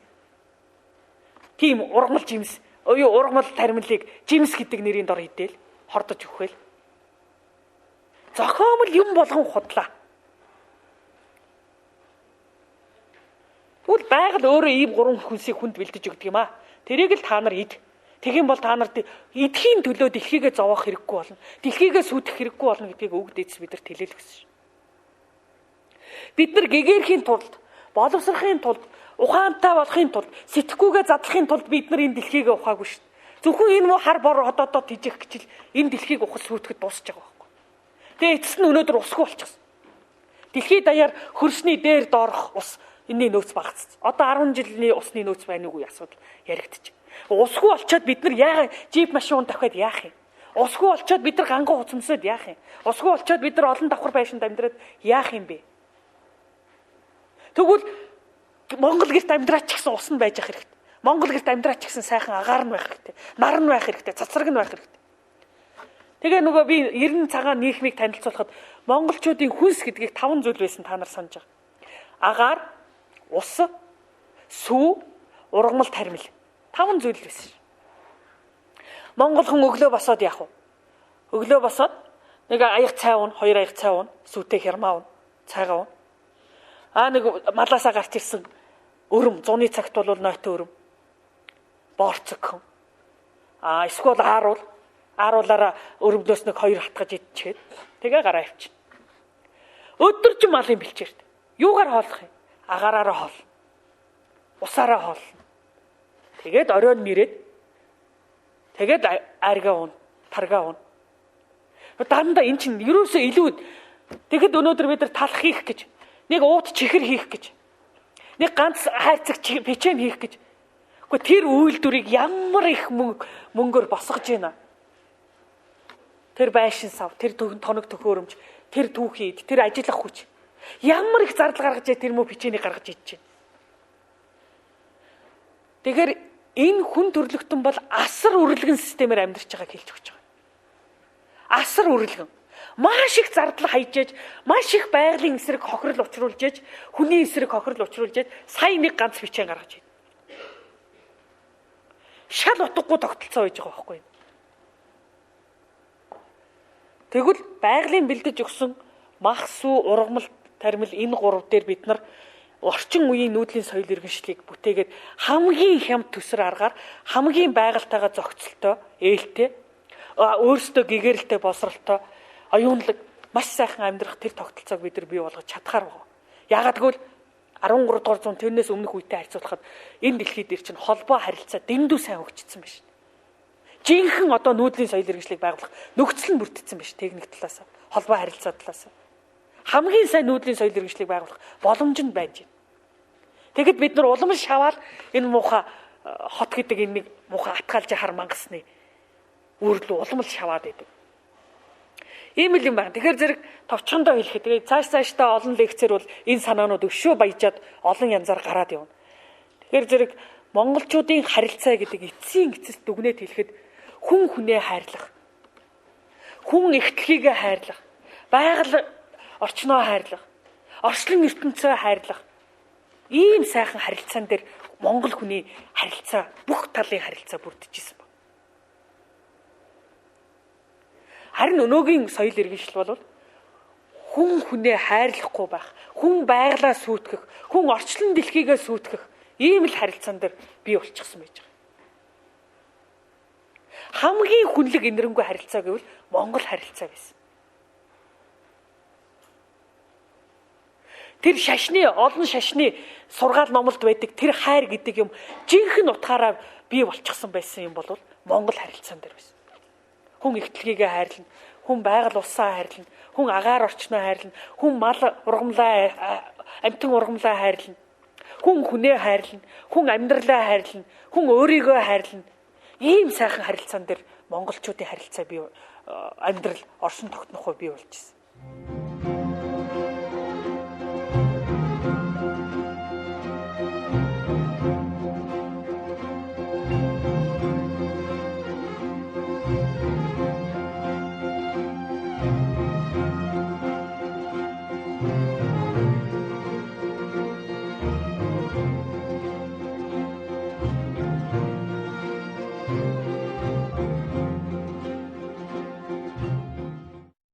Speaker 1: Тийм ургамал жимс, ургамал тармилыг жимс гэдэг нэрийн дор идэл хордож өгөөл. Зохиомл юм болгон худлаа. Тэгвэл байгаль өөрөө ийм гурван хүнсийг хүнд бэлдэж өгдөг юм аа. Тэрийг л та нар ид. Тэгхийн бол та нарт эдхийн төлөө дэлхийгээ зовоох хэрэггүй болно. Дэлхийгээ сүйдэх хэрэггүй болно гэдгийг өвөг дээдс бидэрт хэлээл гэсэн. Бид нар гэгэрхийн тулд, боловсрохын тулд, ухаантай болохын тулд, сэтгэхүйгээ задлахын тулд бид нар энэ дэлхийгээ ухаагүй шүү дээ. Зөвхөн энэ муу хар бор одоодоо тижих гэчил энэ дэлхийг ухаж сүйтгэд дуусч байгаа байхгүй. Тэгээ эцэст нь өнөөдөр усгүй болчихсон. Дэлхийд даяар хөрсний дээр доорох ус энэний нөөц багцсан. Одоо 10 жилийн усны нөөц байна уугүй асуудал яригдчих. Усгүй болчоод бид нар яагаад джип машин давхад яах юм? Усгүй болчоод бид нар ганган хуцамсаад яах юм? Усгүй болчоод бид нар олон давхар байшинд амьдраад яах юм бэ? Тэгвэл Монгол гэрт амьдраач гэсэн ус нь байж ах хэрэгтэй. Монгол гэрт амьдраач гэсэн сайхан агаар нь байх хэрэгтэй. Нар нь байх хэрэгтэй. Цацраг нь байх хэрэгтэй. Тэгээ нөгөө би 90 цагаан нийгмийг танилцуулахад монголчуудын хүнс гэдгийг 5 зүйл байсан та нар санаж байгаа. Агаар, ус, сүү, ургамал тармил. 5 зүйл байсан. Монгол хүн өглөө босоод яах вэ? Өглөө босоод нэг аяг цай уун, 2 аяг цай уун, сүүтэй хярмаа уун, цайгаа уун. Нэг малаасаа гарч ирсэн өрөм, зуны цагт бол нойтон өрөм. Боорцог. Эсвэл ааруулаараа өрөвдөөс нэг 2 хатгаж идчихэд тэгээ гараа авчих. Өдөржин малын бэлчээрт. Юугаар хооллох юм? Агаараараа хоол. Усаараа хоол. Тэгээд оройн нэрээд тэгээд аргаа уун, таргаа уун. Дандаа эн чинь ерөөсөө илүү тэгэхэд өнөөдөр бид нар талах хийх гэж, нэг уут чихэр хийх гэж, нэг ганц хайрцаг печен хийх гэж. Гэхдээ тэр үйлдвэрийг ямар их мөнгөөр босгож байна. Тэр байшин сав, тэр тоног төхөөрөмж, тэр түүхийд, тэр ажиллах хүч. Ямар их зардал гаргаж тэр мө печенийг гаргаж идэж байна. Тэгэхээр энэ хүн төрлөختөн бол асар үрэлгэн системээр амьдарч байгааг хэлж өгч байгаа. Асар үрэлгэн. Маш их зардал хайжээж, маш их байгалийн эсрэг хохирол учруулж ээж, хүний эсрэг хохирол учруулж ээж, сая нэг ганц бичэн гаргаж байна. Шал утгагүй тогтолцоо хийж байгаа байхгүй юу? Тэгвэл байгалийн бэлдэж өгсөн мах, сүү, ургамал, тармил энэ 3 дээр бид нар орчин үеийн нүүдлийн соёл иргэншлийг бүтээгээд хамгийн хямд төсөр аргаар хамгийн байгальтайгаа зохицолтой, ээлтэй, өөрсдөө гэгэрэлтэй босролтой, оюунлаг, маш сайхан амьдрах тэр тогтолцоог бид нар бий болгож чадхаар байна. Яагаад гэвэл 13 дугаар зуун тэрнээс өмнөх үетэй харьцуулахад энэ дэлхийд дээр чинь холбоо харилцаа дэндүү сайн хөгжсөн байна. Жинхэнэ одоо нүүдлийн соёл иргэншлийг байгуулах нөхцөл нь бүрдсэн байна техник талаас, холбоо харилцаа талаас. Хамгийн сайн нүүдлийн соёл иргэншлийг байгуулах боломж нь байж байна. Тэгэхэд бид нар улам шаваад энэ муухай хот гэдэг энэ нэг муухай атгаалж хар мангасны үүрлүү улам шаваад идэв. Ийм л юм байна. Тэгэхээр зэрэг товчхондоо хэлэхэд тэгээ цаашдаа олон лекцээр бол энэ санаанууд өвшөө баяжаад олон янзаар гараад явна. Тэгэхээр зэрэг монголчуудын харилцаа гэдэг эцсийн эцэст дүгнээд хэлэхэд хүн хүнээ хайрлах, хүн ихтлхийгээ хайрлах, байгаль орчноо хайрлах, орчлон ертөнцөө хайрлах. Ийм сайхан харилцаан дээр монгол хүний харилцаа, бүх талын харилцаа бүрдэж исэн байна. Харин өнөөгийн соёл иргэншил бол хүн хүнээ хайрлахгүй байх, хүн байгалаа сүйтгэх, хүн орчлон дэлхийгээ сүйтгэх ийм л харилцаан дээр бий болчихсон байж байгаа. Хамгийн хүнлэг инэрэнгүй харилцаа гэвэл монгол харилцаа байсан. Тэр олон шашны сургаал номолд байдаг тэр хайр гэдэг юм жинхэнэ утгаараа бий болчихсон байсан юм бол монгол харилцаан дээр байсан. Хүн ихтлгийгээ хайрлана, хүн байгаль усаа хайрлана, хүн агаар орчноо хайрлана, хүн мал ургамлаа, амтан ургамлаа хайрлана, хүн хүнээ хайрлана, хүн амьдралаа хайрлана, хүн өөрийгөө хайрлана. Ийм сайхан харилцаан дээр монголчуудын харилцаа бий амьдрал оршин тогтнох бий болж байна.